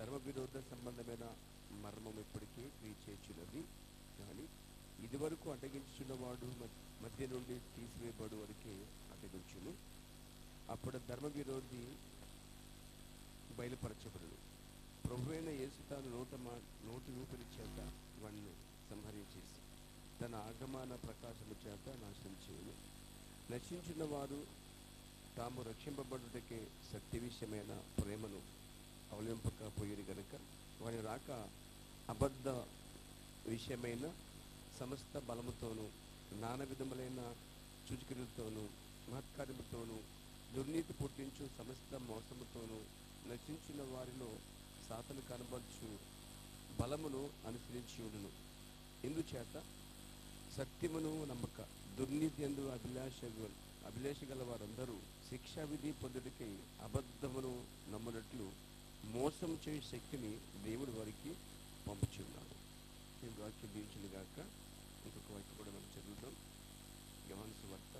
ధర్మ విరోధ సంబంధమైన మర్మం ఇప్పటికీ క్రియచేయుచున్నది. కానీ ఇదివరకు అడ్డగించున్నవాడు మధ్య నుండి తీసివేయబడు వరకే అడ్డగించును. అప్పుడు ధర్మ విరోధి బయలుపరచబడును. ప్రభువైన యేసు తాను నోటి ఊపిరి చేత వాడిని సంహరించేసి తన ఆగమన ప్రకాశము చేత నాశనం చేయును. నశించిన వారు తాము రక్షింపబడుటకే సత్య విషయమైన ప్రేమను అవలంబకపోయిరు గనుక వారి రాక అబద్ధ విషయమైన సమస్త బలముతోనూ నానా విధములైన సూచకులతోనూ మహత్కార్యముతోనూ దుర్నీతి పుట్టించు సమస్త మోసముతోనూ నశించిన వారిలో సాతను కనబరచు బలమును అనుసరించి ఉండును. ఇందుచేత సత్యమును నమ్మక దుర్నీతి యందు అభిలాష గల వారందరూ శిక్షా విధి పొందుటకై అబద్ధమును నమ్మునట్లు మోసం చేయ శక్తిని దేవుడు వారికి పంపుచున్నాడు. ఈ వాక్యం దీవించును గాక. ఇంకొక వాక్యం కూడా మనం చదువుతాం. యోహాను సువార్త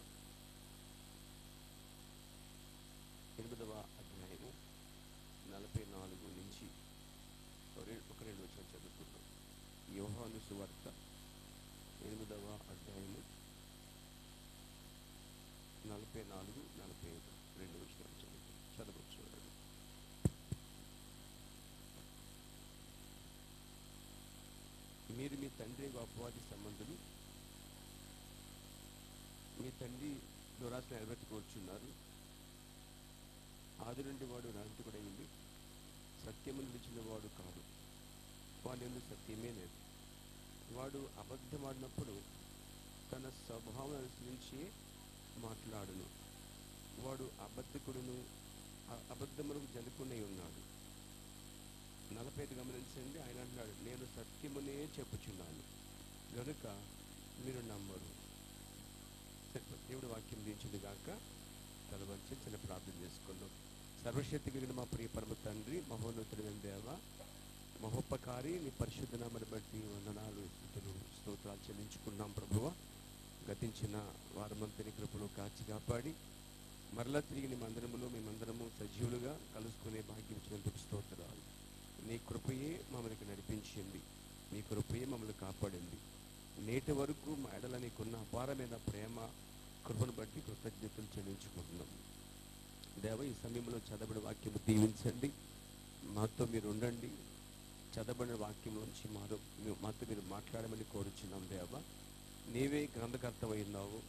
8వ అధ్యాయము 44 నుంచి ఒక రెండు వచనాలు చదువుకుంటాం. యోహాను సువార్త 8వ అధ్యాయము 44, 45 రెండు వచనాలు చదవచ్చు. మీరు మీ తండ్రి అపవాది సంబంధులు, మీ తండ్రి దురాశ నిలబెట్టుకోవచ్చున్నారు. ఆది నుండి వాడు నాంటికుడైంది, సత్యమును విడిచిన వాడు కాదు, వాడి ఎందుకు సత్యమే లేదు. వాడు అబద్ధమాడినప్పుడు తన స్వభావం అనుసరించి మాట్లాడును. వాడు అబద్ధకుడును, అబద్ధములకు జనుకునే ఉన్నాడు. 45 గమనించండి. ఆయన అంటున్నాడు, నేను సత్యమునే చెప్పుచున్నాను గనుక మీరు నమ్మరు. దేవుడు వాక్యం దించింది గాక. తలవంచి చిన్న ప్రార్థన చేసుకుందాం. సర్వశక్తి కలిగిన మా ప్రియ పరమ తండ్రి, మహోన్నతుడైన దేవ, మహోపకారి, నీ పరిశుద్ధ నామమును బట్టి వందనాలు, స్తుతులు, స్తోత్రాలు చెల్లించుకున్నాం ప్రభువా. గతించిన వారమంతని కృపలో కాచి కాపాడి మరలా తిరిగి నీ మందిరములో మేమందరము సజీవులుగా కలుసుకునే భాగ్యం ఇచ్చినందుకు స్తోత్రాలు. నీ కృపయే మమ్మల్ని నడిపించింది, నీ కృపయే మమ్మల్ని కాపాడింది. నేటి వరకు మా ఎడల నీకున్న అపారమైన ప్రేమ కృపను బట్టి కృతజ్ఞతలు చెల్లించుకుంటున్నాం. దేవ, ఈ సమయంలో చదవబడిన వాక్యము దీవించండి, మాతో మీరు ఉండండి. చదవబడిన వాక్యంలోంచి మాతో మీరు మాట్లాడమని కోరుచున్నాం. దేవ, నీవే గ్రంథకర్తమై ఉన్నావు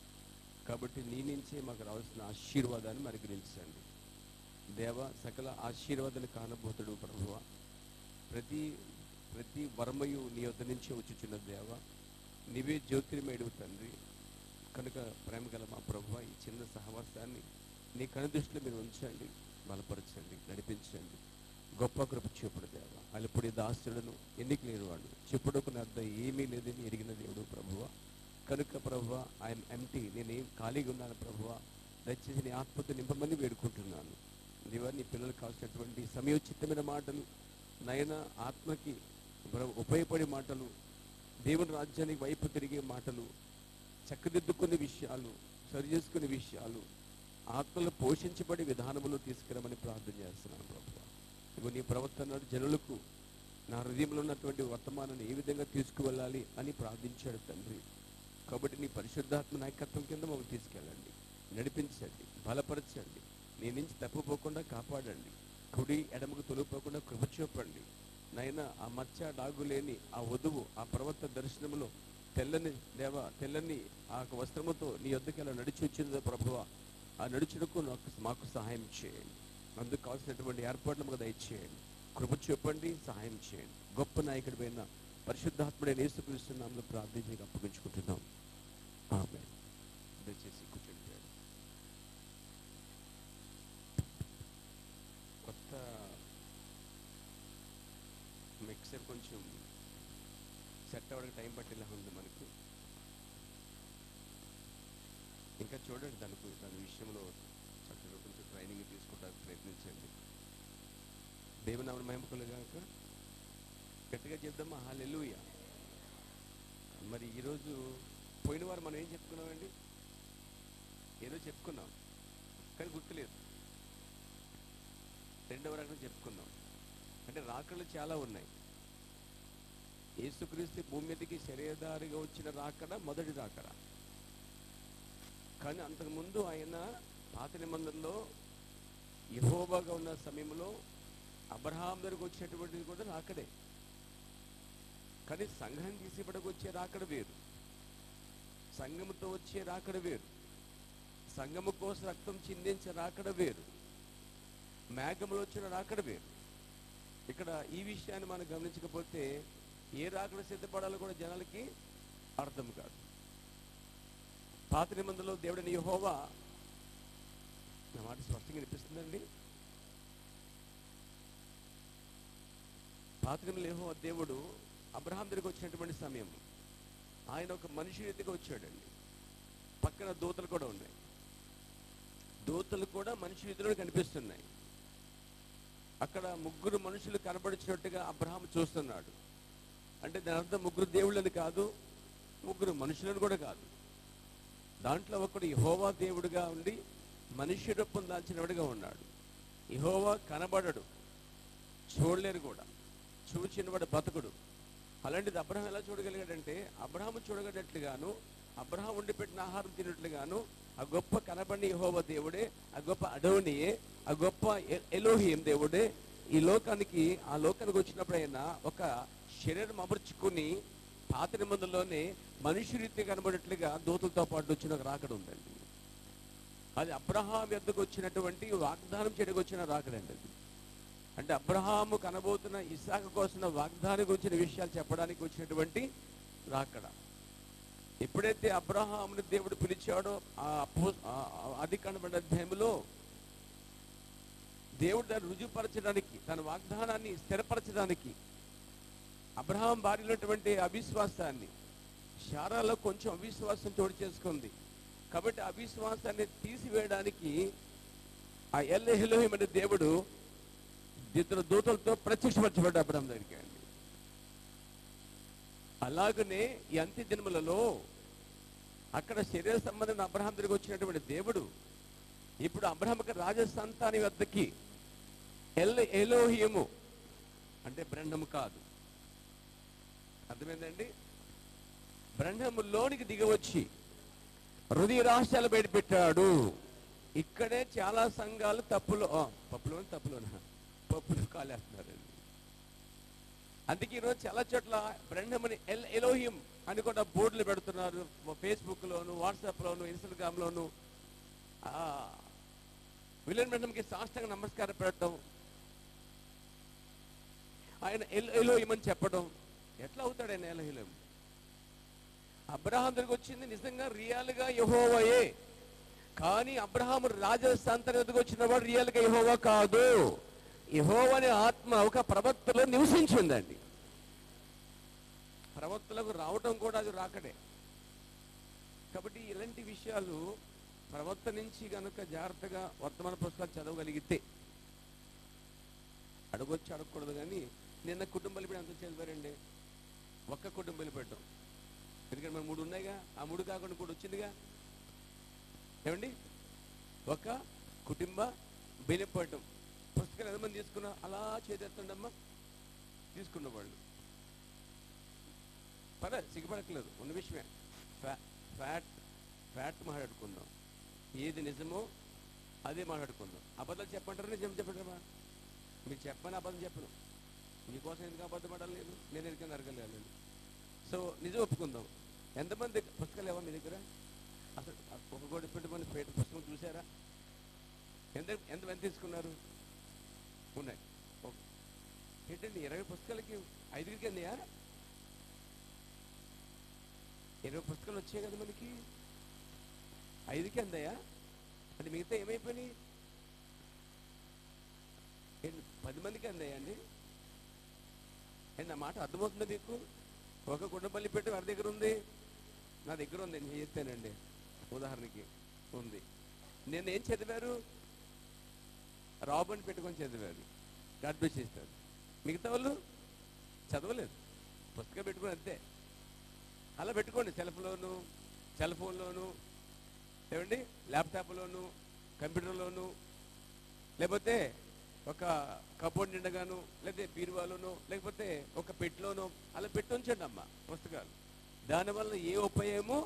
కాబట్టి నీ నుంచే మాకు రావాల్సిన ఆశీర్వాదాన్ని మరిగించండి. దేవ, సకల ఆశీర్వాదాన్ని కానబోతుడు ప్రభువ. ప్రతి వర్మయు నీ వద్ద నుంచే వచ్చుచున్న దేవ, నీవే జ్యోతిర్మయుడు తండ్రి. కనుక ప్రేమ గల మా ప్రభువ, ఈ చిన్న సహవాసాన్ని నీ కనుదృష్టిలో మీరు ఉంచండి, బలపరచండి, నడిపించండి. గొప్ప కృప చూపుడు దేవ. అల్లప్పుడు దాసులను ఎన్నిక లేని వాడు, చెప్పుడుకు అర్థం ఏమీ లేదని ఎరిగిన దేవుడు ప్రభువ. కనుక ప్రభువ, ఐఎమ్ ఎంటీ, నేనేం ఖాళీగా ఉన్నాను ప్రభువ. దయచేసి నీ ఆత్మతో నింపమని వేడుకుంటున్నాను. దేవా, నీ పిల్లలకు కావాల్సినటువంటి సమయోచితమైన మాటలు, నయన ఆత్మకి ఉపయోగపడే మాటలు, దేవుని రాజ్యానికి వైపు తిరిగే మాటలు, చక్కదిద్దుకునే విషయాలు, సరి చేసుకునే విషయాలు, ఆత్మలు పోషించబడే విధానములు తీసుకురమని ప్రార్థన చేస్తున్నాను ప్రభువ. ఇగో నీ ప్రవర్తన జనులకు నా హృదయంలో ఉన్నటువంటి వర్తమానాన్ని ఏ విధంగా తీసుకువెళ్ళాలి అని ప్రార్థించాడు తండ్రి. కాబట్టి నీ పరిశుద్ధాత్మ నాయకత్వం కింద మమ్మల్ని తీసుకెళ్ళండి, నడిపించండి, బలపరచండి, నీ నుంచి తప్పిపోకుండా కాపాడండి, కుడి ఎడమకు తొలిపోకుండా కృప చూపండి. నైనా ఆ మచ్చ డాగు లేని ఆ వధువు ఆ ప్రవర్తన దర్శనంలో తెల్లని ఆ వస్త్రముతో నీ యొద్దకు ఎలా నడిచి వచ్చిందో ప్రభువ, ఆ నడుచుటకు మాకు సహాయం చేయండి. అందుకు కావాల్సినటువంటి ఏర్పాట్లు మాకు దయచేయండి, కృప చూపండి, సహాయం చేయండి. గొప్ప నాయకుడిపైన పరిశుద్ధాత్ముడైన యేసుక్రీస్తు నామములో ప్రార్థించి అప్పగించుకుంటున్నాం. ఆమేన్. దయచేసి కూర్చోండి. కొత్త మిక్సర్ కొంచెం సెట్ అవ్వడానికి టైం పట్టేలా ఉంది మనకు. ఇంకా చూడండి, దాని విషయంలో చక్కగా కొంచెం ట్రైనింగ్ తీసుకోవడానికి ప్రయత్నించండి. దేవుని నామమున మహిమ కలుగుగాక. గట్టిగా చెప్దామా హల్లెలూయా. మరి ఈరోజు పోయిన వారం మనం ఏం చెప్పుకున్నామండి? ఏదో చెప్పుకున్నాం కానీ గుర్తులేదు. రెండవ రకం చెప్పుకున్నాం. అంటే అంటే రాకళ్ళు చాలా ఉన్నాయి. యేసుక్రీస్తు భూమి మీదకి శరీరధారిగా వచ్చిన రాకడ మొదటి రాకడ. కానీ అంతకుముందు ఆయన పాత నిబంధనలో యెహోవాగా ఉన్న సమయంలో అబ్రహాం దగ్గరకు వచ్చేటువంటిది కూడా రాకడే. కానీ సంఘం తీసిపడకు వచ్చే రాకడ వేరు, సంఘముతో వచ్చే రాకడ వేరు, సంఘము కోసం రక్తం చిందించే రాకడ వేరు, మేఘములో వచ్చిన రాకడ వేరు. ఇక్కడ ఈ విషయాన్ని మనం గమనించకపోతే ఏ రాకడ సిద్ధపడాలో కూడా జనాలకి అర్థం కాదు. పాత నిబంధనలో దేవుడైన యెహోవా, నా మాట స్పష్టంగా వినిపిస్తుందండి, పాత నిబంధనలో యెహోవా దేవుడు అబ్రహాం దగ్గరికి వచ్చినటువంటి సమయం ఆయన ఒక మనిషి రీతిగా వచ్చాడండి. పక్కన దూతలు కూడా ఉన్నాయి, దూతలు కూడా మనిషి రీతిలో కనిపిస్తున్నాయి. అక్కడ ముగ్గురు మనుషులు కనబడిచినట్టుగా అబ్రహాం చూస్తున్నాడు. అంటే దాని అర్థం ముగ్గురు దేవుళ్ళని కాదు, ముగ్గురు మనుషులను కూడా కాదు. దాంట్లో ఒకడు యెహోవా దేవుడుగా ఉండి మనిషి రూపం దాల్చినవాడుగా ఉన్నాడు. యెహోవా కనబడడు, చూడలేరు కూడా, చూచినవాడు బతకుడు. అలాంటిది అబ్రహాం ఎలా చూడగలిగాడంటే, అబ్రహాము చూడగలిగినట్లుగాను, అబ్రహాం ఉండి పెట్టిన ఆహారం తిన్నట్లుగాను ఆ గొప్ప కనబడిన యెహోవా దేవుడే, ఆ గొప్ప అడోనియే, ఆ గొప్ప ఎలోహిం దేవుడే ఈ లోకానికి వచ్చినప్పుడు ఆయన ఒక శరీరం అమర్చుకుని పాత నిబంధనలోనే మనిషి రీతి కనబడేట్లుగా దూతలతో పాటు వచ్చిన ఒక రాకడ ఉందండి. అది అబ్రహాం యొద్దకు వచ్చినటువంటి వాగ్దానం చేయడానికి వచ్చిన రాకడండి అది. అంటే అబ్రహాము కనబోతున్న ఇస్సాకు కోసం వాగ్దానం గురించిన విషయాలు చెప్పడానికి వచ్చినటువంటి రాకడ. ఎప్పుడైతే అబ్రహాముని దేవుడు పిలిచాడో అది కనబడిన అధ్యాయంలో దేవుడు దాన్ని రుజువుపరచడానికి, తన వాగ్దానాన్ని స్థిరపరచడానికి అబ్రహాం భార్యలోటువంటి అవిశ్వాసాన్ని, శారాలో కొంచెం అవిశ్వాసం చోటు చేసుకుంది కాబట్టి అవిశ్వాసాన్ని తీసివేయడానికి ఆ ఎల్ఎహెలోహిం అనే దేవుడు ఇద్దరు దూతలతో ప్రత్యక్షపరచబడ్డ అబ్రహాం దగ్గరికి అండి. అలాగనే ఈ అంత్య దినములలో అక్కడ శరీర సంబంధం అబ్రహాం దగ్గరికి వచ్చినటువంటి దేవుడు ఇప్పుడు అబ్రహాంకి రాజసంతాని వద్దకి ఎలోహిము అంటే బ్రహ్మము కాదు, అర్థమైందండి, బ్రహ్మములోనికి దిగవచ్చి హృదయ రహస్యాలు బయటపెట్టాడు. ఇక్కడే చాలా సంఘాలు పప్పులు కాలేస్తున్నారండి. అందుకే ఈరోజు చాలా చోట్ల బ్రహ్మని ఎలోహిం అని కూడా బోర్డులు పెడుతున్నారు, ఫేస్బుక్లోను, వాట్సాప్లోను, ఇన్స్టాగ్రామ్లోను. విలియం బ్రహ్మంకి సాష్టాంగ నమస్కారం పెట్టడం, ఆయన ఎలోహిం అని చెప్పడం. ఎట్లా అవుతాడు ఆయన ఎలోహిం? అబ్రహాం దగ్గరికి వచ్చింది నిజంగా రియల్గా యెహోవాయే, కానీ అబ్రహాము రాజసంతానం దగ్గరికి వచ్చిన వాడు రియల్గా యెహోవా కాదు. యెహోవా అనే ఆత్మ ఒక ప్రవక్తలో నివసించిందండి. ప్రవక్తలకు రావటం కూడా అది రాకడే. కాబట్టి ఇలాంటి విషయాలు ప్రవక్త నుంచి కనుక జాగ్రత్తగా వర్తమాన పుస్తకాలు చదవగలిగితే, అడగొచ్చి అడగకూడదు. కానీ నిన్న కుటుంబ బలిపీఠం ఎంత చదివారండి? ఒక్క కుటుంబ బలిపీఠం, ఎందుకంటే మన 3 ఉన్నాయిగా, ఆ 3 కాకుండా కూడా వచ్చిందిగా ఏమండి. ఒక కుటుంబ బలిపీఠం పుస్తకాలు ఎంతమంది తీసుకున్నా అలా చేసేస్తుండమ్మా, తీసుకున్న వాళ్ళు సిగ్గుపడట్లేదు, ఉన్న విషయమే. ఫ్యాట్ మాట్లాడుకుందాం, ఏది నిజమో అదే మాట్లాడుకుందాం. అబద్ధాలు చెప్పంటారా, నిజం చెప్పంటారా? మీరు చెప్పని అబద్ధం చెప్పను, మీకోసం ఎందుకు అబద్ధం పడాలి, నేను ఎందుకని అడగలేదు. సో నిజం ఒప్పుకుందాం. ఎంతమంది పుస్తకాలు ఏవా మీ దగ్గర? అసలు ఒక కోటి పెట్టుకుని పుస్తకం చూసారా? ఎంత తీసుకున్నారు? ఉన్నాయి. ఏంటండి 20 పుస్తకాలకి 5కి అందియా? 20 పుస్తకాలు వచ్చాయి కదా మనకి, 5కి అందాయా? అంటే మిగతా ఏమైపోయినాయి? 10 మందికి అందాయా అండి? నా మాట అర్థమవుతుందా మీకు? ఒక కుటుంబల్లి పెట్టి వారి దగ్గర ఉంది, నా దగ్గర ఉంది, నేను చేస్తానండి. ఉదాహరణకి ఉంది. నేను ఏం చదివారు? రాబర్ట్ పెట్టుకొని చదివారు, గాడ్ బ్లెస్ చేస్తారు. మిగతా వాళ్ళు చదవలేదు, పుస్తకం పెట్టుకుని అంతే. అలా పెట్టుకోండి, సెల్ ఫోన్లోను, ఏమండి, ల్యాప్టాప్లోను, కంప్యూటర్లోను, లేకపోతే ఒక కబోర్డ్ నిండగాను, లేకపోతే బీరువాలోనో, లేకపోతే ఒక పెట్టిలోనో అలా పెట్టి ఉంచండి అమ్మ పుస్తకాలు. దానివల్ల ఏ ఉపయోగము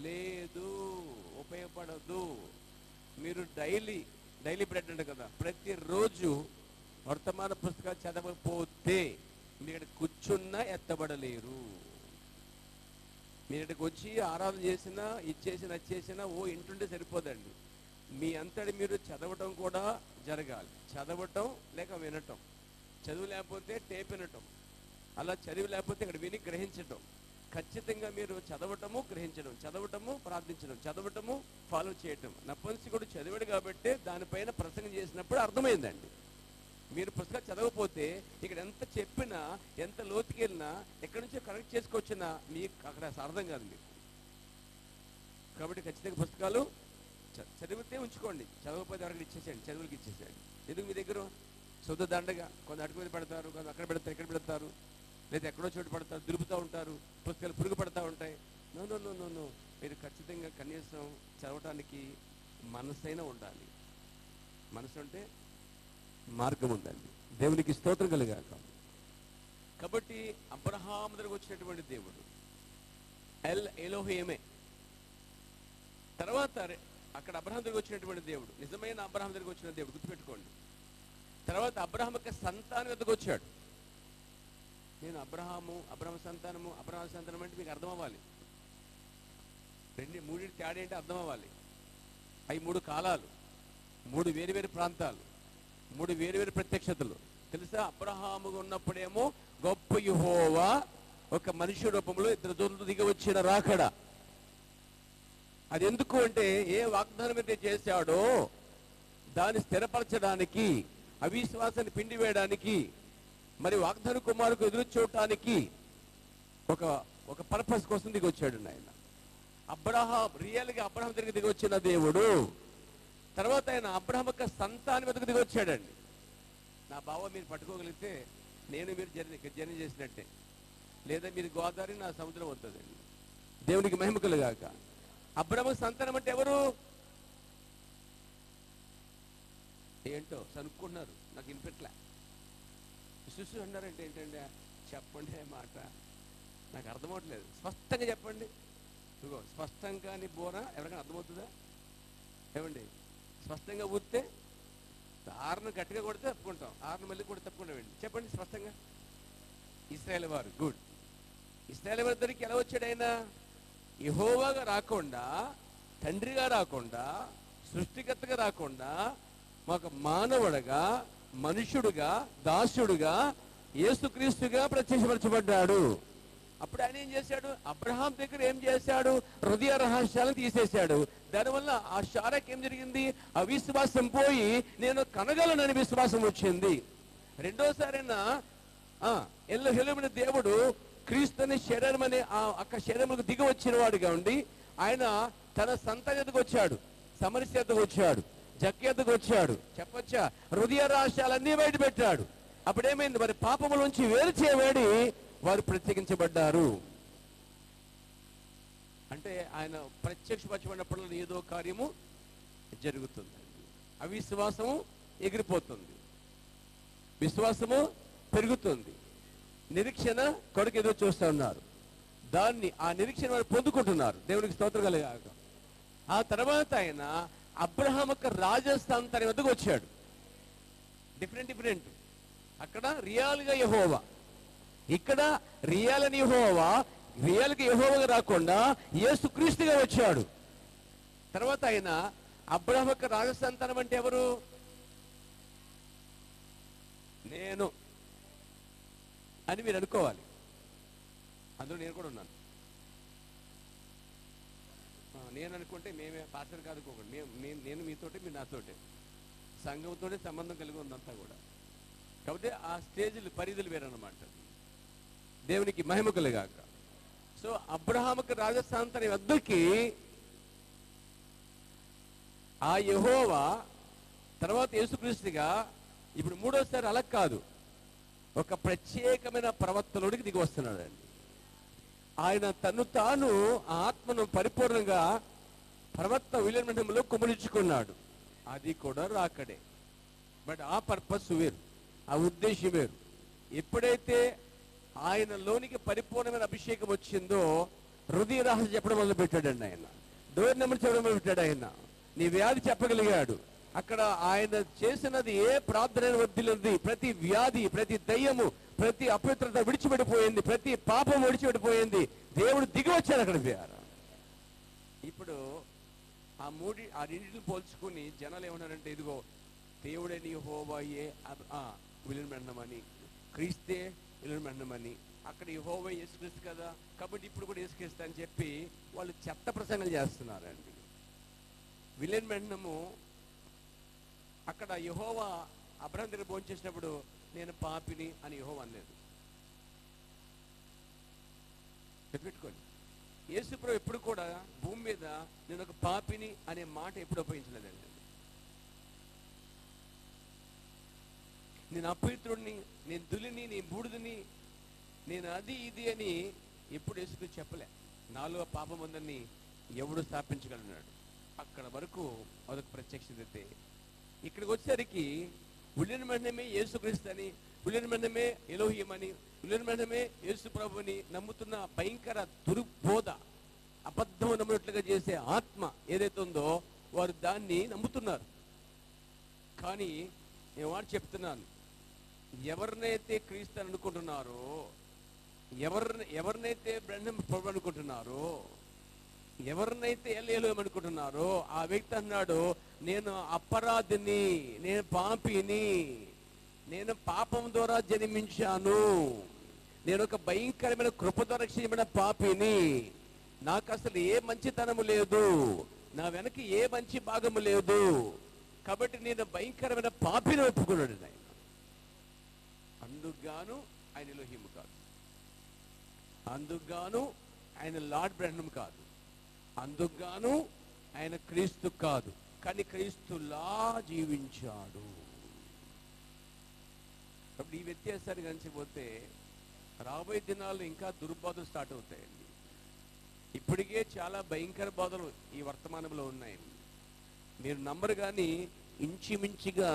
లేదు, ఉపయోగపడదు. మీరు డైలీ బ్రెడ్ అంట కదా, ప్రతిరోజు వర్తమాన పుస్తకాలు చదవకపోతే మీరు కూర్చున్నా ఎత్తబడలేరు. మీరు ఇక్కడికి వచ్చి ఆరాధన చేసినా, ఇచ్చేసినా వచ్చేసినా ఇంటుంటే సరిపోదండి. మీ అంతటి మీరు చదవటం కూడా జరగాలి. చదవటం లేక వినటం, చదువు లేకపోతే టేప్ వినటం, అలా చదివి లేకపోతే ఇక్కడ విని గ్రహించటం. ఖచ్చితంగా మీరు చదవటము, గ్రహించడం, చదవటము, ప్రార్థించడం, చదవటము, ఫాలో చేయటం. నపుంసకుడు చదివాడు కాబట్టి దానిపైన ప్రసంగం చేసినప్పుడు అర్థమైందండి. మీరు పుస్తకాలు చదవకపోతే ఇక్కడ ఎంత చెప్పినా, ఎంత లోతుకి వెళ్ళినా, ఎక్కడి నుంచో కరెక్ట్ చేసుకొచ్చినా మీకు అక్కడ అర్థం కాదు మీకు. కాబట్టి ఖచ్చితంగా పుస్తకాలు చదివితే ఉంచుకోండి, చదవకపోతే ఎవరికి ఇచ్చేసేయండి, చదువులకి ఇచ్చేసేయండి. ఎందుకు మీ దగ్గర శుద్ధ దండగా కొంత అడుగు మీద పెడతారు, కొంత అక్కడ పెడతారు, ఎక్కడ పెడతారు, లేదా ఎక్కడో చోటు పడతారు, దులుపుతూ ఉంటారు, పుస్తకాలు పురుగు పడతా ఉంటాయి. No no no no no మీరు ఖచ్చితంగా కనీసం చదవటానికి మనసైనా ఉండాలి. మనసు అంటే మార్గం ఉందండి. దేవునికి స్తోత్రం కలుగాక. కాబట్టి అబ్రహాము దగ్గరకు వచ్చినటువంటి దేవుడు ఎల్ ఎలోహేమే. తర్వాత అక్కడ అబ్రహాము దగ్గరకు వచ్చినటువంటి దేవుడు నిజమైన అబ్రహాము దగ్గరకు వచ్చిన దేవుడు, గుర్తుపెట్టుకోండి. తర్వాత అబ్రహాము యొక్క సంతానం వద్దకు వచ్చాడు. నేను అబ్రహాము సంతానం అంటే మీకు అర్థం అవ్వాలి. మూడింటి తేడా ఏంటి అర్థం అవ్వాలి. అవి 3 కాలాలు, 3 వేరు ప్రాంతాలు, 3 వేరు ప్రత్యక్షతలు. తెలుసా? అబ్రహాము ఉన్నప్పుడేమో గొప్ప యెహోవా ఒక మనిషి రూపంలో 2 దూతలు దిగి వచ్చిన రాకడ. అది ఎందుకు అంటే ఏ వాగ్దానం అయితే చేశాడో దాన్ని స్థిరపరచడానికి, అవిశ్వాసాన్ని పిండి వేయడానికి, మరి వాగ్దాన కుమారుకు ఎదురు చూడటానికి ఒక పర్పస్ కోసం దిగి వచ్చాడు ఆయన. రియల్గా అబ్రహాం దగ్గరికి దిగి వచ్చిన దేవుడు. తర్వాత ఆయన అబ్రహాం యొక్క సంతానం వెతకు దిగి వచ్చాడండి. నా బావ మీరు పట్టుకోగలిగితే నేను మీరు జర్నీ చేసినట్టే, లేదా మీరు గోదావరి నా సముద్రం అవుతుందండి. దేవునికి మహిమ కలుగాక. అబ్రహాం సంతానం అంటే ఎవరు? ఏంటో సనుక్కుంటున్నారు, నాకు వినిపెట్లే. శిశు అన్నారంటే ఏంటండి? చెప్పండి మాట, నాకు అర్థమవట్లేదు. స్పష్టంగా చెప్పండి. ఇదిగో స్పష్టంగా అని బోర ఎవరికైనా అర్థమవుతుందా? ఏమండి, స్పష్టంగా ఊరితే 6ను గట్టిగా కొడితే తప్పుకుంటాం, 6ను మళ్ళీ కూడా తప్పుకుంటామండి. చెప్పండి స్పష్టంగా. ఇశ్రాయేలు వారు, గుడ్. ఇశ్రాయేలు వారి దగ్గరికి ఎలా వచ్చాడు ఆయన? యెహోవాగా రాకుండా, తండ్రిగా రాకుండా, సృష్టికర్తగా రాకుండా, మాకు మానవుడుగా, మనుషుడుగా, దాసుడుగా, యేసుక్రీస్తుగా ప్రత్యక్షపరచబడ్డాడు. అప్పుడు ఆయన ఏం చేశాడు? అబ్రహాం దగ్గర ఏం చేశాడు? హృదయ రహస్యాలను తీసేశాడు. దానివల్ల ఆ శారాకి ఏం జరిగింది? అవిశ్వాసం పోయి నేను కనగలనని విశ్వాసం వచ్చింది. రెండోసారైనా ఎల్లెలుమైన దేవుడు క్రీస్తుని శరీరం అనే ఆ శరీరములకు దిగి వచ్చిన వాడుగా ఉండి ఆయన తన సంతానతకు వచ్చాడు, సమరస్యతకు వచ్చాడు, జక్యతకు వచ్చాడు. చెప్పొచ్చా? హృదయ రహస్యాలన్నీ బయట పెట్టాడు. అప్పుడేమైంది? మరి పాపముల నుంచి వేరు చేయబడి వారు ప్రత్యేకించబడ్డారు. అంటే ఆయన ప్రత్యక్షపరచబడినప్పుడు ఏదో కార్యము జరుగుతుంది. అవిశ్వాసము ఎగిరిపోతుంది, విశ్వాసము పెరుగుతుంది. నిరీక్షణ కొరకు ఎదురు చూస్తూ ఉన్నారు. ఆ నిరీక్షణ వారు పొందుకుంటున్నారు. దేవునికి స్తోత్రం కలుగాక. ఆ తర్వాత ఆయన అబ్రహాం యొక్క రాజస్థానం వద్దకు వచ్చాడు. డిఫరెంట్. అక్కడ రియల్గా యెహోవా, ఇక్కడ రియల్ అని యెహోవా, రియల్గా యెహోవాగా రాకుండా యేసుక్రీస్తుగా వచ్చాడు. తర్వాత ఆయన అబ్రహాం యొక్క రాజసంతానం అంటే ఎవరు? నేను అని మీరు అనుకోవాలి. అందులో నేను కూడా ఉన్నాను. నేను అనుకుంటే మేమే పాత్ర కాదుకోకండి. నేను మీతోటి, మీరు నాతోటి, సంఘంతోనే సంబంధం కలిగి ఉందంతా కూడా. కాబట్టి ఆ స్టేజ్లు పరిధులు వేరన్నమాట. దేవునికి మహిమ కలుగాక. సో అబ్రహాముకు రాజస్థానం వద్దకి ఆ యెహోవా తర్వాత యేసుక్రీస్తుగా ఇప్పుడు మూడోసారి అలా కాదు, ఒక ప్రత్యేకమైన ప్రవర్తనలోకి దిగి వస్తున్నాడండి. ఆయన తను తాను ఆత్మను పరిపూర్ణంగా ప్రవర్తన విలీనంలో కుమరించుకున్నాడు. అది కూడా రాకడే. బట్ ఆ పర్పస్ వేరు, ఆ ఉద్దేశం వేరు. ఎప్పుడైతే ఆయనలోనికి పరిపూర్ణమైన అభిషేకం వచ్చిందో హృదయ రహస్యం చెప్పడం మొదలు పెట్టాడండి. ఆయన డోర్ నెంబర్ చెప్పడం మొదలు పెట్టాడు. ఆయన నీ వ్యాధి చెప్పగలిగాడు. అక్కడ ఆయన చేసినది ఏ ప్రార్థన వద్దిలేదు. ప్రతి వ్యాధి, ప్రతి దయ్యము, ప్రతి అపవిత్రత విడిచిపెట్టిపోయింది, ప్రతి పాపం విడిచిపెట్టిపోయింది. దేవుడు దిగి వచ్చాడు అక్కడ. ఇప్పుడు ఆ రెండింటిని పోల్చుకుని జనాలు ఏమన్నారంటే, ఇదిగో దేవుడని యెహోవాయే విలువమని, క్రీస్తే విలువమని, అక్కడ యెహోవా యేసుక్రీస్తు కదా, కాబట్టి ఇప్పుడు కూడా యేసుక్రీస్తు అని చెప్పి వాళ్ళు చెత్త ప్రసంగాలు చేస్తున్నారండి. విలువమనము అక్కడ యెహోవా అబ్రహాం దగ్గర భోంచేసినప్పుడు నేను పాపిని అని యెహోవా అనలేదు. పెట్టుకోండి, యేసుప్రభు ఎప్పుడు కూడా భూమి మీద నేను ఒక పాపిని అనే మాట ఎప్పుడు ఉపయోగించలేదండి. నేను అపవిత్రుడిని, నేను దులిని, నేను బూడిదని, నేను అది ఇది అని ఎప్పుడు యేసుక్రీస్తు చెప్పలే. నాలో పాపం ఉందని ఎవడు స్థాపించగలన్నాడు. అక్కడ వరకు అదొక ప్రత్యక్షత. ఇక్కడికి వచ్చేసరికి ఉలిన మండమే యేసుక్రీస్తు అని, ఉలిన మండమే ఎలోహియం అని, ఉలిన మండమే యేసు ప్రభుని నమ్ముతున్న భయంకర దుర్బోధ, అబద్ధం నమ్మినట్లుగా చేసే ఆత్మ ఏదైతే ఉందో వారు దాన్ని నమ్ముతున్నారు. కానీ నేను వాడు చెప్తున్నాను, ఎవరినైతే క్రీస్తు అని అనుకుంటున్నారో, ఎవరినైతే బ్రహ్మ ప్రభు అనుకుంటున్నారో, ఎవరినైతే ఎల్లేమనుకుంటున్నారో ఆ వ్యక్తి అన్నాడు, నేను అపరాధిని, నేను పాపిని, నేను పాపం ద్వారా జన్మించాను, నేను ఒక భయంకరమైన కృప ద్వారా రక్షించబడిన పాపిని, నాకు అసలు ఏ మంచితనము లేదు, నా వెనక ఏ మంచి భాగము లేదు, కాబట్టి నేను భయంకరమైన పాపిని ఒప్పుకున్నాడు ఆయన. అందుకుగాను ఆయన ఎలోహిము కాదు, అందుకుగాను ఆయన లార్డ్ బ్రహ్మం కాదు, అందుకుగాను ఆయన క్రీస్తు కాదు, కానీ క్రీస్తులా జీవించాడు. కాబట్టి ఈ వ్యత్యాసాన్ని గమనించకపోతే రాబోయే దినాల్లో ఇంకా దుర్బాధలు స్టార్ట్ అవుతాయండి. ఇప్పటికే చాలా భయంకర బాధలు ఈ వర్తమానంలో ఉన్నాయండి. మీరు నంబరు కానీ ఇంచుమించుగా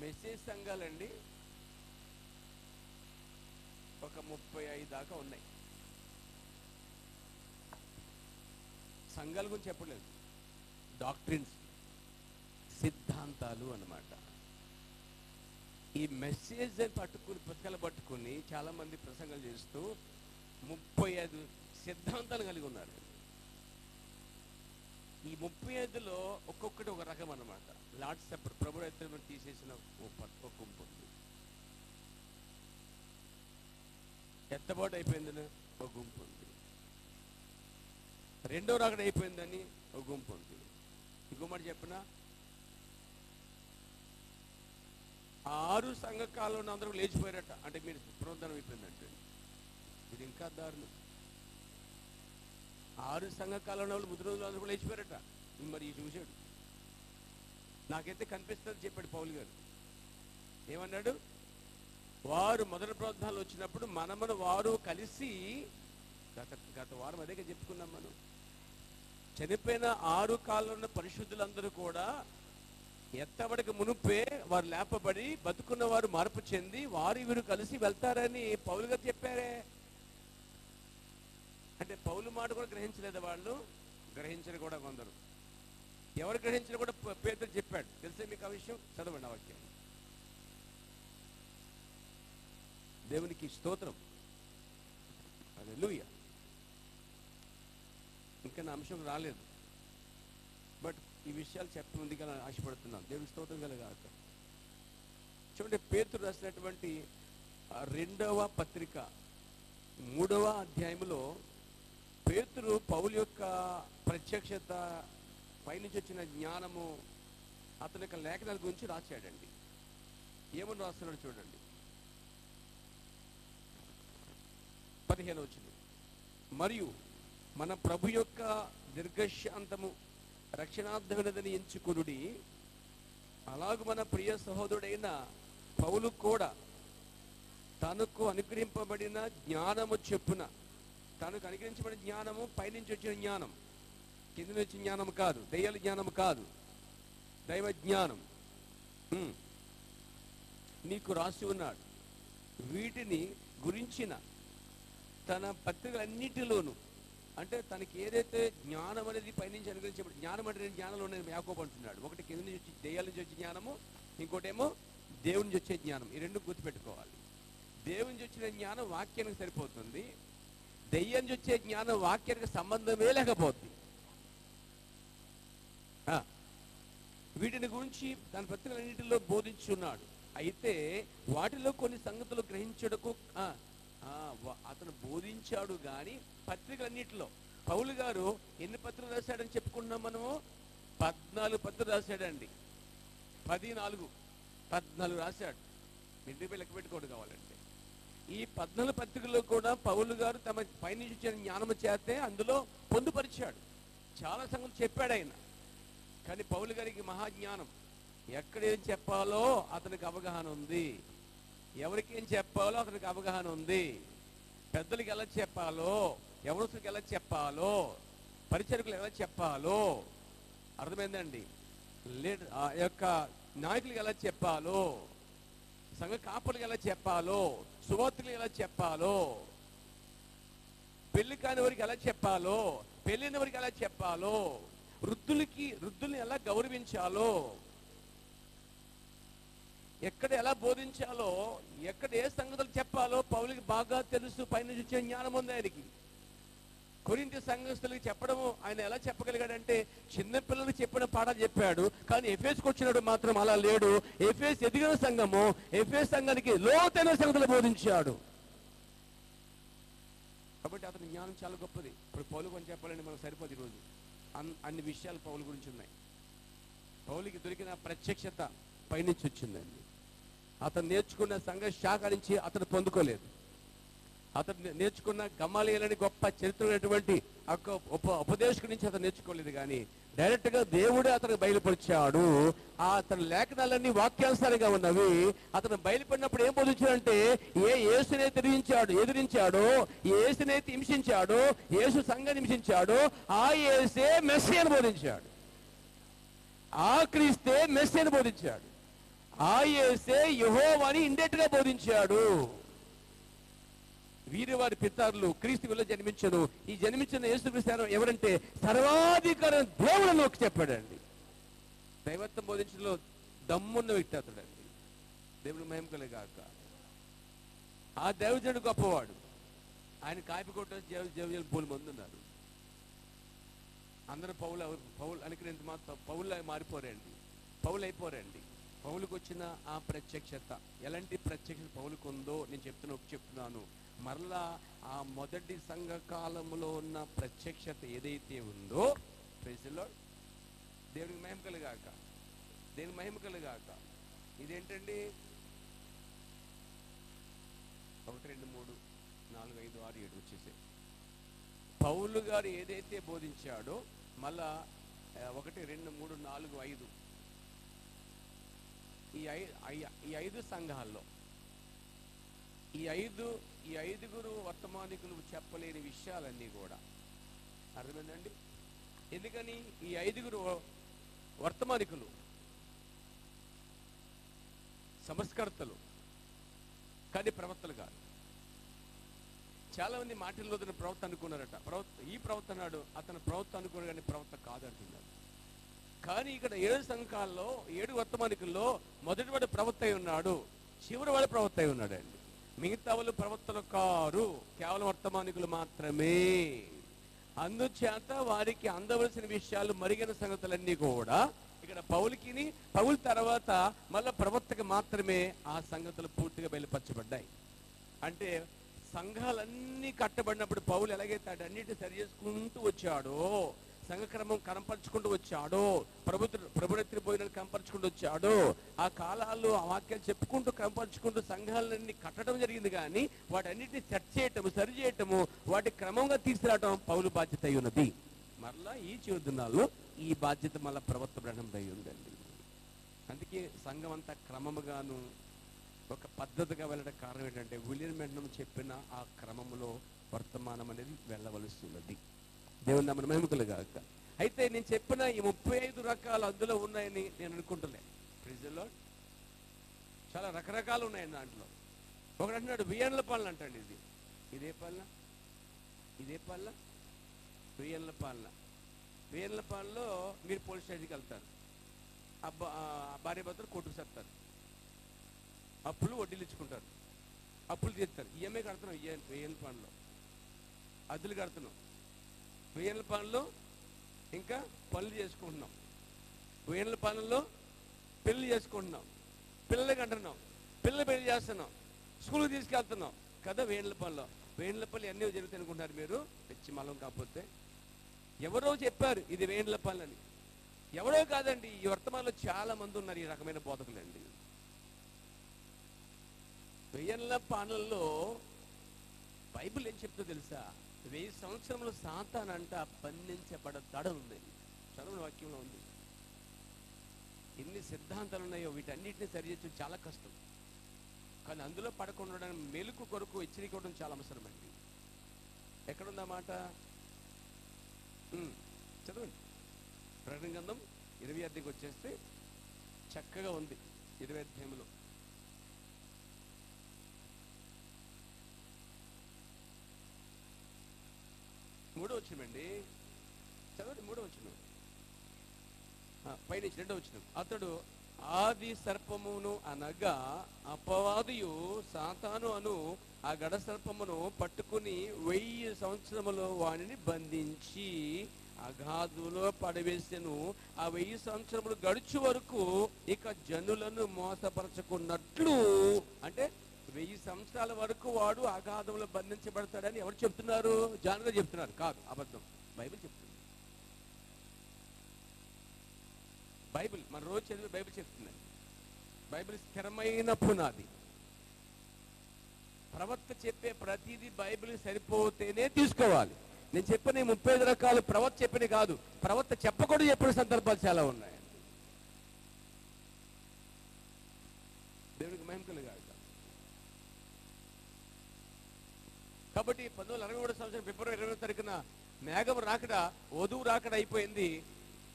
మెసేజ్ సంఘాలండి ఒక 35 దాకా ఉన్నాయి. సంఘాల గురించి చెప్పలేదు, డాక్ట్రిన్స్, సిద్ధాంతాలు అన్నమాట. ఈ మెసేజ్ అని పట్టుకుని పుస్తకాలు పట్టుకుని చాలా మంది ప్రసంగాలు చేస్తూ 35 సిద్ధాంతాలు కలిగి ఉన్నారు. ఈ 35లో ఒక్కొక్కటి ఒక రకం అన్నమాట. లార్డ్ సప్పర్, ప్రభు అయితే తీసేసిన ఒక గుంపు ఉంది. ఎత్తబాటు అయిపోయిందని ఒక గుంపు ఉంది. రెండో రాకడ అయిపోయిందని ఒక గుంపు ఉంది. ఇంకో మాట చెప్పిన 6 సంఘ కాలంలో అందరూ లేచిపోయారట. అంటే మీరు పునరుద్ధరణ అయిపోయిందంటే ఇది ఇంకా దారుణం. 6 సంఘ కాలంలో వాళ్ళు ముద్ర రోజులు అందరూ లేచిపోయారట. మరి చూశాడు, నాకైతే కనిపిస్తుంది చెప్పాడు పౌలు గారు. ఏమన్నాడు? వారు మొదటి ప్రార్థనలు వచ్చినప్పుడు మనమును వారు కలిసి, గత వారం అదే చెప్పుకున్నాం మనం, చనిపోయిన 6 కాలంలో ఉన్న పరిశుద్ధులందరూ కూడా ఎత్తబడికి మునుపే వారు లేపబడి బతుకున్న వారు మార్పు చెంది వారు వీరు కలిసి వెళ్తారని పౌలు గారు చెప్పారే. అంటే పౌలు మాట కూడా గ్రహించలేదు వాళ్ళు, గ్రహించరు కూడా కొందరు. ఎవరు గ్రహించిన కూడా పేతురు చెప్పాడు. తెలిసే మీకు ఆ విషయం? చదవండి ఆ వాక్యం. దేవునికి స్తోత్రం, హల్లెలూయా. ఇంకా నా అంశం రాలేదు, బట్ ఈ విషయాలు చెప్పముందుగా ఆశపడుతున్నాను. దేవునికి స్తోత్రం కలగాక. చూడండి, పేతురు రాసినటువంటి 2వ పత్రిక 3వ అధ్యాయంలో పేతురు పౌలు యొక్క ప్రత్యక్షత, పైనుంచి వచ్చిన జ్ఞానము, అతని యొక్క లేఖనాల గురించి రాశాడండి. ఏమని రాస్తున్నాడు చూడండి. 15 వచ్చింది. మరియు మన ప్రభు యొక్క దీర్ఘశాంతము రక్షణార్థమైనదని ఎంచుకునుడి. అలాగూ మన ప్రియ సహోదరుడైన పౌలు కూడా తనకు అనుగ్రహింపబడిన జ్ఞానము చెప్పున, తనకు అనుగ్రహించబడిన జ్ఞానము పైనుంచి వచ్చిన జ్ఞానం, కింద నుంచి జ్ఞానం కాదు, దయ్యాల జ్ఞానం కాదు, దైవ జ్ఞానం. నీకు రాసి ఉన్నాడు. వీటిని గురించిన తన పత్రికలన్నిటిలోనూ, అంటే తనకి ఏదైతే జ్ఞానం అనేది పైనుంచి అనుగ్రహించబడి, జ్ఞానం అంటే జ్ఞానంలో నేను యాకోబు అంటున్నాడు. ఒకటి కింద నుంచి వచ్చి దెయ్యాల నుంచి వచ్చే జ్ఞానము, ఇంకోటేమో దేవుని నుంచి వచ్చే జ్ఞానం. ఈ రెండు గుర్తుపెట్టుకోవాలి. దేవుని నుంచి వచ్చిన జ్ఞానం వాక్యానికి సరిపోతుంది, దెయ్యం నుంచి వచ్చే జ్ఞానం వాక్యానికి సంబంధమే లేకపోతుంది. వీటిని గురించి తన పత్రికలన్నింటిలో బోధించున్నాడు. అయితే వాటిలో కొన్ని సంగతులు గ్రహించడకు అతను బోధించాడు. కానీ పత్రికలన్నింటిలో పౌలు గారు ఎన్ని పత్రికలు రాశాడని చెప్పుకున్నాం మనము? 14 పత్రికలు రాశాడండి. 14 రాశాడు. ఇంటిపై లెక్క పెట్టుకోడు కావాలంటే. ఈ 14 పత్రికల్లో కూడా పౌలు గారు తమ పైనుంచి వచ్చిన జ్ఞానము చేస్తే అందులో పొందుపరిచాడు. చాలా సంగతులు చెప్పాడు ఆయన. కానీ పౌలు గారికి మహాజ్ఞానం. ఎక్కడేం చెప్పాలో అతనికి అవగాహన ఉంది, ఎవరికి ఏం చెప్పాలో అతనికి అవగాహన ఉంది. పెద్దలకి ఎలా చెప్పాలో, యవనస్తులకు ఎలా చెప్పాలో, పరిచర్యకులు ఎలా చెప్పాలో అర్థమైందండి. ఆ యొక్క నాయకులకు ఎలా చెప్పాలో, సంఘ కాపులకు ఎలా చెప్పాలో, సువార్తలకు ఎలా చెప్పాలో, పెళ్లి కాని వారికి ఎలా చెప్పాలో, పెళ్ళైన వారికి ఎలా చెప్పాలో, వృద్ధుల్ని ఎలా గౌరవించాలో, ఎక్కడ ఎలా బోధించాలో, ఎక్కడ ఏ సంగతులు చెప్పాలో పౌలుకి బాగా తెలుసు. పైన చూసే జ్ఞానం ఉంది ఆయనకి. కొరింథీ సంఘస్థులకి చెప్పడము ఆయన ఎలా చెప్పగలిగాడంటే, చిన్నపిల్లలకు చెప్పిన పాఠాలు చెప్పాడు. కానీ ఎఫెస్కి వచ్చినాడు మాత్రం అలా లేడు. ఎఫెస్ ఎదిగిన సంఘము, ఎఫెస్ సంఘానికి లోతైన సంగతులు బోధించాడు. కాబట్టి అతని జ్ఞానం చాలా గొప్పది. ఇప్పుడు పౌలు అని చెప్పాలంటే మనకు సరిపోదు. ఈరోజు అన్ని విషయాలు పౌలు గురించి ఉన్నాయి. పౌలుకి దొరికిన ప్రత్యక్షత పైనుంచి వచ్చిందండి. అతను నేర్చుకున్న సంఘ శాఖ నుంచి అతను పొందుకోలేదు. అతను నేర్చుకున్న గమాలియేలని గొప్ప చరిత్రటువంటి ఉపదేశకుడి నుంచి అతను నేర్చుకోలేదు. కానీ డైరెక్ట్గా దేవుడే అతను బయలుపరిచాడు. అతని లేఖనాలన్నీ వాక్యానుసారంగా ఉన్నవి. అతను బయలుపడినప్పుడు ఏం బోధించాడంటే, యేసునైతే ఎదిరించాడో, యేసునైతే హింసించాడో, యేసు సంఘాన్ని హింసించాడో ఆ యేసే మెస్సీయను బోధించాడు. ఆ క్రీస్తే మెస్సీయను బోధించాడు. ఆ యేసే యెహోవాని ఇండైరెక్ట్ గా బోధించాడు. వీరి వారి పితరులు క్రీస్తు వల్ల జన్మించను. ఈ జన్మించిన యేసుక్రీస్తు ఎవరంటే సర్వాధికారం దేవుడని ఒక చెప్పాడండి. దైవత్వం బోధించడంలో దమ్మున్న వ్యక్తి అతడండి. దేవుడు మహిమ కలుగాక. ఆ దైవజనుడు గొప్పవాడు. ఆయన కాపీ కొట్టే దేవజనులు పూల మంది ఉన్నారు. అందరూ పౌలు అనుకునేంత మాత్రం పౌలు మారిపోరండి, పౌలు అయిపోరండి. పౌలుకు వచ్చిన ఆ ప్రత్యక్షత, ఎలాంటి ప్రత్యక్షత పౌలుకు ఉందో నేను చెప్తున్నాను. మరలా ఆ మొదటి సంఘ కాలంలో ఉన్న ప్రత్యక్షత ఏదైతే ఉందో, ప్రైజ్ ది లార్డ్, దేవునికి మహిమ కలుగాక, దేవునికి మహిమ కలుగాక. ఇదేంటండి? 1, 2, 3, 4, 5, 6, 7 వచ్చేసాయి. పౌలు గారు ఏదైతే బోధించాడో మళ్ళా 1, 2, 3, 4, 5 ఈ 5 సంఘాల్లో ఈ ఐదుగురు వర్తమానికులు చెప్పలేని విషయాలన్నీ కూడా అర్థమైందండి. ఎందుకని? ఈ 5 వర్తమానికులు సంస్కర్తలు, కానీ ప్రవక్తలు కాదు. చాలా మంది మాటల్లో ప్రవక్త అనుకున్నారట. ఈ ప్రవక్త అన్నాడు, అతను ప్రవక్త అనుకున్నాడు కానీ ప్రవక్త కాదు అంటున్నాడు. కానీ ఇక్కడ 7 సంఘాల్లో 7 వర్తమానికుల్లో మొదటి వాడు ప్రవక్త అయి ఉన్నాడు, చివరి వాడు ప్రవక్త అయి ఉన్నాడు అండి. మిగతా వాళ్ళు ప్రవక్తలు కారు, కేవలం వర్తమానికులు మాత్రమే. అందుచేత వారికి అందవలసిన విషయాలు, మరిగిన సంగతులన్నీ కూడా ఇక్కడ పౌలు తర్వాత మళ్ళా ప్రవక్తకి మాత్రమే ఆ సంగతులు పూర్తిగా బయలుపరచబడ్డాయి. అంటే సంఘాలన్నీ కట్టబడినప్పుడు పౌలు ఎలాగైతే అన్నిటిని సరి చేసుకుంటూ వచ్చాడో, సంఘక్రమం కనపరుచుకుంటూ వచ్చాడో, ప్రభుత్వ భోజనాలు కనపరుచుకుంటూ వచ్చాడో, ఆ కాలాల్లో ఆ వాక్యాలు చెప్పుకుంటూ కనపరుచుకుంటూ సంఘాలన్నీ కట్టడం జరిగింది. కానీ వాటన్నిటిని సెట్ చేయటము, సరి చేయటము, వాటి క్రమంగా తీసుకురావటం పౌలు బాధ్యత అయి ఉన్నది. మరలా ఈ చివరి దినాల్లో ఈ బాధ్యత మళ్ళీ ప్రవర్తన అయి ఉందండి. అందుకే సంఘం అంతా క్రమముగాను ఒక పద్ధతిగా వెళ్ళడం కారణం ఏంటంటే, విలియం బ్రాన్హమ్ చెప్పిన ఆ క్రమంలో వర్తమానం అనేది వెళ్ళవలసి ఉన్నది. దేవుని నామమున మహిమ కలుగాక. అయితే నేను చెప్పిన ఈ 35 రకాలు అందులో ఉన్నాయని నేను అనుకుంటున్నాను. ఫ్రిడ్జ్లో చాలా రకరకాలు ఉన్నాయండి. దాంట్లో ఒకడు అంటున్నాడు బియ్యంల పాలన అంటాడు. ఇదే పాలన, ఇదే పాలన, బియ్యంల పాలన. బియ్యంల పాలనలో మీరు పోలీస్ స్టేషన్కి వెళ్తారు, భార్య భర్తలు కోర్టుకు చేస్తారు, అప్పులు వడ్డీలు ఇచ్చుకుంటారు, అప్పులు తీస్తారు, ఈఎంఐ కడుతున్నాం, బియ్యంల పాలనలో అద్దెలు కడుతున్నాం, బియ్యంల పాలనలో ఇంకా పనులు చేసుకుంటున్నాం, బియ్యంల పాలనలో పెళ్లి చేసుకుంటున్నాం, పిల్లలకి అంటున్నాం, పిల్లలు పెళ్లి చేస్తున్నాం, స్కూల్కి తీసుకెళ్తున్నాం కదా. వేణుల పనులు, వేణుల పనులు అన్నీ జరుగుతాయి అనుకుంటున్నారు మీరు, తెచ్చి మలం. కాకపోతే ఎవరో చెప్పారు ఇది వేణుల పనులు అని. ఎవరో కాదండి, ఈ వర్తమానంలో చాలా మంది ఉన్నారు ఈ రకమైన బోధకులండి. వేణుల పనుల్లో బైబిల్ ఏం చెప్తుందో తెలుసా? 1000 సంవత్సరంలో సాతానంట బంధించబడతాడు ఉంది, చదువు వాక్యంలో ఉంది. ఎన్ని సిద్ధాంతాలు ఉన్నాయో వీటన్నిటిని సరిచేయడం చాలా కష్టం. కానీ అందులో పడకుండా మెలుకు కొరకు హెచ్చరిక ఇవ్వడం చాలా అవసరమండి. ఎక్కడుందా మాట? చదవండి. ప్రకటన గ్రంథం 20 అధ్యాయంకి వచ్చేస్తే చక్కగా ఉంది. 20 అధ్యాయంలో 3వ వచనమండి. చదవండి 3వ వచనం. పైనుంచి 2వ వచనం. అతడు ఆది సర్పమును అనగా అపవాదియు సాతాను అను ఆ గడ సర్పమును పట్టుకుని 1000 సంవత్సరములో వానిని బంధించి అగాధులో పడవేసెను. ఆ 1000 సంవత్సరములు గడుచు వరకు ఇక జనులను మోసపరచుకున్నట్లు, అంటే 1000 సంవత్సరాల వరకు వాడు అగాధంలో బంధించబడతాడని ఎవరు చెప్తున్నారు? జానుగా చెప్తున్నారు. కాదు, అబద్ధం. బైబిల్ చెప్తుంది. బైబిల్ మన రోజు చదివే బైబిల్ చెప్తుందండి. బైబిల్ స్థిరమైన పునాది. ప్రవక్త చెప్పే ప్రతిదీ బైబిల్ సరిపోతేనే తీసుకోవాలి. నేను చెప్పిన 35 రకాలు ప్రవక్త చెప్పిన కాదు, ప్రవక్త చెప్పకూడదు చెప్పిన సందర్భాలు చాలా ఉన్నాయి. దేవునికి మహిమ కలుగాక. కాబట్టి 1963 సంవత్సరం ఫిబ్రవరి 20వ తారీఖున మేఘం రాకడ, వధువు రాకడ అయిపోయింది,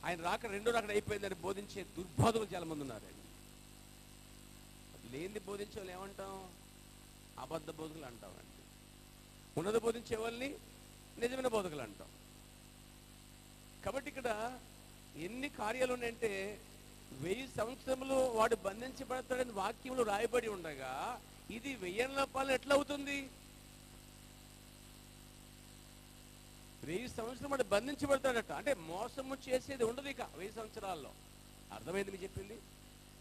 ఆయన రాకడ 2వ రాకడ అయిపోయిందని బోధించే దుర్బోధకులు చాలా మంది ఉన్నారండి. లేనిది బోధించే వాళ్ళు ఏమంటాం? అబద్ధ బోధకులు అంటామండి. ఉన్నది బోధించే వాళ్ళని నిజమైన బోధకులు అంటాం. కాబట్టి ఇక్కడ ఎన్ని కార్యాలు ఉన్నాయంటే 1000 సంవత్సరములు వాడు బంధించబడతాడని వాక్యంలో రాయబడి ఉండగా ఇది 1000 పాలన ఎట్లా అవుతుంది? 1000 సంవత్సరం వాడు బంధించబడతాడట. అంటే మోసము చేసేది ఉండదు ఇక 1000 సంవత్సరాల్లో. అర్థమైంది మీరు చెప్పింది?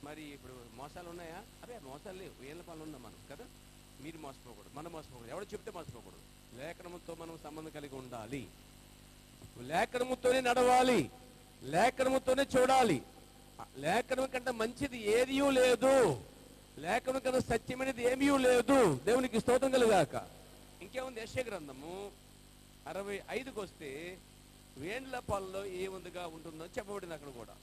మరి ఇప్పుడు మోసాలు ఉన్నాయా? అదే మోసాలు లేవు, 1000 పాలన ఉన్నాం మనం కదా. మీరు మోసపోకూడదు, మనం మోసపోకూడదు, ఎవడు చెప్తే మోసపోకూడదు. లేఖనముతో మనం సంబంధం కలిగి ఉండాలి, లేఖనముతోనే నడవాలి, లేఖనముతోనే చూడాలి. లేఖనం కంటే మంచిది ఏదీ లేదు, లేఖనం కన్నా సత్యమైనది ఏమీ లేదు. దేవునికి స్తోత్రం కలుగాక. ఇంకేముంది? యెషయా గ్రంథము 65కి వస్తే వేండ్ల పాలలో ఏముందిగా ఉంటుందో చెప్పబడింది అక్కడ కూడా.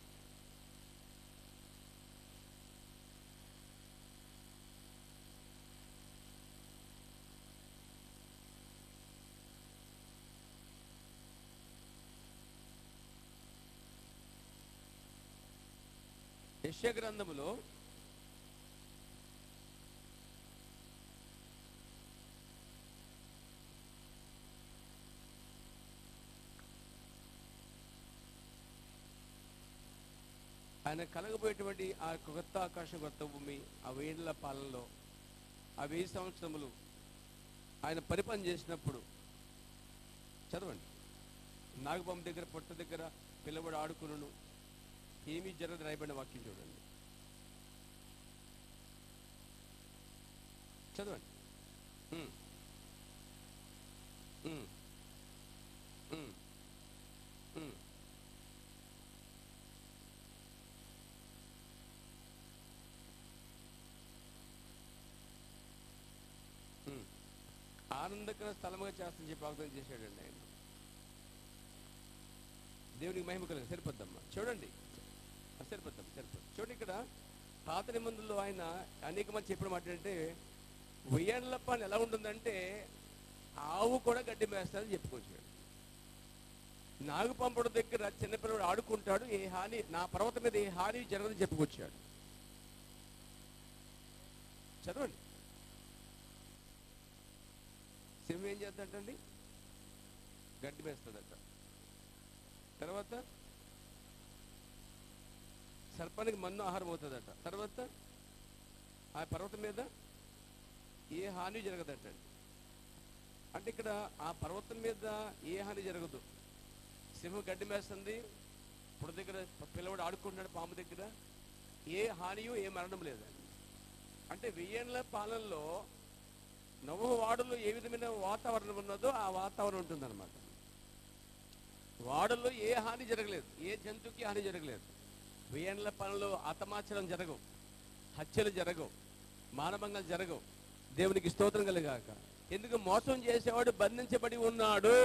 యెషయా గ్రంథములో 'ఆయన కలగబోయేటువంటి ఆ కొత్త ఆకాశం, కొత్త భూమి, ఆ 1000 పాలనలో ఆ 1000 సంవత్సరములు ఆయన పరిపాలన చేసినప్పుడు, చదవండి. నాగపాము దగ్గర, పొట్ట దగ్గర పిల్లవాడు ఆడుకును, ఏమీ జరగదు రాయబడిన వాక్యం చూడండి. చదవండి. ఆనందకర స్థలముగా చేస్తని చెప్పి వాగ్దానం చేశాడండి ఆయన. దేవునికి మహిమ కలుగు. సరిపోద్దమ్మా, చూడండి, సరిపోద్దాం, సరిపోద్దు. చూడండి, ఇక్కడ పాత నిబంధనలో ఆయన అనేక మంది చెప్పిన మాట అంటే 1000 పాలన ఎలా ఉంటుందంటే ఆవు కూడా గడ్డి మేస్తుందని చెప్పుకొచ్చాడు. నాగుపాముడు దగ్గర చిన్నపిల్లడు ఆడుకుంటాడు, ఏ హాని నా పర్వతం మీద ఏ హాని జరగదని చెప్పుకొచ్చాడు. చదవండి. సింహం ఏం చేస్తాడండి? గడ్డి వేస్తాడట. తర్వాత సర్పానికి మన్ను ఆహారం అవుతుందట. తర్వాత ఆ పర్వతం మీద ఏ హాని జరగదటండి. అంటే ఇక్కడ ఆ పర్వతం మీద ఏ హాని జరగదు. సింహం గడ్డి మేస్తుంది, ఇప్పుడు దగ్గర పిల్లవాడు ఆడుకుంటున్నాడు పాము దగ్గర, ఏ హానియు ఏ మరణం లేదండి. అంటే 1000 ఏళ్ల పాలనలో నోవహు వాడలో ఏ విధమైన వాతావరణం ఉన్నదో ఆ వాతావరణం ఉంటుందన్నమాట. వాడలో ఏ హాని జరగలేదు, ఏ జంతువుకి హాని జరగలేదు. 1000 ఏళ్ల పాలనలో అతమాచరం జరగవు, హత్యలు జరగవు, మానభంగాలు జరగవు. దేవునికి స్తోత్రం కలుగాక. ఎందుకు? మోసం చేసేవాడు బంధించబడి ఉన్నాడు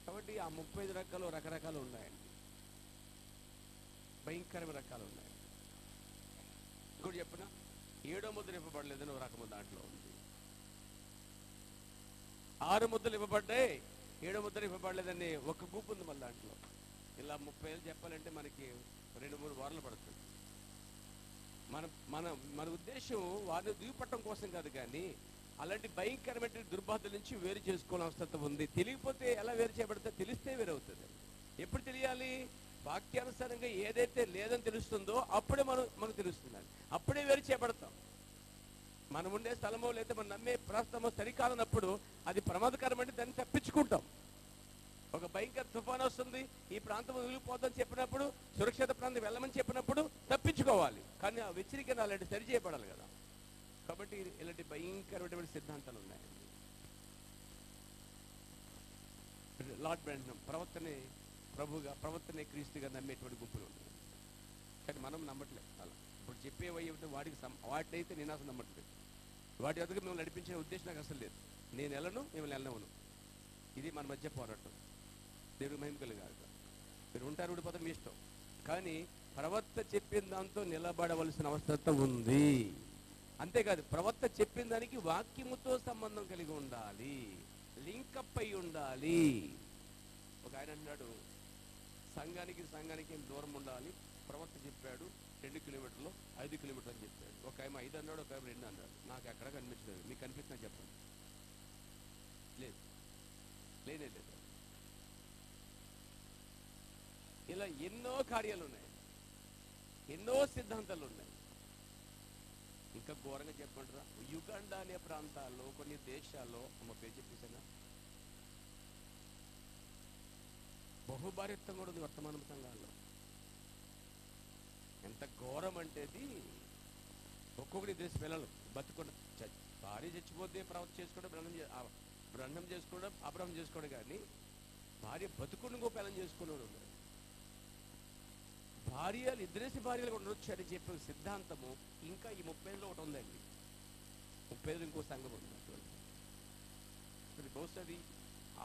కాబట్టి. ఆ 35 రకాలు రకరకాలు ఉన్నాయండి, భయంకరమైన రకాలు ఉన్నాయి. ఇంకోటి చెప్పిన 7వ ముద్ర ఇవ్వబడలేదని ఒక రకము దాంట్లో ఉంది. 6 ముద్రలు ఇవ్వబడ్డాయి, 7వ ముద్ర ఇవ్వబడలేదని ఒక గుంపు ఉంది మళ్ళీ దాంట్లో. ఇలా 30 ఏళ్ళు చెప్పాలంటే మనకి 2-3 వారాలు పడుతుంది. మన మన మన ఉద్దేశం వారిని దిగుపట్టడం కోసం కాదు, కానీ అలాంటి భయంకరమైన దుర్బాధల నుంచి వేరు చేసుకోవాల్సిన అవసరం ఉంది. తెలియకపోతే ఎలా వేరు చేయబడితే? తెలిస్తే వేరవుతుంది. ఎప్పుడు తెలియాలి? వాక్యానుసారంగా ఏదైతే లేదని తెలుస్తుందో అప్పుడే మనకు తెలుస్తుందండి, అప్పుడే వేరు చేయబడతాం. మనం ఉండే స్థలమో లేదా మనం నమ్మే ప్రాంతమో సరికాలన్నప్పుడు అది ప్రమాదకరం అంటే దాన్ని తప్పించుకుంటాం. ఒక భయంకర తుఫాను వస్తుంది, ఈ ప్రాంతం వదిలిపోద్దని చెప్పినప్పుడు, సురక్షిత ప్రాంతం వెళ్ళమని చెప్పినప్పుడు తప్పించుకోవాలి. కానీ ఆ హెచ్చరికను అలాంటి సరి చేయబడాలి కదా. కాబట్టి ఇలాంటి భయంకరమైన సిద్ధాంతాలు ఉన్నాయండి. లార్డ్ బ్రాండ్హమ్ ప్రవర్తనే క్రీస్తుగా నమ్మేటువంటి గుంపులు ఉన్నాయి, కానీ మనం నమ్మట్లేదు. అలా ఇప్పుడు చెప్పేవై వాటినైతే నేను అసలు నమ్మట్లేదు. వాటి వద్దకు మిమ్మల్ని నడిపించే ఉద్దేశం నాకు అసలు లేదు. నేను వెళ్ళను, మిమ్మల్ని వెళ్ళను. ఇది మన మధ్య పోరాటం. దేవుడు మహిమ కలుగాక. మీరు ఉంటారు, ఊడిపోతారు, మీ ఇష్టం. కానీ ప్రవక్త చెప్పిన దాంతో నిలబడవలసిన అవసరం ఉంది. అంతేకాదు, ప్రవక్త చెప్పిన దానికి వాక్యముతో సంబంధం కలిగి ఉండాలి, లింకప్ అయి ఉండాలి. ఒక ఆయన అన్నాడు, సంఘానికి దూరం ఉండాలి. ప్రవక్త చెప్పాడు 2 కిలోమీటర్లు 5 కిలోమీటర్లు అని చెప్పాడు. ఒక ఆయన 5 అన్నాడు, ఒక ఆయన 2 అన్నాడు. నాకు ఎక్కడ కనిపించలేదు. మీకు కనిపిస్తున్నా చెప్పండి? లేనే లేదు. ఇలా ఎన్నో కార్యాలు ఉన్నాయి, ఎన్నో సిద్ధాంతాలు ఉన్నాయి. ఇంకా ఘోరంగా చెప్పంటారా, యుగండా అనే ప్రాంతాల్లో కొన్ని దేశాల్లో పేరు చెప్పేసాను, బహుభార్యత్వం కూడా ఉంది వర్తమాన సంఘాల్లో. ఎంత ఘోరం అంటే అది, ఒక్కొక్కటి దేశ పిల్లలు బతుకుండా భార్య చచ్చిపోతే ప్రవర్తన చేసుకోవడం, బ్రహ్మం చేసుకోవడం, అబ్రహం చేసుకోవడం, కానీ భార్య బతుకుండా ఇంకో పిల్లలు చేసుకున్నాడు. భార్యలు ఇద్దరేసి భార్యలు ఉండొచ్చు అని చెప్పే సిద్ధాంతము ఇంకా ఈ 35లో ఒకటి ఉందండి. 35లో ఇంకో సంఘం ఉంది. బహుశా అది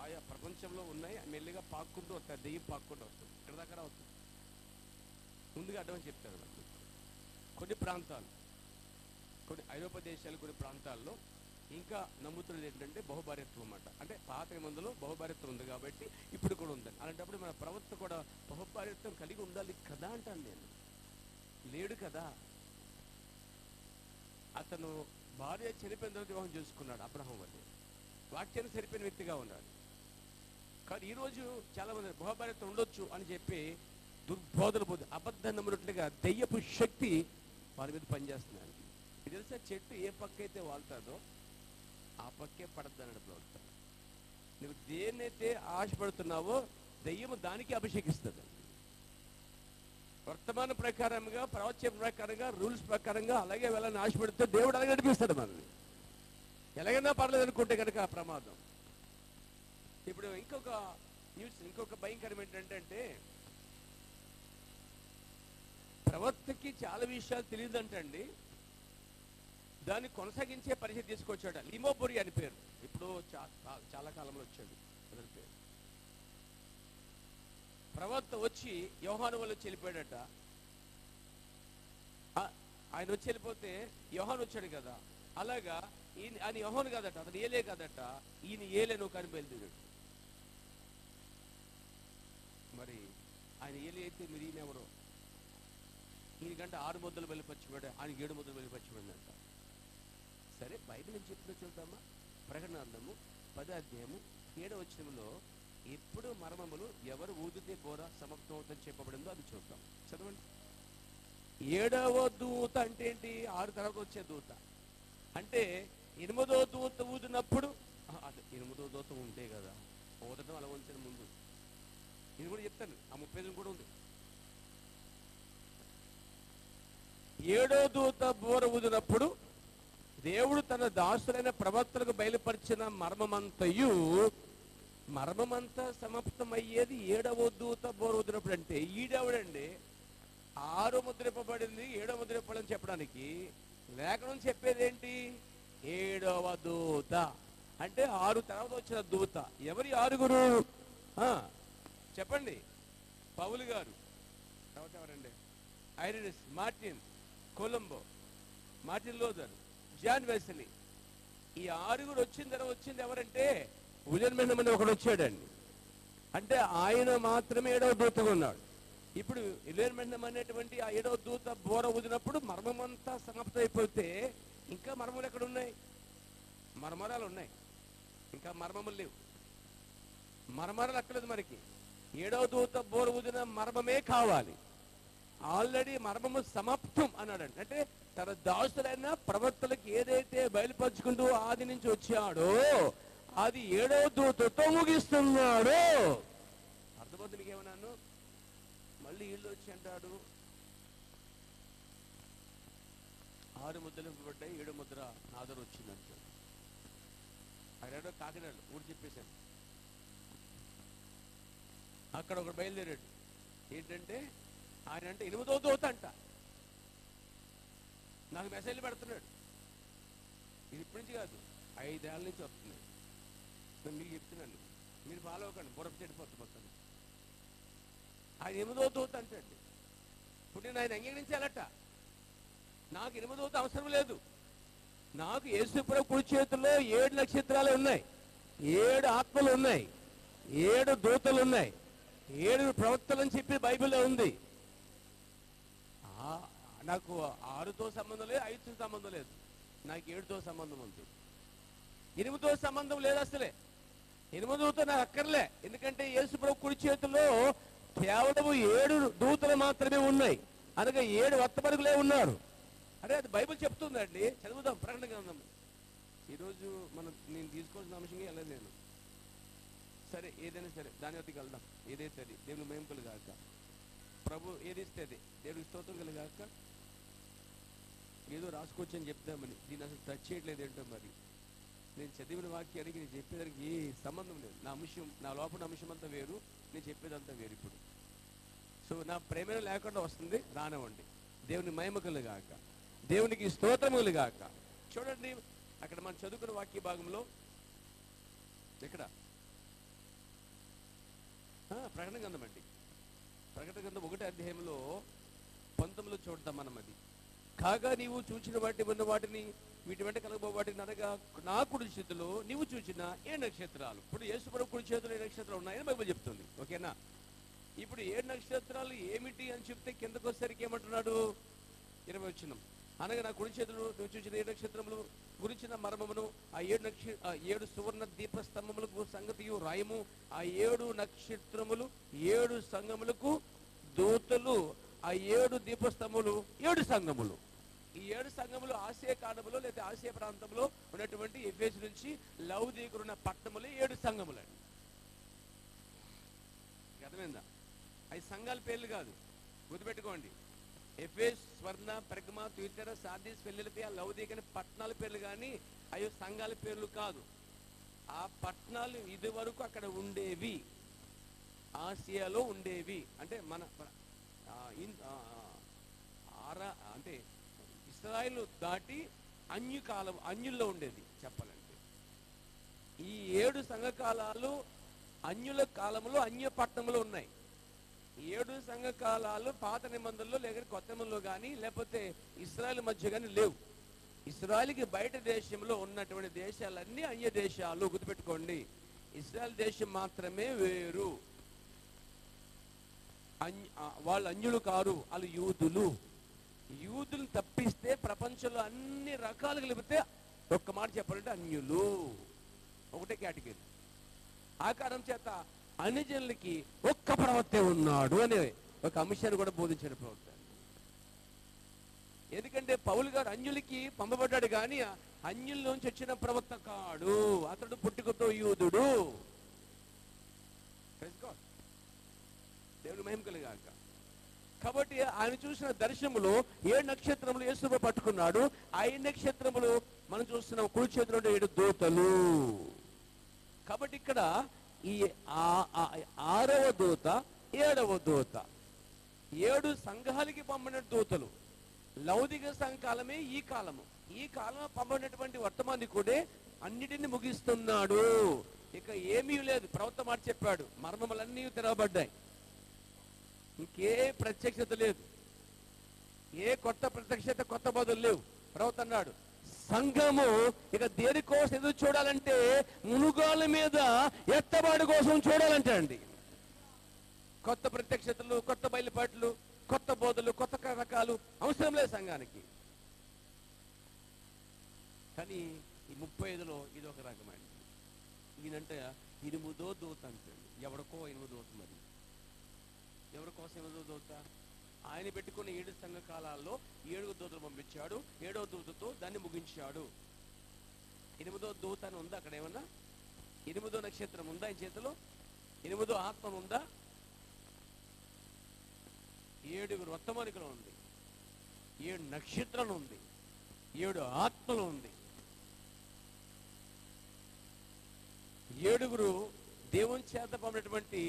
ఆయా ప్రపంచంలో ఉన్నాయి, మెల్లిగా పాక్కుంటూ వస్తాయి, దెయ్యం పాక్కుంటూ వస్తుంది, ఇక్కడ దగ్గర అవుతుంది. ముందుగా అడ్డమని చెప్తారు వాళ్ళు. కొన్ని ప్రాంతాలు, కొన్ని ఐరోపా దేశాలు, కొన్ని ప్రాంతాల్లో ఇంకా నమ్ముతున్నది ఏంటంటే బహుభార్యత్వం అన్నమాట. అంటే పాత మందులో బహుభార్యత్వం ఉంది కాబట్టి ఇప్పుడు కూడా ఉందని. అలాంటప్పుడు మన ప్రవక్త కూడా బహుభార్యత్వం కలిగి ఉండాలి కదా అంటాను నేను. లేడు కదా. అతను భార్య చనిపోయిన తర్వాత వివాహం చేసుకున్నాడు అబ్రహాం వల్లే. వాక్యాన్ని సరిపోయిన వ్యక్తిగా ఉన్నాడు. కానీ ఈరోజు చాలా మంది బహుభార్యత్వం ఉండొచ్చు అని చెప్పి దుర్బోధన పోదు, అబద్ధం నమ్మినట్లుగా దెయ్యపు శక్తి వారి మీద పనిచేస్తున్నాడు. ఇది తెలుసా, చెట్టు ఏ పక్క అయితే వాళ్తాదో ఆ పక్కే పడద్దన్నాడు ప్రవక్త. నువ్వు దేన్నైతే ఆశపడుతున్నావో దెయ్యము దానికి అభిషేకిస్తుంది. వర్తమాన ప్రకారంగా, ప్రవచన ప్రకారంగా, రూల్స్ ప్రకారంగా అలాగే వెళ్ళని ఆశపడితే దేవుడు అలాగే నడిపిస్తాడు మనల్ని. ఎలాగైనా పర్లేదు అనుకుంటే కనుక ఆ ప్రమాదం. ఇప్పుడు ఇంకొక న్యూస్, ఇంకొక భయంకరం ఏంటంటే, ప్రవక్తకి చాలా విషయాలు తెలియదంటండి. దాన్ని కొనసాగించే పరిస్థితి తీసుకొచ్చాడు. లిమోబురి అని పేరు, ఇప్పుడు చాలా కాలంలో వచ్చాడు అతని పేరు. ప్రవక్త వచ్చి యోహాను వల్ల వచ్చి వెళ్ళిపోయాడట. ఆయన వచ్చి వెళ్ళిపోతే యోహాను వచ్చాడు కదా, అలాగా ఆయన యోహాను కాదట, అతను ఏలే కాదట, ఈయన ఏలే నువ్వు కానీ బయలుదేరాడు. మరి ఆయన ఏలి అయితే మీరు ఈయన ఎవరు? ఈయనకంటే 6 ముద్దలు బయలుపరిచివాడు, ఆయనకి 7 ముద్దలు బయలుపరిచివాడు అంట. సరే, బైబిల్ ఏం చెప్తుందో చూద్దామా. ప్రకటన గ్రంథము 10వ అధ్యాయము 7వ వచనంలో ఎప్పుడు మర్మములు ఎవరు ఊదితే బోర సమాప్తం అవుతుందని చెప్పబడిందో అది చూద్దాం. చదవండి. 7వ దూత అంటే ఏంటి? 6 తర్వాత వచ్చే దూత అంటే 8వ దూత ఊదినప్పుడు, అది 8వ దూత ఉంటే కదా ఊదటం అలా ఉంచాను ముందు. ఇది కూడా చెప్తాను, ఆ 35 కూడా ఉంది. 7వ దూత బోర ఊదినప్పుడు దేవుడు తన దాసులైన ప్రవక్తలకు బయలుపరిచిన మర్మమంతా సమాప్తమయ్యేది 7వ దూత బోర ఊదినప్పుడు. అంటే ఈడెవడండి 6 ముద్రింపబడింది 7వ ముద్రింపబడని చెప్పడానికి లేఖనం చెప్పేది ఏంటి? 7వ దూత అంటే 6 తర్వాత వచ్చిన దూత. ఎవరి 6గురు? చెప్పండి. పౌలు గారు, తర్వాత ఎవరండి? ఐరినస్, మార్టిన్ కొలంబో, మార్టిన్ లూథర్, జాన్ వెస్లీ. ఈ 6గురు వచ్చిన తర్వాత వచ్చింది ఎవరంటే విలియం బ్రన్హామ్ అని ఒకడు వచ్చాడండి. అంటే ఆయన మాత్రమే 7వ దూతగా ఉన్నాడు. ఇప్పుడు విలియం బ్రన్హామ్ అనేటువంటి ఆ 7వ దూత బోర ఊదినప్పుడు మర్మమంతా సమాప్తం అయిపోతే ఇంకా మర్మములు ఎక్కడ ఉన్నాయి? మర్మరాలు ఉన్నాయి, ఇంకా మర్మములు లేవు. మర్మరాలు అక్కలేదు మనకి. 7వ దూత బోర ఊదిన మర్మమే కావాలి. ఆల్రెడీ మర్మము సమాప్తం అన్నాడు. అంటే తన దాసులైన ప్రవక్తలకు ఏదైతే బయలుపరుచుకుంటూ ఆది నుంచి వచ్చాడో అది 7వ దూతతో ముగిస్తున్నాడు. అర్థమవుతుంది మీకేమన్నాను? మళ్ళీ వీళ్ళు వచ్చి అంటాడు 6 ముద్దలు ఇవ్వబడ్డాయి, 7వ ముద్ర నా దగ్గర వచ్చిందంటాడు. ఆయన కాకినాడ ఊరు చెప్పేశాను. అక్కడ ఒకడు బయలుదేరాడు. ఏంటంటే ఆయన అంటే 8వ దూత అంట. నాకు మెసేజ్లు పెడుతున్నాడు. ఇది ఇప్పటి నుంచి కాదు, 5 ఏళ్ళ నుంచి వస్తున్నాడు. నేను మీకు చెప్తున్నాను, మీరు ఫాలో అవ్వకండి, బుర్ర చెడిపోతుంది మొత్తం. ఆయన 8వ దూత అంటాడు. ఇప్పుడు నేను ఆయన అంగీకరించాలట. నాకు 8వ దూత అవసరం లేదు. నాకు యేసుప్రభు కుడి చేతుల్లో 7 నక్షత్రాలు ఉన్నాయి, 7 ఆత్మలు ఉన్నాయి, 7 దూతలు ఉన్నాయి, 7 ప్రవక్తలు అని చెప్పి బైబిల్లో ఉంది. నాకు 6తో సంబంధం లేదు, 5తో సంబంధం లేదు, నాకు 7తో సంబంధం ఉంది. 8తో సంబంధం లేదు అసలే. 8వ దూత నాకు అక్కర్లే. ఎందుకంటే యేసుప్రభు కుడి చేతుల్లో కేవలం 7 దూతలు మాత్రమే ఉన్నాయి, అనగా 7 వర్తపరుగులే ఉన్నారు. అరే అది బైబిల్ చెప్తుందండి. చదువుదాం ప్రకటన గ్రంథం. ఈరోజు నేను తీసుకోవాల్సిన అంశంగా వెళ్ళలేదు నేను. సరే, ఏదైనా సరే దాని వద్దకు వెళ్దాం. ఏదైతే అది దేవుని మహిమలు కాక, ప్రభు ఏదిస్తే అది దేవుడికి స్తోత్రం కలిగాక. ఏదో రాసుకోవచ్చని చెప్తామని దీన్ని అసలు టచ్ చేయట్లేదు ఏంటో. మరి నేను చదివిన వాక్యానికి నేను చెప్పేదానికి ఏ సంబంధం లేదు. నా అంశం, నా లోపల అంశం అంతా వేరు, నేను చెప్పేదంతా వేరు. ఇప్పుడు సో నా ప్రేమ లేకుండా వస్తుంది, రానివ్వండి. దేవుని మహిమకులు గాక, దేవునికి స్తోత్రములు గాక. చూడండి అక్కడ మనం చదువుకున్న వాక్య భాగంలో ఎక్కడ ప్రకటన గ్రంథం అండి. ప్రకటన గ్రంథం 1వ అధ్యాయంలో 19లో చూడతాం మనం. అది కాగా నీవు చూచిన వాటి ఉన్న వాటిని వీటి వెంట కలగబో వాటిని అనగా నా కుడి చేతిలో నీవు చూసిన 7 నక్షత్రాలు. ఇప్పుడు యేసుప్రభు కుడి చేతిలో 7 నక్షత్రాలు ఉన్నాయని బైబిల్ చెప్తుంది. ఓకేనా? ఇప్పుడు 7 నక్షత్రాలు ఏమిటి అని చెప్తే కిందకు వచ్చేసరికి ఏమంటున్నాడు? 20వ వచనం. అనగా నా కుడి చేతులు నువ్వు చూసిన 7 నక్షత్రములు గురించిన మర్మమును, ఆ 7 సువర్ణ దీప స్తంభములకు సంగతియు రాయము. ఆ 7 నక్షత్రములు 7 సంఘములకు దూతలు, ఆ 7 దీపస్తంభములు 7 సంఘములు. ఈ 7 సంఘములు ఆసియా కాండములో లేదా ఆసియా ప్రాంతంలో ఉన్నటువంటి ఎఫెసు నుంచి లౌదీకున్న పట్టణములు 7 సంఘములు అండి. అర్థమైందా? అవి సంఘాల పేర్లు కాదు, గుర్తుపెట్టుకోండి. ఎఫెస్, స్వర్ణ, పెర్గమ, థుయతైర, సార్దీస్, ఫిలదెల్ఫియా, లౌదీక పట్టణాల పేర్లు కానీ అవి సంఘాల పేర్లు కాదు. ఆ పట్టణాలు ఇది వరకు అక్కడ ఉండేవి, ఆసియాలో ఉండేవి. అంటే మన అంటే ఇశ్రాయేలు దాటి అన్యుల్లో ఉండేది చెప్పాలంటే. ఈ 7 సంఘకాలాలు అన్యుల కాలంలో అన్య పట్టణంలో ఉన్నాయి. 7 సంఘకాలాలు పాత నిబంధనలో లేక కొత్త నిబంధనలో కానీ లేకపోతే ఇశ్రాయేల్ మధ్య కానీ లేవు. ఇశ్రాయేల్కి బయట దేశంలో ఉన్నటువంటి దేశాలన్నీ అన్య దేశాలు. గుర్తుపెట్టుకోండి, ఇశ్రాయేల్ దేశం మాత్రమే వేరు. వాళ్ళు అన్యులు కారు, వాళ్ళు యూదులు. యూదులు తప్పిస్తే ప్రపంచంలో అన్ని రకాలు కలిపితే ఒక్క మాట చెప్పాలంటే అన్యులు, ఒకటే కేటగిరీ. ఆ కారణం చేత అన్ని జనులకి ఒక్క ప్రవక్తే ఉన్నాడు అనే ఒక అంశాన్ని కూడా బోధించిన ప్రవక్త. ఎందుకంటే పౌలు గారు అన్యులకి పంపబడ్డాడు, కానీ అన్యుల నుంచి వచ్చిన ప్రవక్త కాడు. అతడు పుట్టుకతో యూదుడు. దేవుని మహిమ కలుగాక. కాబట్టి ఆయన చూసిన దర్శనములో 7 నక్షత్రములు యేసును పట్టుకున్నాడు. ఆ 7 నక్షత్రములు మనం చూస్తున్నాం, కుడి చేతిలో 7 దూతలు. కాబట్టి ఇక్కడ ఈ 6వ దూత 7వ దూత 7 సంఘాలకి పంపిన దూతలు. లౌదిక సంఘకాలమే ఈ కాలము. ఈ కాలం పంపినటువంటి వర్తమానికుడే అన్నిటిని ముగిస్తున్నాడు. ఇక ఏమీ లేదు. ప్రవక్త మాట చెప్పాడు, మర్మములన్నీ తెరవబడ్డాయి. ఇంకే ప్రత్యక్షత లేదు, ఏ కొత్త ప్రత్యక్షత, కొత్త బదులు లేవు. ప్రవక్త అన్నాడు, సంఘము ఇక దేనికోసం ఎదురు చూడాలంటే మునుగాళ్ళ మీద ఎత్తబాటు కోసం చూడాలంటే అండి. కొత్త ప్రత్యక్షతలు, కొత్త బయలుపాట్లు, కొత్త బోధలు, కొత్త రకాలు అవసరం లేదు సంఘానికి. కానీ ఈ 35లో ఇది ఒక రకమైనది. ఈయనంటే 8దో దూత అంటే ఎవరికో 8వ దూత. మరి ఎవరి కోసం 8వ దూత? ఆయన పెట్టుకున్న 7 సంఘ కాలాల్లో 7 దూతలు పంపించాడు. 7వ దూతతో దాన్ని ముగించాడు. 8దో దూత అని ఉందా అక్కడ? ఏమన్నా 8దో నక్షత్రం ఉందా ఆయన చేతిలో? 8దో ఆత్మ ఉందా? 7 వర్తమానికలు ఉంది, 7 నక్షత్రాలు ఉంది, 7 ఆత్మలు ఉంది. 7 దేవుని చేత పంపినటువంటి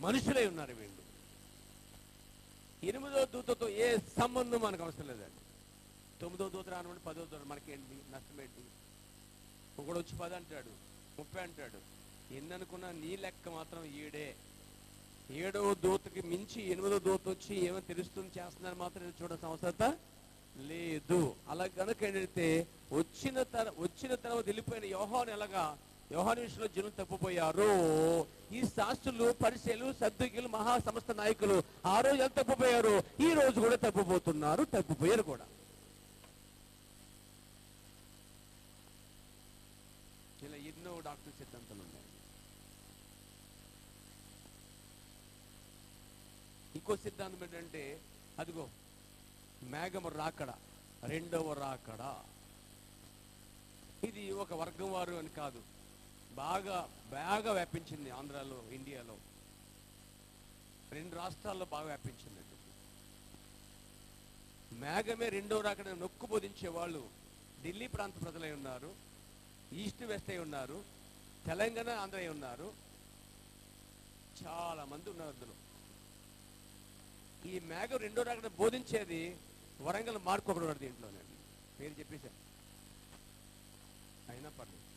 మనుషులై ఉన్నారు వీళ్ళు. 8దో దూతతో ఏ సంబంధం మనకు అవసరం లేదండి. 9దో దూత రానుకోండి, 10వ దూత మనకేంటి నష్టం ఏంటి? ఒకడు వచ్చి 10 అంటాడు, 30 అంటాడు. ఎన్ని అనుకున్నా నీ లెక్క మాత్రం 7. 7వ దూతకి మించి 8వ దూత వచ్చి ఏమో తెలుస్తుంది చేస్తున్నారు మాత్రం చూడాల్సిన అవసరత లేదు. అలా కనుక ఏంటంటే వచ్చిన తర్వాత వెళ్ళిపోయిన యోహాను ఎలాగా యోహాను విషయంలో జనులు తప్పిపోయారు, ఈ శాస్త్రులు, పరిసయ్యులు, సద్దూకీయులు, మహా సమస్త నాయకులు ఆ రోజు ఎలా తప్పిపోయారు, ఈ రోజు కూడా తప్పిపోతున్నారు, తప్పిపోయారు కూడా. ఇలా ఎన్నో డాక్టర్ సిద్ధాంతాలు ఉన్నాయి. ఇంకో సిద్ధాంతం ఏంటంటే, అదిగో మేఘము రాకడ, 2వ రాకడ. ఇది ఒక వర్గం వారు అని కాదు, బాగా వ్యాపించింది. ఆంధ్రాలో, ఇండియాలో 2 రాష్ట్రాల్లో బాగా వ్యాపించింది. మేఘమే 2వ రాకడ నొక్కు బోధించే వాళ్ళు ఢిల్లీ ప్రాంత ప్రజలై ఉన్నారు, ఈస్ట్ వెస్ట్ అయి ఉన్నారు, తెలంగాణ, ఆంధ్ర అయి ఉన్నారు, చాలా మంది ఉన్నారు అందులో. ఈ మేఘం 2వ రాకడ బోధించేది వరంగల్ మార్కు ఒకడు ఉన్నాడు దీంట్లోనండి, పేరు చెప్పేశాను. అయినా పర్లేదు,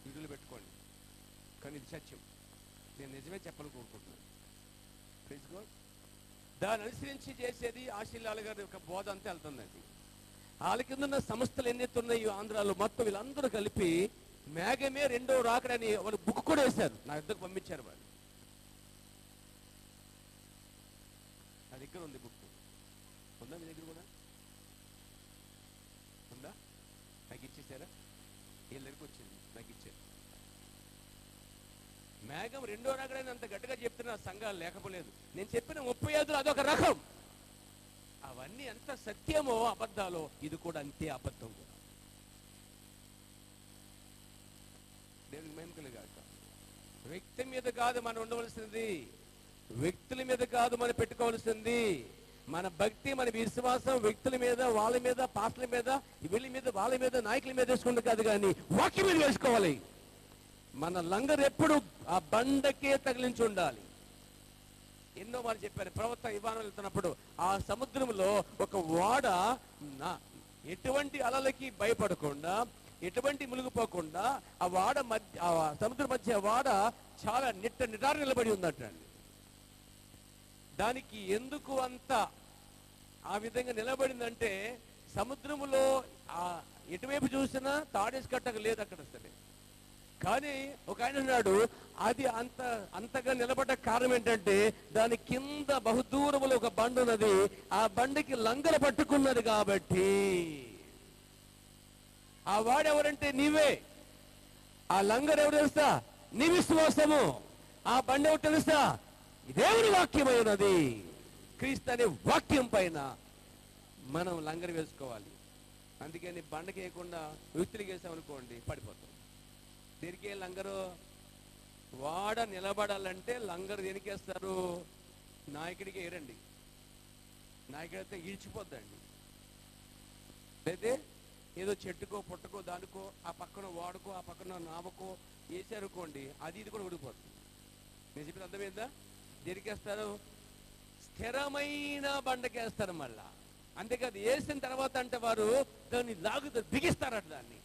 వీడియోలు పెట్టుకోండి, కానీ ఇది సత్యం, నేను నిజమే చెప్పాలని కోరుకుంటున్నాను. Praise God. దాన్ని అనుసరించి చేసేది ఆశీలాల గారి యొక్క బోధ అంతా వెళ్తుందండి. వాళ్ళ కింద ఉన్న సంస్థలు ఎన్నైతే ఉన్నాయి ఆంధ్రాలో మొత్తం, వీళ్ళందరూ కలిపి మేఘమే 2వ రాకడని వాళ్ళు బుక్ కూడా వేశారు, నా ఇద్దరికి పంపించారు. వాళ్ళు నా దగ్గర ఉంది బుక్. ఉందా మీ దగ్గర కూడా? ఉందా? నాకు ఇచ్చేసారా? వీళ్ళ దగ్గరికి వచ్చింది, నాకు ఇచ్చారు. మేఘం 2వ రాకడని అంత గట్టిగా చెప్తున్న సంఘాలు లేకపోలేదు. నేను చెప్పిన 35 అదొక రకం. అవన్నీ ఎంత సత్యమో అబద్ధాలో ఇది కూడా అంతే అబద్ధం కూడా. దేవునికి మహిమ కలుగాక. వ్యక్తి మీద కాదు మనం ఉండవలసింది, వ్యక్తుల మీద కాదు మనం పెట్టుకోవాల్సింది. మన భక్తి, మన విశ్వాసం వ్యక్తుల మీద, వాళ్ళ మీద, పాటల మీద, వీళ్ళ మీద, వాళ్ళ మీద, నాయకుల మీద వేసుకుంటే కాదు, కానీ వాక్యం మీద వేసుకోవాలి. మన లంగర్ ఎప్పుడు ఆ బండకే తగిలించి ఉండాలి. ఎన్నో వాళ్ళు చెప్పారు, ప్రవక్త ఇవానం వెళ్తున్నప్పుడు ఆ సముద్రంలో ఒక ఓడ ఎటువంటి అలలకి భయపడకుండా, ఎటువంటి మునిగిపోకుండా ఆ వాడ మధ్య, ఆ సముద్రం మధ్య వాడ చాలా నిటారు నిలబడి ఉందటండి. దానికి ఎందుకు అంత ఆ విధంగా నిలబడిందంటే, సముద్రములో ఎటువైపు చూసినా తాడేసి కట్టక లేదు అక్కడ. సరే, కానీ ఒక ఆయన అన్నాడు, అది అంతగా నిలబడ్డ కారణం ఏంటంటే దాని కింద బహుదూరములో ఒక బండ ఉన్నది, ఆ బండికి లంగర పట్టుకున్నది. కాబట్టి ఆ వాడెవరంటే నీవే. ఆ లంగర్ ఎవరు తెలుసా? నీ విశ్వాసము. ఆ బండి ఎవరు తెలుసా? దేవుని వాక్యమై ఉన్నది. క్రీస్తు అనే వాక్యం పైన మనం లంగర్ వేసుకోవాలి. అందుకని బండకి వేయకుండా వ్యక్తులకి వేసామనుకోండి, పడిపోతాం. దేనికే లంగరు? వాడ నిలబడాలంటే లంగరు దేనికి వేస్తారు? నాయకుడికి వేయరండి. నాయకుడైతే ఈడ్చిపోద్దండి. అయితే ఏదో చెట్టుకో పుట్టకో దానికో ఆ పక్కన వాడుకో ఆ పక్కన నామకో వేసారనుకోండి, అది ఇది కూడా ఉడిపోతుంది. నేను చెప్పిన అర్థమైందా? దేనికేస్తారు? స్థిరమైన బండకేస్తారు. మళ్ళా అంతేకాదు, వేసిన తర్వాత అంటే వారు దాన్ని లాగుతారు, బిగిస్తారట. దాన్ని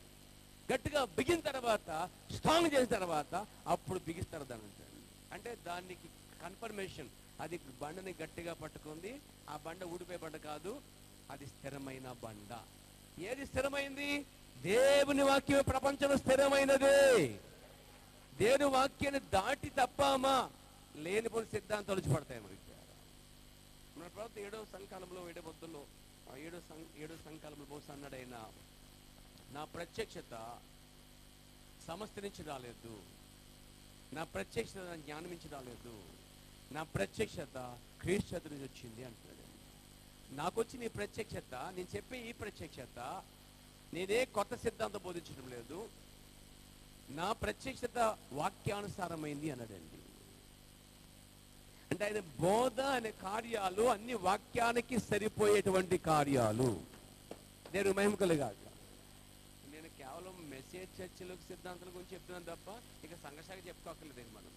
గట్టిగా బిగిన తర్వాత, స్ట్రాంగ్ చేసిన తర్వాత అప్పుడు బిగిస్తారు దాన్ని. అంటే దానికి కన్ఫర్మేషన్, అది బండని గట్టిగా పట్టుకుంది. ఆ బండ ఊడిపోయే బండ కాదు, అది స్థిరమైన బండ. ఏది స్థిరమైంది? దేవుని వాక్యం ప్రపంచంలో స్థిరమైనది. దేవుని వాక్యాన్ని దాటి తప్పామా లేనిపోని సిద్ధాంతాలు వచ్చి పడతాయి మనకి. మన ప్రభుత్వం 7వ సంకాలంలో 7వ బొద్దుల్లో 7వ సంకాలంలో బహుశా అన్నాడైనా, నా ప్రత్యక్షత సమస్త నుంచి రాలేదు, నా ప్రత్యక్షత నా జ్ఞానం నుంచి రాలేదు, నా ప్రత్యక్షత క్రీస్తు నుంచి వచ్చింది అంటున్నాడు. నాకు వచ్చిన ఈ ప్రత్యక్షత, నేను చెప్పే ఈ ప్రత్యక్షత, నేనే కొత్త సిద్ధాంతం బోధించడం లేదు, నా ప్రత్యక్షత వాక్యానుసారమైంది అన్నాడండి. అంటే ఆయన బోధ అనే కార్యాలు అన్ని వాక్యానికి సరిపోయేటువంటి కార్యాలు. నేను మహిమ కలుగాక. నేను కేవలం మెసేజ్ చర్చలకు సిద్ధాంతాల గురించి చెప్తున్నాను తప్ప ఇక సంఘశాఖ చెప్పుకోక్కర్లేదు. మనం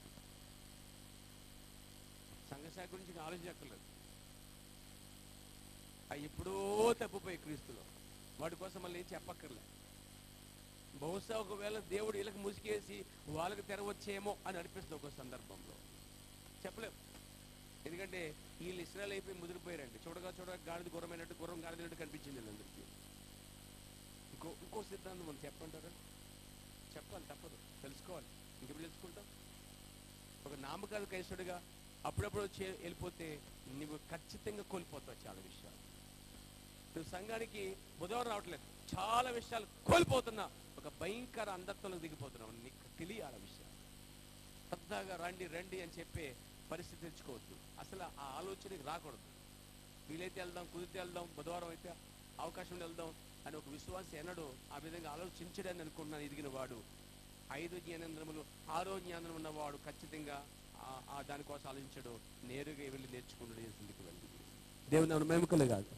సంఘశాఖ గురించి ఆలోచించక్కర్లేదు. అవి ఎప్పుడో తప్పిపోయి క్రీస్తులో, వాడి కోసం మళ్ళీ ఏం చెప్పక్కర్లే. బహుశా ఒకవేళ దేవుడు వీళ్ళకి ముసికేసి వాళ్ళకి తెరవచ్చేమో అని అనిపిస్తుంది ఒక సందర్భంలో. చెప్పలేం. ఎందుకంటే వీళ్ళు ఇస్రాయల్ అయిపోయి ముదిరిపోయారండి. చూడగా గాడిద గుర్రమైనట్టు, గుర్రం గాడిదైనట్టు కనిపించింది వీళ్ళందరికీ. ఇంకో సిద్ధాంతం మనం చెప్పంటారా? చెప్పాలి, తప్పదు, తెలుసుకోవాలి. ఇంకెప్పుడు తెలుసుకుంటాం? ఒక నామకాలు కైసుడిగా అప్పుడప్పుడు వచ్చి వెళ్ళిపోతే నువ్వు ఖచ్చితంగా కోల్పోతావు చాలా విషయాలు. నువ్వు సంఘానికి బుధవారం రావట్లేదు, చాలా విషయాలు కోల్పోతున్నా, ఒక భయంకర అంధత్వంలో దిగిపోతున్నావు. నీకు తెలియాల విషయాలు. పెద్దగా రండి రండి అని చెప్పే పరిస్థితి తెచ్చుకోవద్దు. అసలు ఆ ఆలోచనకి రాకూడదు. వీలైతే వెళ్దాం, కుదిరితే వెళ్దాం, బుధవారం అయితే అవకాశం వెళ్దాం అని ఒక విశ్వాసం ఎన్నడూ ఆ విధంగా ఆలోచించడాన్ని అనుకున్నాను. ఎదిగిన వాడు 5 జ్ఞానేంద్రములు 6వ జ్ఞానం ఉన్నవాడు ఖచ్చితంగా దానికోసం ఆలోచించడు, నేరుగా వెళ్ళి నేర్చుకున్నాడు యేసుకి వెళ్ళి. దేవుని నామమున మహిమ కలుగాక.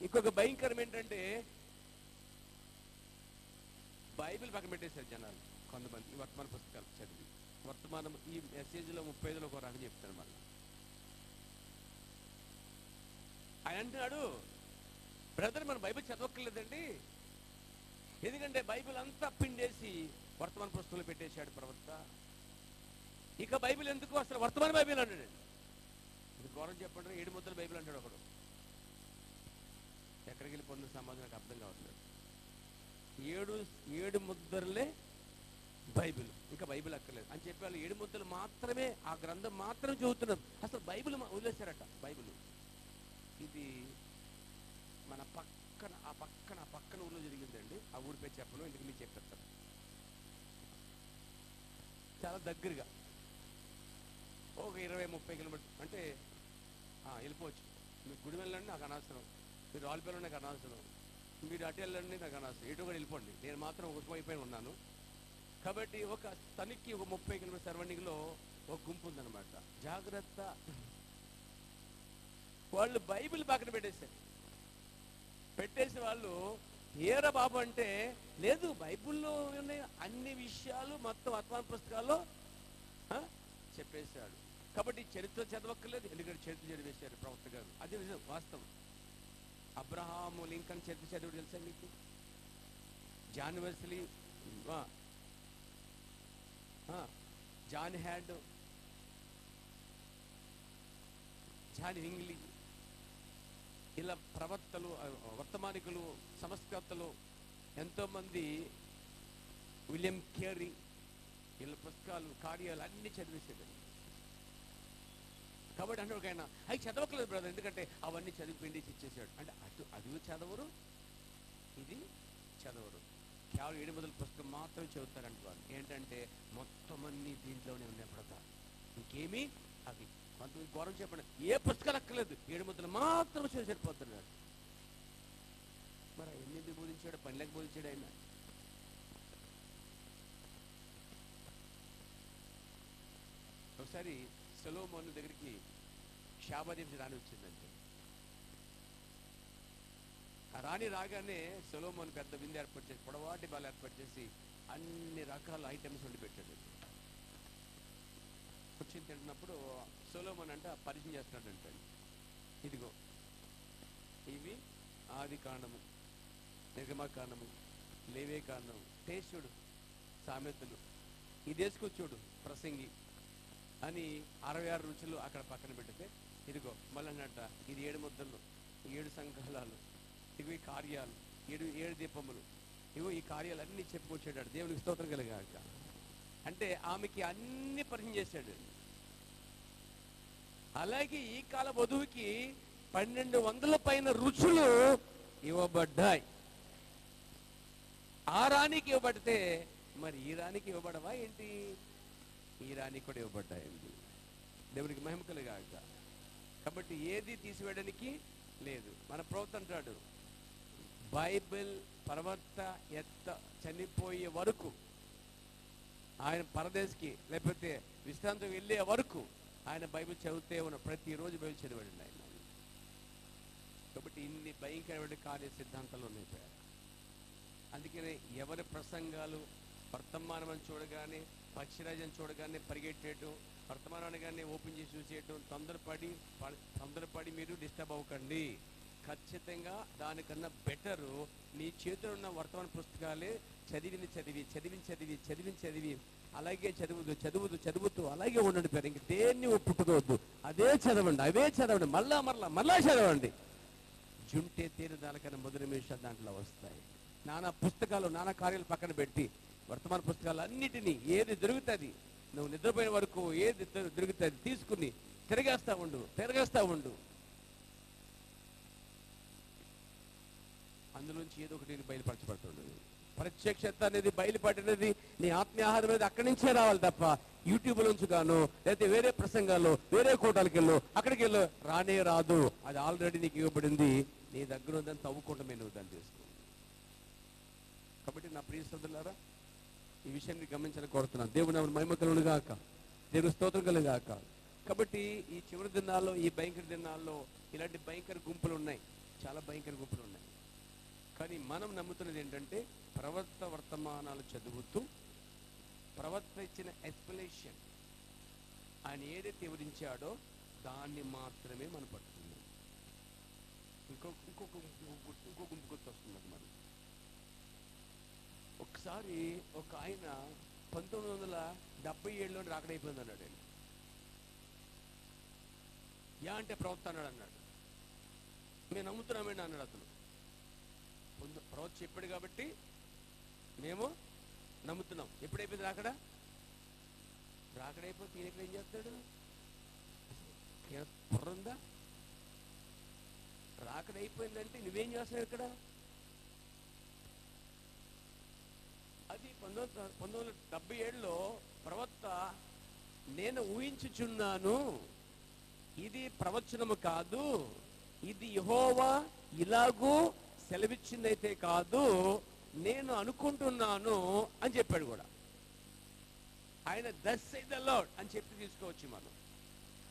ఇంకొక భయంకరం ఏంటంటే, బైబిల్ పక్కన పెట్టేశారు జనాలు కొంతమంది. వర్తమాన పుస్తకాలు చదివి వర్తమానం ఈ మెసేజ్లో 35లో ఒక రకం చెప్తారు. మళ్ళీ ఆయన అంటున్నాడు, బ్రదర్ మనం బైబిల్ చదవక్కర్లేదండి, ఎందుకంటే బైబిల్ అంతా పిండేసి వర్తమాన పుస్తకంలో పెట్టేశాడు ప్రవక్త. ఇక బైబిల్ ఎందుకు? అసలు వర్తమాన బైబిల్ అన్నాడు. ఇది ఘోరం చెప్పండి. 7 ముద్దల బైబిల్ అంటాడు ఒకడు. ఎక్కడికి వెళ్ళిపోతున్న సమాజం నాకు అర్థం కావట్లేదు. 7 ముద్దలే బైబిల్, ఇంకా బైబిల్ అక్కర్లేదు అని చెప్పి వాళ్ళు 7 ముద్దలు మాత్రమే, ఆ గ్రంథం మాత్రం చదువుతున్నారు. అసలు బైబిల్ వదిలేశారట. బైబిల్ ఇది మన పక్కన ఊళ్ళో జరిగిందండి. ఆ ఊరి పేరు చెప్పను, ఎందుకు మీకు చెప్పేస్తాను. చాలా దగ్గరగా ఒక 20-30 కిలోమీటర్ అంటే వెళ్ళిపోవచ్చు. మీరు గుడి వెళ్ళండి, నాకు అనవసరం. మీరు రాళ్ళపల్లి నాకు అనవసరం. మీరు అటు వెళ్ళండి, నాకు అనవసరం. ఎటు కూడా వెళ్ళిపోండి, నేను మాత్రం ఒకవైపోయి ఉన్నాను. కాబట్టి ఒక తనకి ఒక 30 కిలోమీటర్ సరౌండింగ్లో ఒక గుంపు ఉందన్నమాట. జాగ్రత్త, వాళ్ళు బైబిల్ పక్కన పెట్టేసి వాళ్ళు ఏరా బాబు అంటే, లేదు బైబిల్లో ఉన్నాయి అన్ని విషయాలు మొత్తం వర్తమాన పుస్తకాల్లో చెప్పేశాడు. కాబట్టి చరిత్ర చదవక్కర్లేదు, ఎందుకంటే చరిత్ర చదివేశారు ప్రవక్త గారు. అది నిజం, వాస్తవం. అబ్రహాము లింకన్ చరిత్ర చదివాడు తెలుసా మీకు? జాన్ వెస్లీ, జాన్ హ్యాడ్, జాన్ ఇంగ్లీ, ఇలా ప్రవక్తలు, వర్తమానికులు, సంస్కర్తలు ఎంతోమంది, విలియం కేరీ, వీళ్ళ పుస్తకాలు కార్యాలు అన్నీ చదివేసేదండి. కాబట్టి అంటే ఒక ఆయన అవి చదవట్లేదు బ్రదర్, ఎందుకంటే అవన్నీ చదివిపిండి ఇచ్చేసాడు అంటే అది చదవరు, ఇది చదవరు. కేవలం 7 పుస్తకం మాత్రం చదువుతారంట వాళ్ళు. ఏంటంటే మొత్తం అన్నీ దీంట్లోనే ఉన్నాయి బ్రదర్, ఇంకేమీ అవి కొంతమంది ఘోరం చెప్పండి, ఏ పుస్తకాలు అక్కర్లేదు, 7 మాత్రం సరిపోతున్నాడు. మరి ఎన్ని బోధించాడు, పనిలేక బోధించాడు ఆయన. ఒకసారి సొలొమోను దగ్గరికి శాబాదేవి రాణి వచ్చిందంటే, ఆ రాణి రాగానే సొలొమోను పెద్ద విందు ఏర్పాటు చేసి, పొడవాటి బాలు ఏర్పాటు చేసి అన్ని రకాల ఐటమ్స్ వండి పెట్టాడు. వచ్చి తింటున్నప్పుడు సొలొమోను అంటే పరిచయం చేస్తున్నాడు అంటాడు, ఇదిగో ఇవి ఆది కాండము, నిర్గమకాండము, లేవే కాండము, టేస్ట్ చూడు, సామెతలు, ఇది వేసుకొచ్చుడు ప్రసంగి అని 66 రుచులు అక్కడ పక్కన పెడితే, ఇదిగో మళ్ళీ అన్నట్ట ఇది 7 ముద్దలు, 7 సంకలాలు, ఇవి కార్యాలు, 7 దీపములు, ఇగో ఈ కార్యాలు అన్నీ చెప్పుకొచ్చాడు. దేవునికి స్తోత్రం కలిగాక. అంటే ఆమెకి అన్ని పరిచయం చేశాడు. అలాగే ఈ కాల వధువుకి 1200 పైన రుచులు ఇవ్వబడ్డాయి. ఆ రాణికి ఇవ్వబడితే మరి ఈ రాణికి ఇవ్వబడవా ఏంటి? ఈ రాణికి కూడా ఇవ్వబడ్డాయండి. దేవునికి మహిమ కలుగాక. కాబట్టి ఏది తీసివేయడానికి లేదు. మన ప్రవక్త అంటాడు, బైబిల్ ప్రవక్త చనిపోయే వరకు, ఆయన పరదేశికి లేకపోతే విశ్రాంతికి వెళ్ళే వరకు ఆయన బైబిల్ చదివితే ఉన్న ప్రతిరోజు బైబిల్ చదివాడండి ఆయన. కాబట్టి ఇన్ని భయంకరమైన కార్య సిద్ధాంతాలు ఉన్నాయి. అందుకనే ఎవరి ప్రసంగాలు వర్తమానం చూడగానే, పక్షిరాజం చూడగానే పరిగెట్టేయటం, వర్తమానాన్ని కానీ ఓపెన్ చేసి చూసేయటం, తొందరపడి మీరు డిస్టర్బ్ అవ్వకండి. ఖచ్చితంగా దానికన్నా బెటరు నీ చేతిలో ఉన్న వర్తమాన పుస్తకాలే చదివి అలాగే చదువుతూ అలాగే ఉండండి. పేరు ఇంక దేన్ని ఒప్పుకోవద్దు, అదే చదవండి, అవే చదవండి, మళ్ళా చదవండి. జుంటే తేరు దానికన్నా మొదటి నిమిషాలు దాంట్లో వస్తాయి. నానా పుస్తకాలు, నానా కార్యాలు పక్కన పెట్టి వర్తమాన పుస్తకాలు అన్నిటినీ ఏది దొరుకుతుంది, నువ్వు నిద్రపోయిన వరకు ఏది దొరుకుతుంది తీసుకుని తిరగేస్తా ఉండు. అందులోంచి ఏదో ఒకటి బయలుపరచబడుతుంది. ప్రత్యక్షత అనేది బయలుపడినది నీ ఆత్మీయాహారం అనేది అక్కడి నుంచే రావాలి తప్ప యూట్యూబ్ నుంచి గాను లేకపోతే వేరే ప్రసంగాలు వేరే కోటాలకు వెళ్ళు అక్కడికి వెళ్ళు రానే రాదు. అది ఆల్రెడీ నీకు ఇవ్వబడింది, నీ దగ్గర ఉందని తవ్వుకోవటమే నువ్వు దాన్ని చేసుకో. కాబట్టి నా ప్రియ సోదరులారా, ఈ విషయాన్ని గమనించాలని కోరుతున్నాను. దేవుని మహిమ కలుగును గాక, దేవుని స్తోత్రం కలుగును గాక. కాబట్టి ఈ చివరి దినాల్లో, ఈ భయంకర దినాల్లో ఇలాంటి భయంకర గుంపులు ఉన్నాయి, చాలా భయంకర గుంపులు ఉన్నాయి. కానీ మనం నమ్ముతున్నది ఏంటంటే ప్రవక్త వర్తమానాలు చదువుతూ ప్రవక్త ఇచ్చిన ఎక్స్ప్లెనేషన్, ఆయన ఏదైతే వివరించాడో దాన్ని మాత్రమే మనం పట్టుకున్నాం. ఇంకో గుంపు గుర్తొస్తుంది మరి. ఒకసారి ఒక ఆయన 1977లో రాకడైపోయింది అన్నాడు. ఆయన అంటే ప్రవక్త అన్నాడు. మేము నమ్ముతున్నామేంటి అన్నాడు అతను. ప్రవక్త చెప్పాడు కాబట్టి మేము నమ్ముతున్నాం. ఎప్పుడైపోయింది రాకడైపోతే ఈయన ఏం చేస్తాడు? బుర్రుందా? రాకడైపోయిందంటే నువ్వేం చేస్తున్నావు ఇక్కడ? అది 1977లో ప్రవక్త నేను ఊహించుచున్నాను, ఇది ప్రవచనము కాదు, ఇది యెహోవా ఇలాగూ సెలవిచ్చిందైతే కాదు, నేను అనుకుంటున్నాను అని చెప్పాడు కూడా. ఆయన thus saith the Lord అని చెప్పి తీసుకోవచ్చు మనం.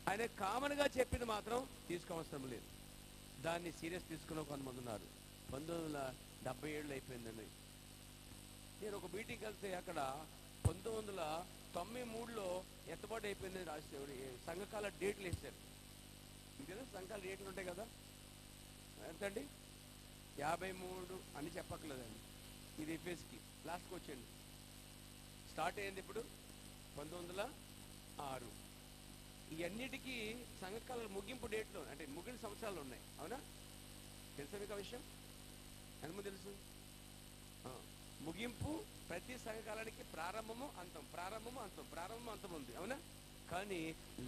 ఆయన కామన్ గా చెప్పింది మాత్రం తీసుకోవసరం లేదు. దాన్ని సీరియస్ తీసుకున్న కొంతమంది ఉన్నారు. 1977లో అయిపోయిందండి. నేను ఒక మీటింగ్కి వెళ్తే అక్కడ 1993లో ఎత్తబాటు అయిపోయిందని రాసేవాడు. సంఘకాల డేట్లు వేస్తారు. ఇంకేదో సంఘకాల డేట్లు ఉంటాయి కదా, ఎంతండి? 53 అని చెప్పక్కర్లేదండి. ఇది ఎఫ్ఎస్కి లాస్ట్కి వచ్చేయండి. స్టార్ట్ అయ్యింది ఇప్పుడు 1906. ఈ అన్నిటికీ సంఘకాల ముగింపు డేట్లు అంటే ముగిన సంవత్సరాలు ఉన్నాయి. అవునా? తెలుసా మీకు ఆ విషయం? ఎంతమంది తెలుసు? ముగింపు ప్రతి సంఘకాలానికి ప్రారంభము అంతం, ప్రారంభము అంతం, ప్రారంభము అంతం ఉంది, అవునా? కానీ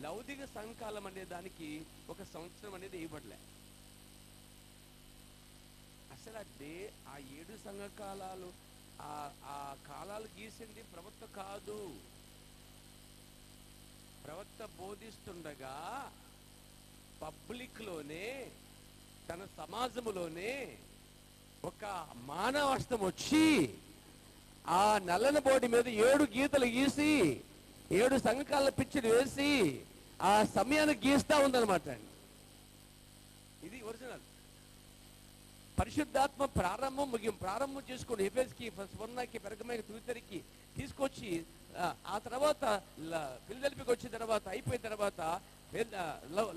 లౌకిక సంఘకాలం అనే దానికి ఒక సంవత్సరం అనేది ఇవ్వట్లే. అసలు ఆ 7 సంఘకాలాలు ఆ కాలాలు గీసింది ప్రవక్త కాదు. ప్రవక్త బోధిస్తుండగా పబ్లిక్ లోనే, తన సమాజంలోనే ఒక మానవస్తం వచ్చి ఆ నల్లని బోర్డు మీద 7 గీతలు గీసి 7 సంఘకాల పిక్చర్ వేసి ఆ సమయాన్ని గీస్తా ఉందన్నమాట. ఇది ఒరిజినల్. పరిశుద్ధాత్మ ప్రారంభం ముగింపు, ప్రారంభం చేసుకుని ఎఫెస్కి, స్మరణకి, పెరగమైకి, తుయితరికి తీసుకొచ్చి ఆ తర్వాత ఫిలదెల్ఫీకి వచ్చిన తర్వాత అయిపోయిన తర్వాత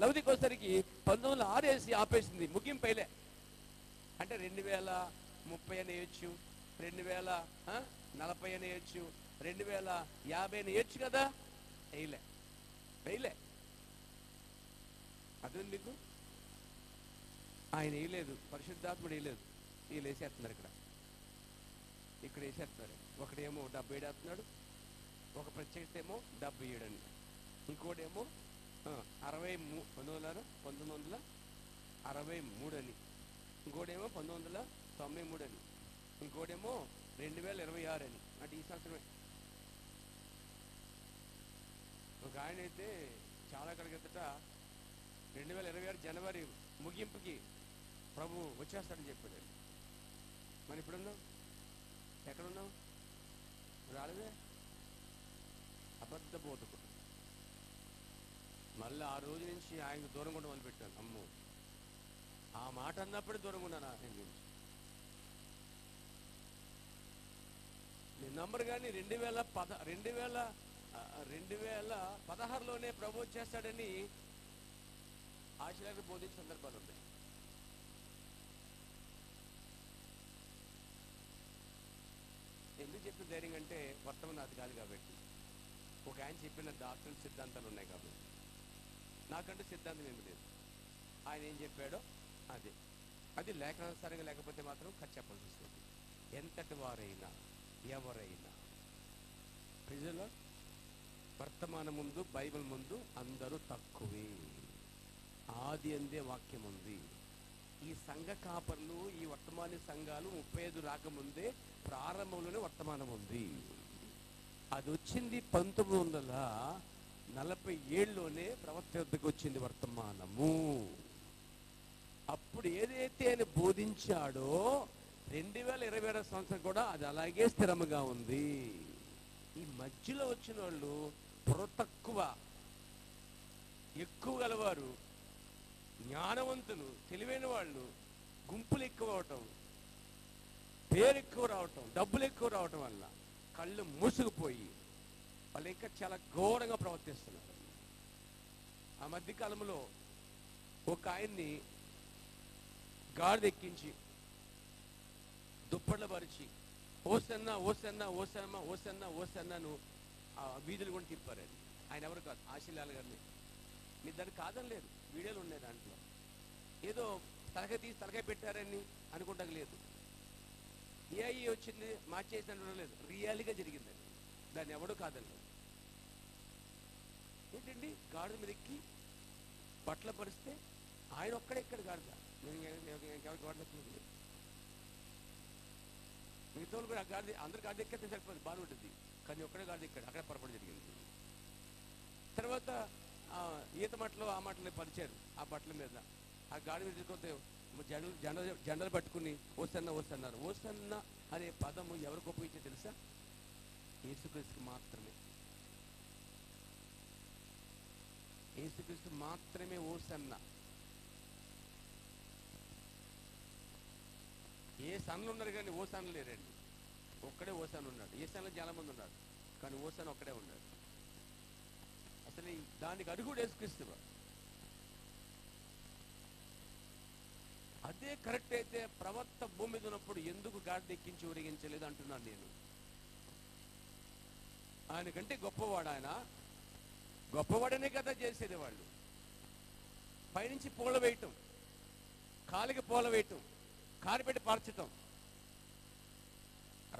లౌదికి వచ్చేసరికి 1906 వేసి ఆపేసింది. ముగింపు అయిలే. అంటే 2030 అని వేయచ్చు, 2040 అని వేయచ్చు, 2050 అని వేయచ్చు కదా. వేయలే. అదే మీకు ఆయన వేయలేదు, పరిశుద్ధాత్ముడు వేయలేదు. వీళ్ళు వేసేస్తున్నారు. ఇక్కడ వేసేస్తున్నారు. ఒకడేమో 77 వేస్తున్నాడు, ఒక ప్రత్యేకత ఏమో 77 అని, ఇంకోటేమో 1963 అని, ఇంకోటేమో 1993 అని, ఇంకోటేమో 2026 అని. అంటే ఈ సంవత్సరమే. ఒక ఆయన అయితే చాలా కడగెత్తట 2026 జనవరి ముగింపుకి ప్రభు వచ్చేస్తాడని చెప్పాడు. మరి ఇప్పుడున్నావు ఎక్కడున్నావు? రాలేదే. అబద్ధ బోధకుడు. మళ్ళీ ఆ రోజు నుంచి ఆయనకు దూరంగా ఉండడం మొదలుపెట్టాను. అమ్మో, ఆ మాట అన్నప్పుడే దూరంగా ఉన్నాను ఆయన గురించి. నేను నంబర్ కానీ 2016లోనే ప్రభు వచ్చేస్తాడని ఆశలకు బోధించిన సందర్భాలు ఉన్నాయి. ఎందుకు చెప్పిన ధైర్యం అంటే వర్తమానం అది కాదు కాబట్టి. ఒక ఆయన చెప్పిన డాక్టర్ సిద్ధాంతాలు ఉన్నాయి కాబట్టి. నాకంటే సిద్ధాంతం ఏమి లేదు. ఆయన ఏం చెప్పాడో అది లేఖనానుసారంగా లేకపోతే మాత్రం ఖర్చు చెప్పాల్సి వస్తుంది. ఎంతటి వారైనా ఎవరైనా ప్రజల వర్తమానం ముందు, బైబిల్ ముందు అందరూ తక్కువే. ఆది అందే వాక్యం ఉంది. ఈ సంఘ కాపర్లు, ఈ వర్తమాన సంఘాలు 35 రాకముందే ప్రారంభంలోనే వర్తమానం ఉంది. అది వచ్చింది 1947లోనే ప్రవక్త వద్దకు వచ్చింది వర్తమానము. అప్పుడు ఏదైతే ఆయన బోధించాడో 2026 సంవత్సరం కూడా అది అలాగే స్థిరముగా ఉంది. ఈ మధ్యలో వచ్చిన వాళ్ళు బుర్ర తక్కువ, ఎక్కువ గలవారు, జ్ఞానవంతులు, తెలివైన వాళ్ళు, గుంపులు ఎక్కువ అవటం, పేరు ఎక్కువ రావటం, డబ్బులు ఎక్కువ రావటం వల్ల కళ్ళు మూసుకుపోయి వాళ్ళు ఇంకా చాలా ఘోరంగా ప్రవర్తిస్తున్నారు. ఆ మధ్యకాలంలో ఒక ఆయన్ని గాడిద ఎక్కించి దుప్పట్ల పరిచి ఓసన్నా ఓసన్నా ఓసన్నా ఓసన్నా ఓసన్నాను ఆ వీధులు కూడా తిప్పారు. ఆయన ఎవరు కాదు, ఆశీలాల గారిని. మీరు దానికి కాదని లేదు, వీడియోలు ఉన్నాయి దాంట్లో. ఏదో తలకాయ తీసి తలకాయ పెట్టారని అనుకుంటా లేదు. ఏఐ వచ్చింది మార్చేసినట్టు లేదు, రియాలిగా జరిగిందండి. దాన్ని ఎవడూ కాదని. ఏంటండి గాడిద మీద ఎక్కి బట్టల పరిస్తే ఆయన ఒక్కడే ఎక్కడ గాడిద, ఎవరికి వాడలేదు. మిగతా కూడా ఆ గాడిద, అందరు గాడిద ఎక్కితే సరిపోతుంది, బాగుంటుంది. కానీ ఒక్కడే గాడిద ఎక్కాడు, అక్కడ పొరపాటు జరిగింది. తర్వాత ఈత మట్టలు ఆ మట్టలు పరిచారు ఆ బట్టల మీద. ఆ గాడి మీద తీసుకొస్తే జెండలు పట్టుకుని ఓసన్న ఓసన్నారు. ఓసన్న అనే పదము ఎవరికి ఉపయోగించే తెలుసా? యేసుక్రీస్తు మాత్రమే. యేసుక్రీస్తు మాత్రమే ఓసన్న. ఏ సన్లు ఉన్నారు కానీ ఓసన్లు లేరండి. ఒక్కడే ఓసన్ ఉన్నాడు. ఏ సన్లో చాలా మంది ఉన్నాడు కానీ ఓసన్ ఒక్కడే ఉన్నాడు. అసలు దానికి అడుగుడు యేసుక్రీస్తు. అదే కరెక్ట్ అయితే ప్రవక్త భూమి మీద ఉన్నప్పుడు ఎందుకు గాడిద ఎక్కించి ఊరేగించలేదు అంటున్నాను నేను. ఆయనకంటే గొప్పవాడు ఆయన. గొప్పవాడనే కదా చేసేది వాళ్ళు. పైనుంచి పూల వేయటం, కాలికి పూల వేయటం, కారిపెట్టి పార్చటం,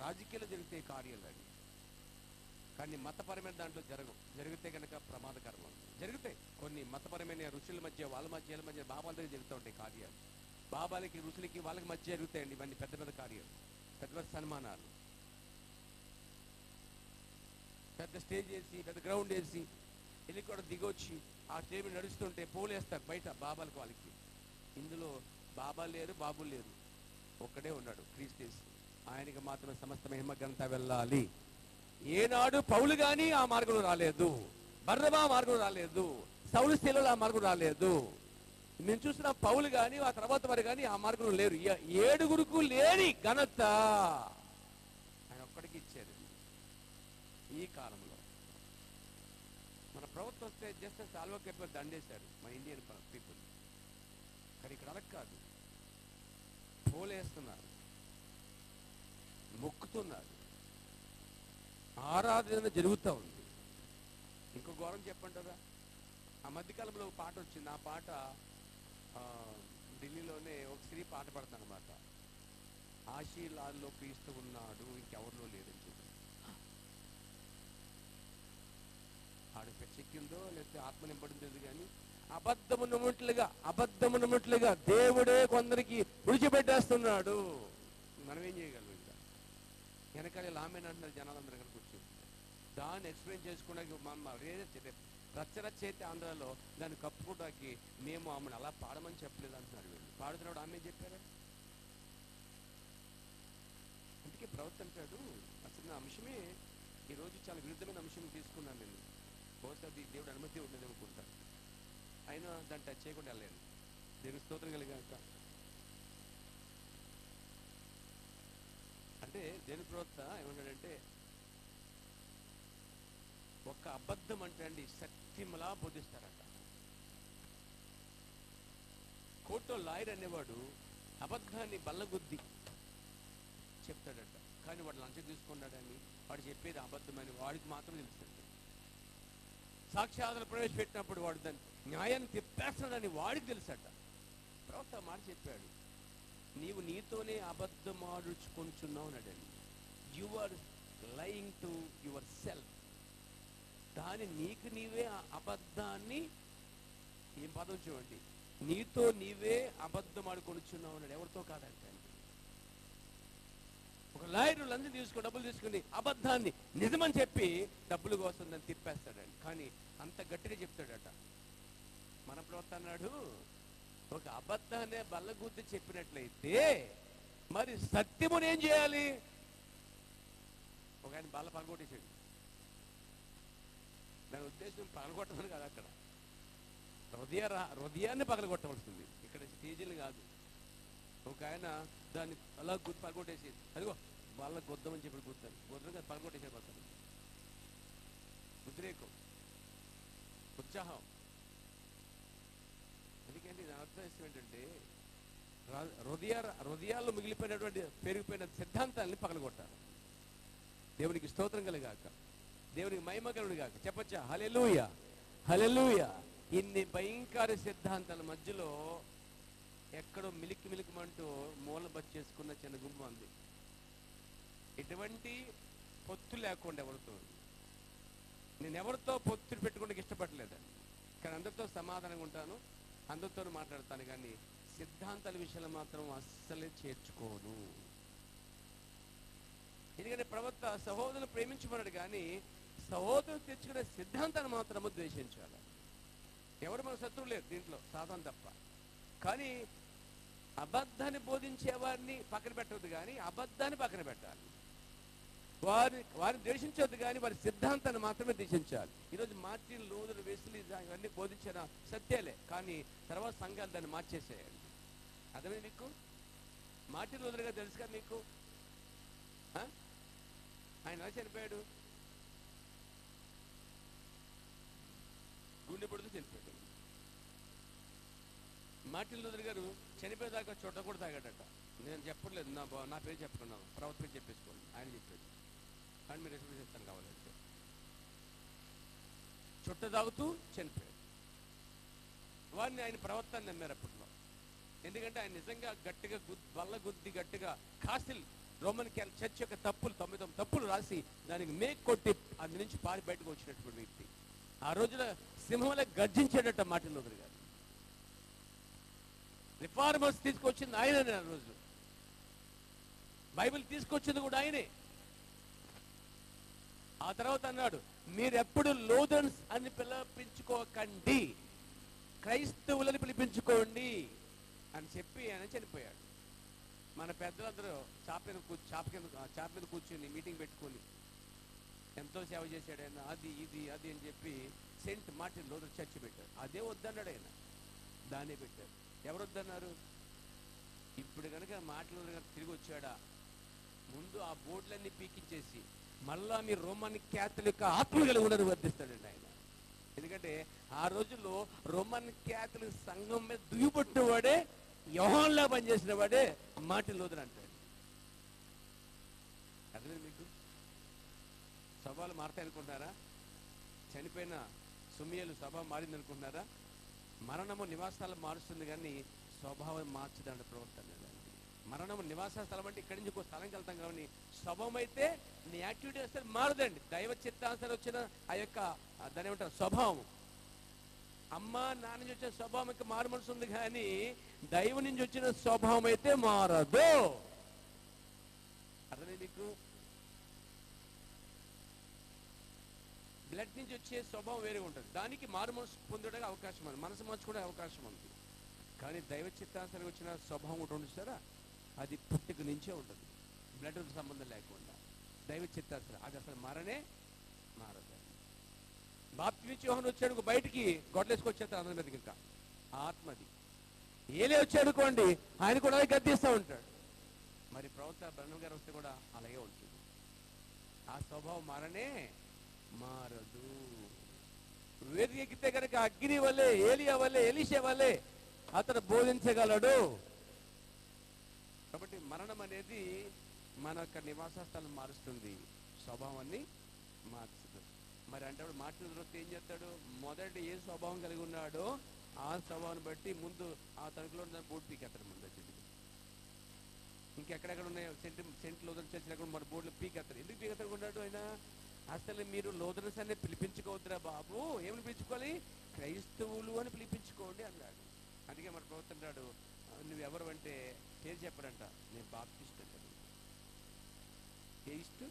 రాజకీయాలు జరిగితే కార్యాలు అవి, కానీ మతపరమైన దాంట్లో జరిగితే కనుక ప్రమాదకరం. జరుగుతాయి కొన్ని మతపరమైన ఋషుల మధ్య, వాళ్ళ మధ్య బాబాల దగ్గర జరుగుతూ ఉంటాయి కార్యాలు. బాబాలకి ఋషులకి వాళ్ళకి మధ్య జరుగుతాయండి ఇవన్నీ పెద్ద పెద్ద కార్యాలు, పెద్ద పెద్ద సన్మానాలు, పెద్ద స్టేజ్ వేసి పెద్ద గ్రౌండ్ వేసి వెళ్ళి కూడా దిగొచ్చి ఆ స్టేజ్ నడుస్తుంటే పోలేస్తారు బయట బాబాలకు వాళ్ళకి. ఇందులో బాబా లేరు, బాబులు లేరు, ఒక్కడే ఉన్నాడు క్రీస్తు. ఆయనకి మాత్రమే సమస్త మహిమ ఘనత వెళ్ళాలి. ఏనాడు పౌలు కానీ ఆ మార్గంలో రాలేదు, బర్నబా మార్గం రాలేదు, సౌలు శీలలు ఆ మార్గం రాలేదు. నేను చూసిన పౌలు కానీ ఆ తర్వాత వారు కానీ ఆ మార్గంలో లేరు. 7 లేని ఘనత ఆయన ఒక్కడికి ఇచ్చారు. ఈ కాలంలో మన ప్రభుత్వం వస్తే జస్ట్ సాల్వా కేపర్ దండేశారు మన ఇండియన్ పీపుల్. కానీ ఇక్కడ అలా కాదు, పోలేస్తున్నారు, మొక్కుతున్నారు, ఆరాధన జరుగుతూ ఉంది. ఇంకో ఘోరం చెప్పంటారా, ఆ మధ్యకాలంలో ఒక పాట వచ్చింది. ఆ పాట ఢిల్లీలోనే ఒక స్త్రీ పాట పడతానమాట. ఆశీలాల్లో క్రీస్తు ఉన్నాడు, ఇంకెవరిలో లేదని చెప్పి. ఆడు చెక్కిందో లేకపోతే ఆత్మ నింపడిందో కానీ అబద్ధమున్నట్లుగా దేవుడే కొందరికి విడిచిపెట్టేస్తున్నాడు. మనం ఏం చేయగలం? ఇంకా వెనకాల లామేన్ అంటున్నారు జనాలందరూ ఇక్కడ కూర్చొని. దాన్ని ఎక్స్ప్లెయిన్ చేసుకోవడానికి రచ్చరచ్చ అయితే ఆంధ్రాలో దాన్ని కప్పుకోవడానికి మేము ఆమెను అలా పాడమని చెప్పలేదు అంటున్నారు వీళ్ళు. పాడుతున్నాడు ఆమె చెప్పారా? అందుకే ప్రవక్త అంటాడు, అసలు నా అంశమే ఈరోజు చాలా విరుద్ధమైన అంశం తీసుకున్నాను నేను. బహుశా దేవుడు అనుమతి ఉండేది అనుకుంటాను, అయినా దాన్ని టచ్ చేయకుండా వెళ్ళాను. దేవుని స్తోత్రం కలిగాక. అంటే దేవుని ప్రవక్త ఏమన్నాడంటే, ఒక్క అబద్ధం అంటే అండి సత్యములా బోధిస్తారట. కోర్టులో లాయర్ అనేవాడు అబద్ధాన్ని బల్లగుద్ది చెప్తాడట, కానీ వాడు లంచం తీసుకున్నాడని, వాడు చెప్పేది అబద్ధమని వాడికి మాత్రం తెలుస్తుంది. సాక్ష్యాధారాలు ప్రవేశపెట్టినప్పుడు వాడు దాన్ని న్యాయాన్ని తిప్పేస్తాడని వాడికి తెలుసట. ప్రవక్త మాట చెప్పాడు, నీవు నీతోనే అబద్ధం ఆడుచుకొంచున్నావు అన్నాడండి. You are lying to yourself. దాని నీకు నీవే అబద్ధాన్ని, ఏం పదం చూడండి, నీతో నీవే అబద్ధం ఆడుకొనిచున్నావు అన్నాడు. ఎవరితో కాదంటే ఒక లాయర్ లంచం తీసుకుని డబ్బులు తీసుకుని అబద్ధాన్ని నిజమని చెప్పి డబ్బులు కోసం దాన్ని తిప్పేస్తాడండి. కానీ అంత గట్టిగా చెప్తాడట. మన ప్రవక్త అన్నాడు, ఒక అబద్ధాన్ని బల్లగుద్ది చెప్పినట్లయితే మరి సత్యమును ఏం చేయాలి? ఒక ఆయన బల్ల పగలగొట్టేసాడు. దాని ఉద్దేశం పగలగొట్టమని కాదు, అక్కడ హృదయాన్ని పగలగొట్టవలసింది, ఇక్కడ స్టేజీలు కాదు. ఒక ఆయన దాన్ని అలా పగలగొట్టేసి, అదిగో వాళ్ళ గుద్దమని చెప్పి గుద్దాను, గుద్దగా పగలగొట్టేసాడు. పక్కన ఉద్రేకం, ఉత్సాహం. ఎందుకంటే ఇది అర్థం ఏంటంటే హృదయాల్లో మిగిలిపోయినటువంటి పెరిగిపోయిన సిద్ధాంతాలని పగలగొట్టాలి. దేవునికి స్తోత్రం కలిగాక, దేవునికి మహిమ కలుగును గాక. చెప్పచ్చా హల్లెలూయా, హల్లెలూయా. ఇన్ని భయంకర సిద్ధాంతాల మధ్యలో ఎక్కడో మిలికిమంటూ మూల బచ్చేసుకున్న చిన్న గుంపు ఉంది. ఎటువంటి పొత్తు లేకుండా ఎవరితో, నేను ఎవరితో పొత్తు పెట్టుకుంటే ఇష్టపడలేదండి, కానీ అందరితో సమాధానంగా ఉంటాను, అందరితో మాట్లాడతాను, కానీ సిద్ధాంతాల విషయాలు మాత్రం అస్సలే చేర్చుకోను. ఎందుకంటే ప్రవక్త సహోదరులు ప్రేమించమన్నాడు, కానీ సహోదరులు తెచ్చుకునే సిద్ధాంతాన్ని మాత్రము ద్వేషించాలి. ఎవరు మన శత్రువు లేరు దీంట్లో, సాధన తప్ప. కానీ అబద్ధాన్ని బోధించే వారిని పక్కన పెట్టవద్దు, కానీ అబద్ధాన్ని పక్కన పెట్టాలి. వారిని ద్వేషించవద్దు, కానీ వారి సిద్ధాంతాన్ని మాత్రమే ద్వేషించాలి. ఈరోజు మార్టిన్ లూథర్, వెస్లీ ఇవన్నీ బోధించిన సత్యాలే, కానీ తర్వాత సంఘాలు దాన్ని మార్చేసేయాలి. అర్థమే మీకు? మార్టిన్ లూథర్ గారు తెలుసు కదా మీకు? ఆయన ఎలా చనిపోయాడు? గుండె పొడితో చనిపోయాడు. మార్టిన్ లూథర్ గారు చనిపోయేదాకా చుట్ట కూడా తాగాడట. నేను చెప్పట్లేదు, నా పేరు చెప్పుకున్నాను, ప్రవక్త పేరు చెప్పేసుకోండి, ఆయన చెప్పాడు. కానీ మీరు ఎక్స్ప్లెయిన్ చేస్తాను కావాలంటే. చుట్ట తాగుతూ చనిపోయాడు. వారిని ఆయన ప్రవక్తని నమ్మారు అప్పట్లో. ఎందుకంటే ఆయన నిజంగా గట్టిగా వల్ల గుద్ది గట్టిగా కాసిల్ రోమన్ చర్చ్ యొక్క తప్పులు 99 తప్పులు రాసి దానికి మేక్ కొట్టి అందు నుంచి పారి బయటకు వచ్చినటువంటి వ్యక్తి. ఆ రోజున సింహంలో గర్జించేటట్ట మార్టిన్ లూథర్ గారు. రిఫార్మర్స్ తీసుకొచ్చింది ఆయననే. ఆ రోజు బైబిల్ తీసుకొచ్చింది కూడా ఆయనే. ఆ తర్వాత అన్నాడు, మీరెప్పుడు లూథరన్స్ అని పిలిపించుకోకండి, క్రైస్తవులని పిలిపించుకోండి అని చెప్పి ఆయన చనిపోయాడు. మన పెద్దలందరూ చాప మీద కూర్చొని మీటింగ్ పెట్టుకొని ఎంతో సేవ చేశాడు ఆయన, అది ఇది అది అని చెప్పి సెయింట్ మార్టిన్ లూథర్ చర్చ్ పెట్టారు. అదే వద్దన్నాడు ఆయన, దాన్నే పెట్టారు. ఎవరు వద్దన్నారు? ఇప్పుడు కనుక మార్టిన్ లూథర్ గారు తిరిగి వచ్చాడా, ముందు ఆ బోర్డులన్నీ పీకించేసి మళ్ళా మీరు రోమన్ క్యాథలిక్ ఆత్మలు కలిగి ఉండరు వర్ధిస్తాడండి ఆయన. ఎందుకంటే ఆ రోజుల్లో రోమన్ క్యాథలిక్ సంఘం మీద దుయ్యబట్టిన వాడే, యోహాన్లా పనిచేసిన వాడే మార్టిన్ లూథర్ అంటాడు. అర్థమైంది మీకు? స్వభావాలు మారతాయి అనుకుంటున్నారా? చనిపోయిన సుమియలు స్వభావం మారింది అనుకుంటున్నారా? మరణము నివాసాలు మారుస్తుంది కానీ స్వభావం మార్చదండి ప్రవర్తన. మరణము నివాస స్థలం అంటే ఇక్కడి నుంచి ఒక స్థలంకి వెళ్తాం కానీ స్వభావం అయితే నీ యాక్టివిటీ వస్తే మారదండి. దైవ చిత్తానుసారం వచ్చిన ఆ యొక్క దాని ఏమంటారు స్వభావం. అమ్మ నాన్న నుంచి వచ్చిన స్వభావం ఇంకా మారు మనసు ఉంది కానీ దైవం నుంచి వచ్చిన స్వభావం అయితే మారదు. అర్థమే మీకు? బ్లడ్ నుంచి వచ్చే స్వభావం వేరే ఉంటుంది, దానికి మారు మనసు పొందడానికి అవకాశం ఉంది, మనసు మార్చుకునే అవకాశం ఉంది. కానీ దైవ చిత్తానుసారం వచ్చిన స్వభావం ఒకటి ఉంది సారా, అది పుట్టుక నుంచే ఉంటుంది, బ్లడ్తో సంబంధం లేకుండా. దైవ చిత్తానుసారం అది అసలు మారదు. బాప్తిస్మం యోహాను వచ్చాడు బయటికి గొడ్లేసుకొచ్చేస్తారు అందరి మీదకి. ఇంకా ఆత్మది ఏలే వచ్చాడుకోండి, ఆయన కూడా అలాగే గద్దిస్తూ ఉంటాడు. మరి ప్రవక్త బ్రహ్మ గారు వస్తే కూడా అలాగే ఉంటుంది. ఆ స్వభావం మారదు. వేదిక ఎక్కితే కనుక అగ్ని వల్లే, ఏలియా వల్లే, ఎలీషా వల్లే అతను బోధించగలడు. కాబట్టి మరణం అనేది మన యొక్క నివాస స్థలం మారుస్తుంది, స్వభావాన్ని మార్చుతుంది. మరి అంటే మార్చిన తర్వాత ఏం చేస్తాడు? మొదటి ఏ స్వభావం కలిగి ఉన్నాడో ఆ స్వభావాన్ని బట్టి ముందు ఆ తణుకులో బోర్డు పీకెత్తాడు. ముందు వచ్చి ఇంకెక్కడెక్కడ ఉన్నాయో సెంట్ లూథరన్ చర్చిలు మన బోర్డులో పీకెత్తాడు. ఎందుకు పీకెత్తడుకున్నాడు ఆయన? అసలు మీరు లూథరన్స్ అనే పిలిపించుకోవద్దురా బాబు, ఏమని పిలిపించుకోవాలి? క్రైస్తవులు అని పిలిపించుకోండి అన్నాడు. అందుకే మన ప్రవక్త అన్నాడు, నువ్వెవరు అంటే పేరు చెప్పడంట, నేను బాప్టిస్ట్ అంటాడు. Taste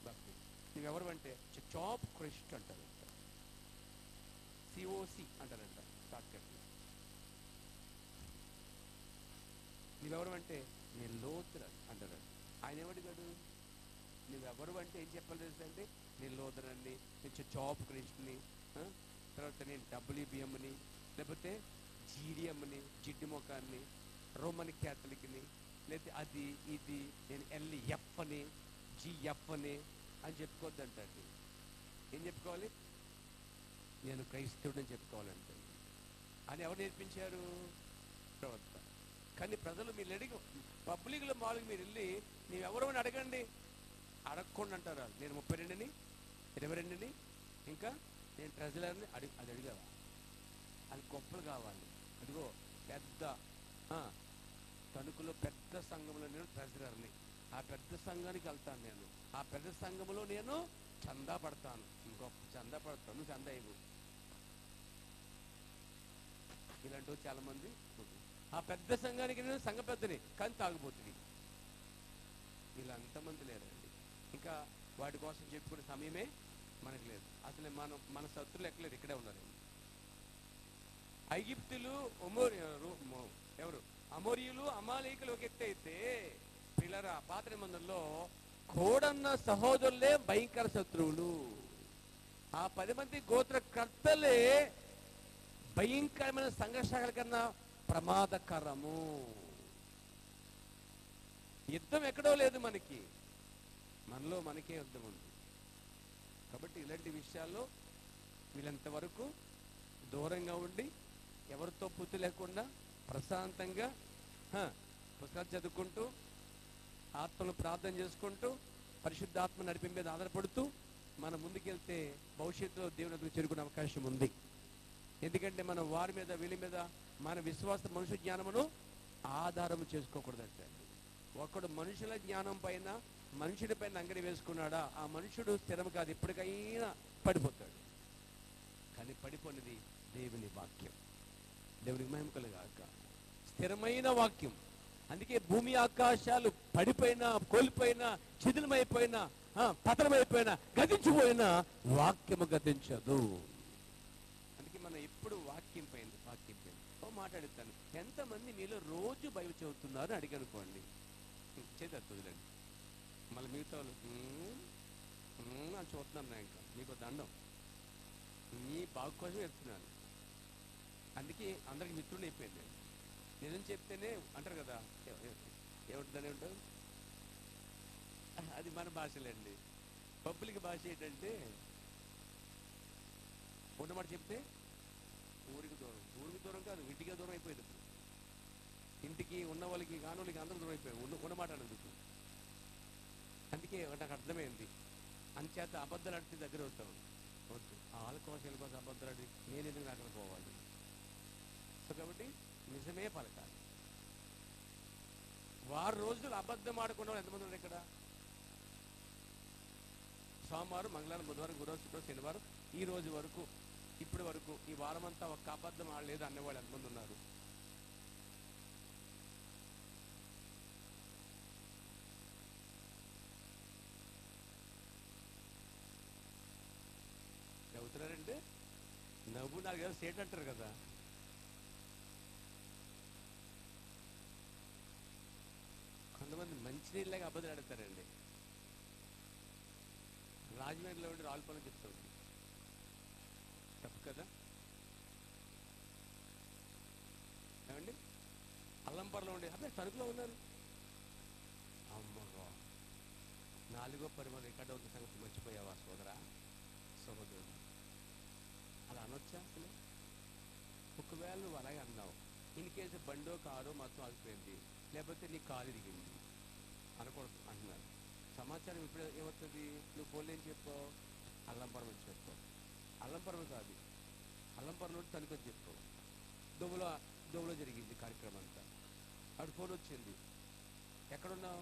Baptist. నువ్వెవరు అంటే చాప్ క్రిస్ట్ అంటారు, సిఓసి అంటారంట షార్ట్కట్. నువ్వెవరు అంటే నేను లూథరన్ అంటారంట. ఆయన ఏమడిగాడు? నువ్వెవరు అంటే ఏం చెప్పాలి తెలుసండి? నేను లూథరన్ని, నేను చాప్ క్రిస్ట్ని, తర్వాత నేను WBMని, లేకపోతే GDMని, జిడ్డు మొఖాన్ని, రోమన్ క్యాథలిక్ని, లేకపోతే అది ఇది నేను LF అని, GF అని చెప్పుకోవద్దంటండి. ఏం చెప్పుకోవాలి? నేను క్రైస్తవుడని చెప్పుకోవాలంటే. అని ఎవరు నేర్పించారు? ప్రవక్త. కానీ ప్రజలు మీరు అడిగి పబ్లిక్లో మామూలుగా మీరు వెళ్ళి నీవెవరు అని అడగండి, అడగకుండా అంటారు నేను 32ని, 22ని, ఇంకా నేను ట్రెజరర్ని అది అడిగావా? అది గొప్పలు కావాలి. అదిగో పెద్ద తణుకులో పెద్ద సంఘంలో నేను ట్రెజరర్ని, ఆ పెద్ద సంఘానికి వెళ్తాను, నేను ఆ పెద్ద సంఘంలో నేను చందా పడతాను, గొప్ప చందా పడతాను, నువ్వు చందా ఇవ్వు. ఇలాంటివి చాలా మంది. ఆ పెద్ద సంఘానికి నేను సంఘ పెద్దని కానీ తాగుబోతుంది. ఇలా అంతమంది లేరండి. ఇంకా వాటి కోసం చెప్పుకునే సమయమే మనకు లేదు. అసలు మన శత్రులు ఎక్కలేరు, ఇక్కడే ఉన్నారండి. ఐగిప్తులు ఎవరు అమోరీయులు అమాలేకులు ఒక ఎత్తు అయితే పిల్లరా పాత నిబంధనలో కోడన్న సహోదరులే భయంకర శత్రువులు. ఆ 10 మంది గోత్రకర్తలే భయంకరమైన సంఘర్షణల కన్నా ప్రమాదకరము. యుద్ధం ఎక్కడో లేదు మనకి, మనలో మనకే యుద్ధం ఉంది. కాబట్టి ఇలాంటి విషయాల్లో వీళ్ళంతవరకు దూరంగా ఉండి ఎవరితో పుత్తి లేకుండా ప్రశాంతంగా పుస్తకాలు చదువుకుంటూ ఆత్మను ప్రార్థన చేసుకుంటూ పరిశుద్ధాత్మ నడిపి మీద ఆధారపడుతూ మనం ముందుకెళ్తే భవిష్యత్తులో దేవుని దగ్గర చేరుకునే అవకాశం ఉంది. ఎందుకంటే మనం వారి మీద వీళ్ళ మీద మన విశ్వాస మనుషు జ్ఞానమును ఆధారం చేసుకోకూడదంటే ఒకడు మనుషుల జ్ఞానం పైన మనుషుడి పైన అంగడి వేసుకున్నాడా, ఆ మనుషుడు స్థిరం కాదు, ఎప్పటికైనా పడిపోతాడు. కానీ పడిపోయినది దేవుని వాక్యం. దేవునికి మహిమ కలుగాక. స్థిరమైన వాక్యం. అందుకే భూమి ఆకాశాలు పడిపోయినా, కోల్పోయినా, శిథిలమైపోయినా, పతనమైపోయినా, గతించిపోయినా వాక్యము గతించదు. అందుకే మనం ఎప్పుడు వాక్యం పైన మాట్లాడుతాను. ఎంతమంది మీలో రోజు బైబిల్ చదువుతున్నారు అడిగనుకోండి, చేతులండి. మళ్ళీ మిగతా వాళ్ళు అని చూస్తున్నాను. నా ఇంకా మీకు దండం, మీ బాగు కోసం చెప్తున్నాను. అందుకే అందరికి మిత్రుడు అయిపోయింది. నిజం చెప్తేనే అంటారు కదా, ఏమిటిదని ఉంటారు, అది మన భాషలేండి. పబ్లిక్ భాష ఏంటంటే ఉన్నమాట చెప్తే ఊరికి దూరం. ఊరికి దూరం కాదు, ఇంటికే దూరం అయిపోయింది. ఇప్పుడు ఇంటికి ఉన్న వాళ్ళకి కాని వాళ్ళకి అందరూ దూరం అయిపోయాయి ఉన్నమాట అన్నందుకు. అందుకే నాకు అర్థమైంది. అంచేత అబద్ధాలు ఆడితే దగ్గర అవుతాను. వద్దు, వాళ్ళ కోసం వీళ్ళ కోసం అబద్ధాలు ఆడి నేను ఎందుకు అక్కడ పోవాలి. సో కాబట్టి నిజమే పలకాలి. వారు రోజులు అబద్ధం ఆడుకున్న వాళ్ళు ఎంతమంది ఉన్నారు ఇక్కడ? సోమవారం, మంగళవారం, బుధవారం, గురువారం, శుక్రవారం, శనివారం, ఈ రోజు వరకు, ఇప్పటి వరకు ఈ వారం అంతా ఒక్క అబద్ధం ఆడలేదు అనేవాళ్ళు ఎంతమంది ఉన్నారు? అవుతున్నారంటే నవ్వు నాకు ఏదో సేట్ అంటారు కదా. కొంతమంది మంచినీళ్ళగా అబద్ధం ఆడతారండి. రాజమండ్రిలో ఉండి రాళ్ళపల్లి చెప్తాడు, తప్పు కదా. ఏమండి, అల్లంపరలో ఉండి అబ్బాయి తణుకులో ఉన్నారు, అమ్మగో 4వ పరిమాణం రికార్డ్ అవుతున్న సంగతి మర్చిపోయావా సోదరా, సహోదరుడు? అలా అనొచ్చా అసలు? ఒకవేళ నువ్వు అలాగే అన్నావు, ఇన్ కేసు బండో కారో మొత్తం ఆగిపోయింది, లేకపోతే నీ కాలు ఇరిగింది అనకూడదు అంటున్నారు. సమాచారం ఇప్పుడు ఏమవుతుంది? నువ్వు ఫోన్లో ఏం చెప్పావు? అల్లంపురం వచ్చి చెప్పావు. అల్లంపురం కాదు, అల్లంపురం నుండి తణుకొని చెప్పావు. దోవలో జరిగింది కార్యక్రమం అంతా. అప్పుడు ఫోన్ వచ్చింది, ఎక్కడున్నావు?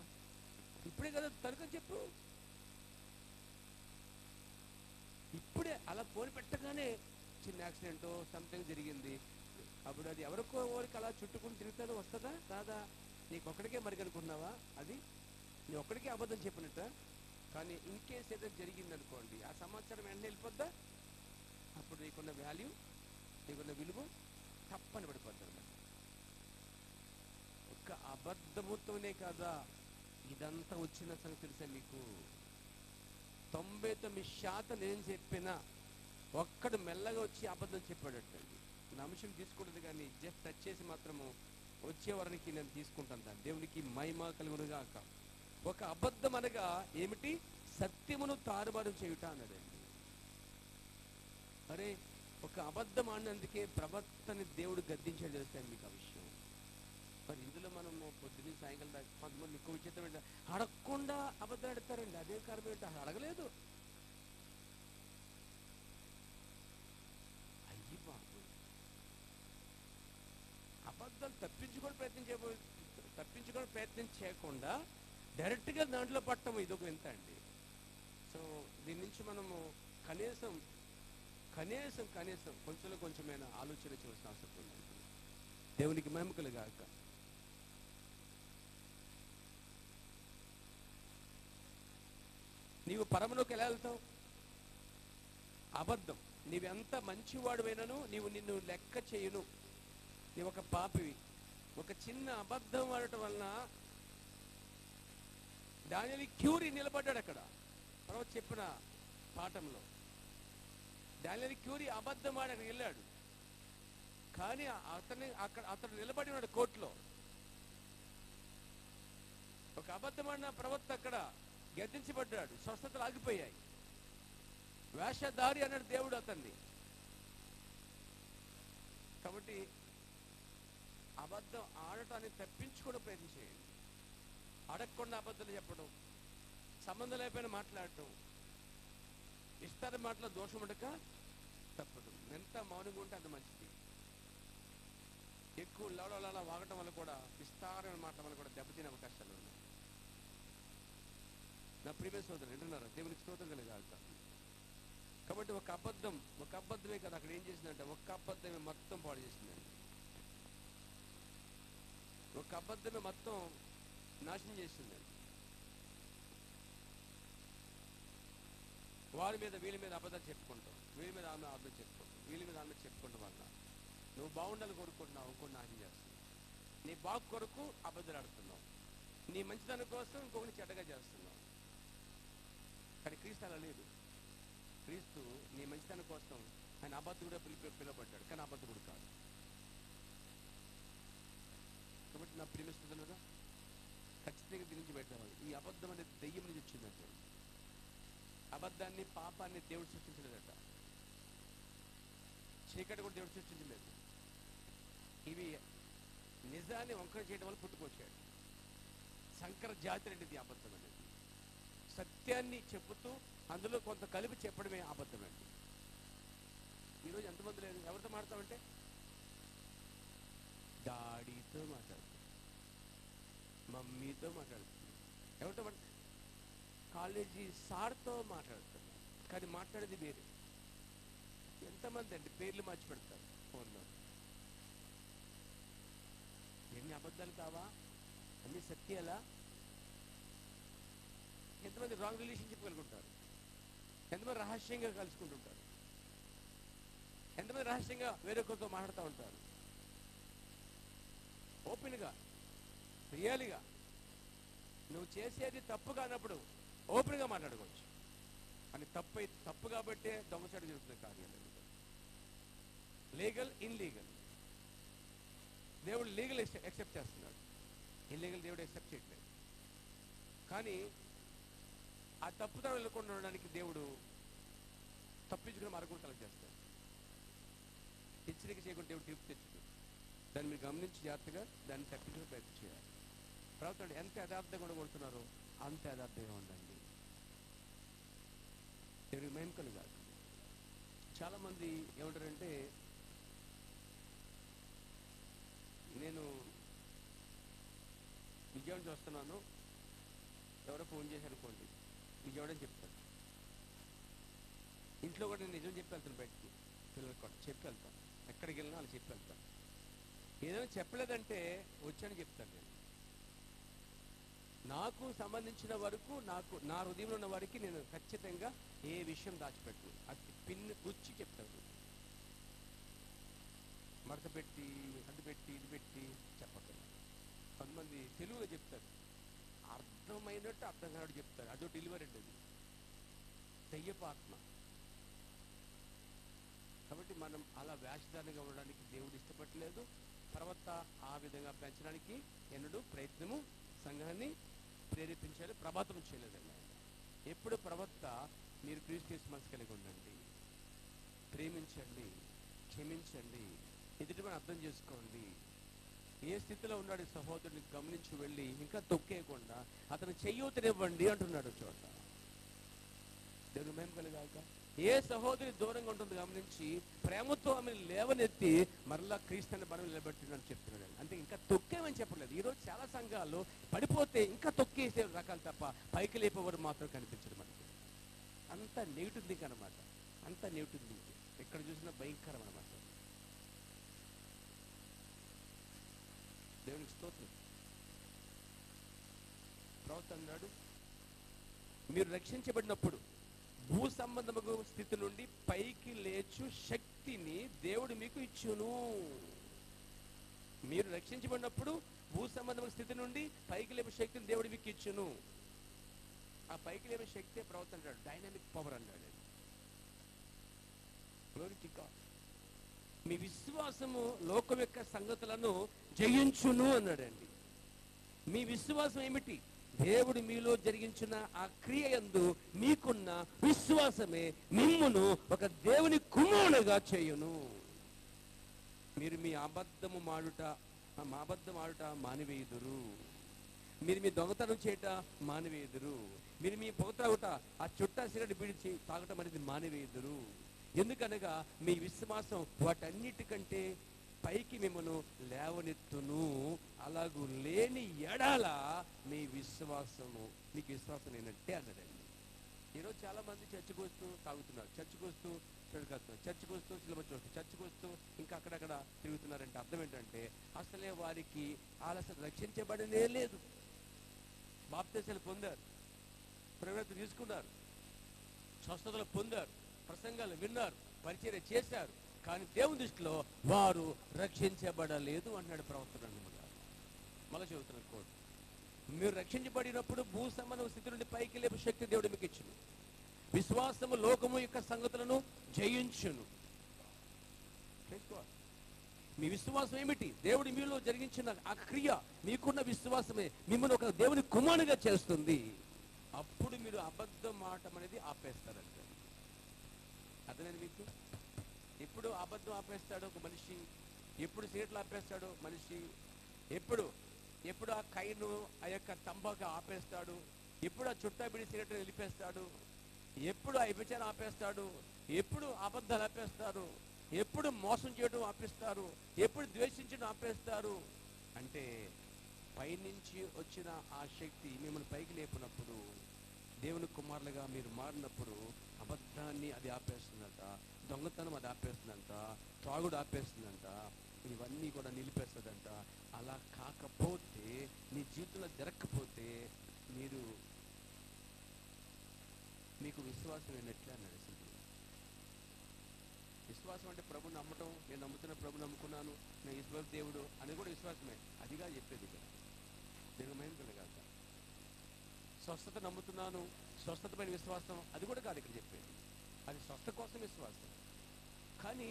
ఇప్పుడే కదా తణుకొని చెప్పు. ఇప్పుడే అలా ఫోన్ పెట్టగానే చిన్న యాక్సిడెంట్ సంథింగ్ జరిగింది. అప్పుడు అది ఎవరికో ఎవరికి అలా చుట్టుకుని తిరుగుతాడో వస్తుందా రాదా? నీకొక్కడికే మరి అనుకున్నావా? అది నీ ఒక్కడికే అబద్ధం చెప్పినట్ట. కానీ ఇన్ కేస్ ఏదైనా జరిగింది అనుకోండి, ఆ సమాచారం వెంటనే వెళ్ళిపోద్దా? అప్పుడు నీకున్న వాల్యూ, నీకున్న విలువ తప్పని పడిపోద్ది అన్నమాట. ఒక్క అబద్ధముతోనే కదా ఇదంతా వచ్చిన సంగతి తెలుసా మీకు? 99% నేను చెప్పినా ఒక్కడు మెల్లగా వచ్చి అబద్ధం చెప్పాడటండి. నా అంశం తీసుకుంటుంది కానీ జస్ట్ టచ్ చేసి మాత్రము వచ్చేవారికి నేను తీసుకుంటాను. దాన్ని దేవునికి మహిమ కలుగునుగాక. ఒక అబద్ధం అనగా ఏమిటి? సత్యమును తారుమారు చేయుట అన్నాడండి. అరే, ఒక అబద్ధం ఆడినందుకే ప్రవర్తని దేవుడు గద్దించాడు తెలుస్తాను మీకు ఆ విషయం. మరి ఇందులో మనము పొద్దున్న సాయంకాలం దాకా కొంతమంది ఎక్కువ విచిత్రం ఏంటంటే అడగకుండా అబద్ధం ఆడతారండి. అదే కారణం ఏంటో అడగలేదు. అయ్యి బాబు, అబద్ధాలు తప్పించుకోవడం ప్రయత్నం చేయకుండా డైరెక్ట్గా దాంట్లో పట్టము ఇదొక వింత అండి. సో దీని నుంచి మనము కనీసం కొంచెమైనా ఆలోచన చేయాల్సిన అవసరం ఉంది. దేవునికి మహిమ కలుగాక. నీవు పరములోకి ఎలా వెళ్తావు? అబద్ధం. నీవెంత మంచివాడువైనను నిన్ను లెక్క చేయును. నీవు ఒక పాపివి. ఒక చిన్న అబద్ధం ఆడటం వలన డానియేలు క్యూరీ నిలబడ్డాడు అక్కడ. తర్వాత చెప్పిన పాఠంలో డానియేలు క్యూరీ అబద్ధం ఆడి అక్కడికి వెళ్ళాడు. కానీ అతను నిలబడి ఉన్నాడు కోర్టులో. ఒక అబద్ధమైన ప్రవక్త అక్కడ గద్దించబడ్డాడు. స్వస్థతలు ఆగిపోయాయి. వేషధారి అన్నాడు దేవుడు అతన్ని. కాబట్టి అబద్ధం ఆడటాన్ని తప్పించుకోవడం ప్రయత్నం చేయండి. అడగకుండా అబద్ధాలు చెప్పడం, సంబంధం లేకపోయినా మాట్లాడటం, ఇష్టాన్ని మాటలో దోషం ఉండక తప్పదు. ఎంత మౌనంగా ఉంటే అంత మంచిది. ఎక్కువ లవలలా వాగటం వల్ల కూడా, విస్తారమైన మాటల వల్ల కూడా దెబ్బతినే అవకాశాలు ఉన్నాయి. నా ప్రియమైన సోదరులు వింటున్నారా? దేవునికి స్తోత్రం కలుగాక. కాబట్టి ఒక అబద్ధమే కదా అక్కడ ఏం చేసిందంటే, ఒక్క అబద్ధమే మొత్తం పాడు చేసిందండి. ఒక అబద్ధమే మొత్తం నాశనం చేసిందండి. వారి మీద వీళ్ళ మీద అబద్ధాలు చెప్పుకుంటాం, వీళ్ళ మీద ఆమె అబద్ధం చెప్పుకుంటాం, వీళ్ళ మీద ఆమె చెప్పుకుంటాం వల్ల నువ్వు బాగుండాలని కోరుకుంటున్నావు, ఇంకోటి నాశనం చేస్తున్నావు. నీ బాగు కొరకు అబద్ధాలు ఆడుతున్నావు, నీ మంచితనం కోసం ఇంకొకటి చెడ్డగా చేస్తున్నావు. కానీ క్రీస్తు అలా లేదు. క్రీస్తు నీ మంచితనం కోసం ఆయన అబద్ధుడే పిలువబడ్డాడు, కానీ అబద్ధుడు కాదు. కాబట్టి నా ప్రియమిస్తున్నారా, ఖచ్చితంగా దీని నుంచి పెట్టేవాళ్ళు. ఈ అబద్ధం అనేది దెయ్యం నుంచి వచ్చిందంటే, అబద్ధాన్ని పాపాన్ని దేవుడు సృష్టించలేదట, చీకటి కూడా దేవుడు సృష్టించలేదు. ఇవి నిజాన్ని వంకర చేయడం వల్ల పుట్టుకొచ్చాడు. సంకర జాతి అనేది అబద్ధం అనేది. సత్యాన్ని చెబుతూ అందులో కొంత కలిపి చెప్పడమే అబద్ధం అండి. ఈరోజు ఎంతమంది లేదు, ఎవరితో మాట్లాడతామంటే డాడీతో మాట్లాడుతుంది, మమ్మీతో మాట్లాడుతుంది, ఎవరితో కాలేజీ సార్తో మాట్లాడుతున్నారు, కానీ మాట్లాడేది వేరే. ఎంతమంది అండి పేర్లు మార్చి పెడతారు ఫోన్లో. ఎన్ని అబద్ధాలు కావా, అన్ని సత్యాలా? ఎంతమంది రాంగ్ రిలేషన్షిప్ కలుగుంటారు, ఎంతమంది రహస్యంగా కలుసుకుంటుంటారు, ఎంతమంది రహస్యంగా వేరొకరితో మాట్లాడుతూ ఉంటారు. ఓపెన్గా రియల్గా నువ్వు చేసేది తప్పు కానప్పుడు ఓపెన్గా మాట్లాడుకోవచ్చు. అని తప్పు కాబట్టే దొంగచాటు జరుగుతున్న కార్యాలు. లీగల్ ఇన్లీగల్ దేవుడు లీగల్ యాక్సెప్ట్ చేస్తున్నాడు, ఇల్లీగల్ దేవుడు యాక్సెప్ట్ చేయట్లేదు. కానీ ఆ తప్పుదనం వెళ్ళకుండా ఉండడానికి దేవుడు తప్పించుకుని మరొకరు చేస్తాడు. హెచ్చరిక చేయకుండా దేవుడు తీర్పు తెచ్చుకుంటాడు. దాన్ని మీరు గమనించి జాగ్రత్తగా దాన్ని తప్పించుకుని ప్రయత్నం చేయాలి. ప్రభుత్వం ఎంత యథార్థంగా ఉండగలుగుతున్నారో అంత యథార్థంగా ఉండండి. దేవుడికి మహిమ కలుగాలి. చాలామంది ఏమంటారంటే, నేను విజయవాడ చూస్తున్నాను, ఎవరో ఫోన్ చేశారనుకోండి, విజయవాడ అని చెప్తాను. ఇంట్లో కూడా నేను నిజం చెప్పి వెళ్తాను, బయటికి పిల్లలకి కూడా చెప్పి వెళ్తాను, ఎక్కడికి వెళ్ళినా వాళ్ళు చెప్పి వెళ్తాను. ఏదైనా చెప్పలేదంటే వచ్చాను చెప్తాను. నేను నాకు సంబంధించిన వరకు, నా హృదయంలో ఉన్న వారికి నేను ఖచ్చితంగా ఏ విషయం దాచిపెట్టు, అది పిన్ను గుచ్చి చెప్తాను. మడత పెట్టి అది పెట్టి ఇది పెట్టి చెప్పకండి. కొంతమంది తెలుగులో చెప్తారు, అర్థమైనట్టు అర్థం కానట్టు చెప్తారు. అదో డెలివరీ అండి, అది దయ్యపు ఆత్మ. కాబట్టి మనం అలా వేషధారణగా ఉండడానికి దేవుడు ఇష్టపడలేదు. ప్రవక్త ఆ విధంగా పెంచడానికి ఎన్నడూ ప్రయత్నము సంఘాన్ని ప్రేరేపించాలి, ప్రభాతం చేయలేదండి. ఎప్పుడు ప్రవక్త మీరు క్రీస్తు మనసు కలిగి ఉండండి, ప్రేమించండి, క్షమించండి, ఎదుటిమని అర్థం చేసుకోండి. ఏ స్థితిలో ఉన్నాడు సహోదరుని గమనించి వెళ్ళి ఇంకా తొక్కేయకుండా అతను చెయ్యూతనివ్వండి అంటున్నాడు చోట. దేవుడు మేము కలిగాక ఏ సహోదరి దూరంగా ఉంటుంది గమనించి ప్రేమతో ఆమె లేవనెత్తి మరలా క్రీస్తుని బలం నిలబెట్టినని చెప్తున్నాడు. అంటే ఇంకా తొక్కేమని చెప్పలేదు. ఈరోజు చాలా సంఘాలు పడిపోతే ఇంకా తొక్కేసే రకాలు తప్ప పైకి లేపేవారు మాత్రం కనిపించదు మనకి. అంత నెగిటివ్ థింక్ అనమాట, అంత నెగిటివ్ థింక్ ఎక్కడ చూసినా భయంకరం అనమాట. దేవునికి స్తోత్రం. ప్రవక్త అన్నాడు, మీరు రక్షించబడినప్పుడు భూ సంబంధము స్థితి నుండి పైకి లేచు శక్తిని దేవుడు మీకు ఇచ్చును. మీరు రక్షించబడినప్పుడు భూ సంబంధము స్థితి నుండి పైకి లేపే శక్తిని దేవుడు మీకు ఇచ్చును. ఆ పైకి లేపే శక్తే ప్రవక్త అంటాడు, డైనామిక్ పవర్ అన్నాడు. మీ విశ్వాసము లోకం యొక్క సంగతులను జయించును అన్నాడండి. మీ విశ్వాసం ఏమిటి? దేవుడు మీలో జరిగించిన ఆ క్రియ యందు మీకున్న విశ్వాసమే మిమ్మును ఒక దేవుని కుమారునిగా చేయును. మీరు మీ అబద్ధం ఆడుట మానివేయుదురు. మీరు మీ దొంగతనం చేయట మానివేయుదురు. మీరు మీ పొగతాగుట, ఆ చుట్టా సిగరెట్ బిడిచి తాగటం అనేది మానివేయుదురు. ఎందుకనగా మీ విశ్వాసం వాటన్నిటికంటే పైకి మిమ్మను లేవనెత్తును. అలాగూ లేని ఎడల మీ విశ్వాసము, మీకు విశ్వాసం లేనట్టే అన్నాడండి. ఈరోజు చాలా మంది చర్చకు వస్తూ తాగుతున్నారు, చర్చకు వస్తూ చెడుకడుతున్నారు, చర్చకు వస్తూ సినిమా చూస్తారు, చర్చకు వస్తూ ఇంకా అక్కడక్కడ తిరుగుతున్నారంటే అర్థం ఏంటంటే అసలే వారికి అసలు రక్షించబడనే లేదు. బాప్తిసాలు పొందారు, ప్రవేశం తీసుకున్నారు, స్వస్థతలు పొందారు, ప్రసంగాలు విన్నారు, పరిచర్య చేశారు, కానీ దేవుని దృష్టిలో వారు రక్షించబడలేదు అన్నాడు ప్రవక్త గారు. మళ్ళీ చెబుతున్నాను కోడ్, మీరు రక్షించబడినప్పుడు భూ సంబంధ స్థితి నుండి పైకి లేపు శక్తి దేవుడు మీకు ఇచ్చును. విశ్వాసము లోకము యొక్క సంగతులను జయించును. మీ విశ్వాసం ఏమిటి? దేవుడి మీలో జరిగించిన ఆ క్రియ, మీకున్న విశ్వాసమే మిమ్మల్ని ఒక దేవుని కుమారునిగా చేస్తుంది. అప్పుడు మీరు అబద్ధం మాట అనేది ఆపేస్తారంటే అర్థమైంది మీకు? ఎప్పుడు అబద్ధం ఆపేస్తాడు ఒక మనిషి? ఎప్పుడు సిగరెట్లు ఆపేస్తాడు మనిషి? ఎప్పుడు ఆ కైను ఆ యొక్క తంబాకు ఆపేస్తాడు? ఎప్పుడు ఆ చుట్టా బిడి సిగరెట్ నిలిపేస్తాడు? ఎప్పుడు ఆ విచారం ఆపేస్తాడు? ఎప్పుడు అబద్ధాలు ఆపేస్తారు? ఎప్పుడు మోసం చేయడం ఆపేస్తారు? ఎప్పుడు ద్వేషించడం ఆపేస్తారు? అంటే పైనుంచి వచ్చిన ఆ శక్తి మిమ్మల్ని పైకి లేపినప్పుడు, దేవుని కుమారులుగా మీరు మారినప్పుడు అబద్ధాన్ని అది ఆపేస్తుందంట, దొంగతనం అది ఆపేస్తుందంట, త్రాగుడు ఆపేస్తుందంట, ఇవన్నీ కూడా నిలిపేస్తుందంట. అలా కాకపోతే, నీ జీవితంలో జరగకపోతే మీకు విశ్వాసం ఏంటట్లే అన్నాడు. విశ్వాసం అంటే ప్రభుని నమ్మటం, నేను నమ్ముతున్న ప్రభు నమ్ముకున్నాను, నేను ఈశ్వర దేవుడు అనేది కూడా విశ్వాసమే. అదిగా చెప్పేది ఇక్కడ దేవుడు మహిమకులు కాదు. స్వస్థత నమ్ముతున్నాను, స్వస్థత పైన విశ్వాసం, అది కూడా కాదు ఇక్కడ చెప్పేది. అది స్వస్థత కోసం విశ్వాసం. కానీ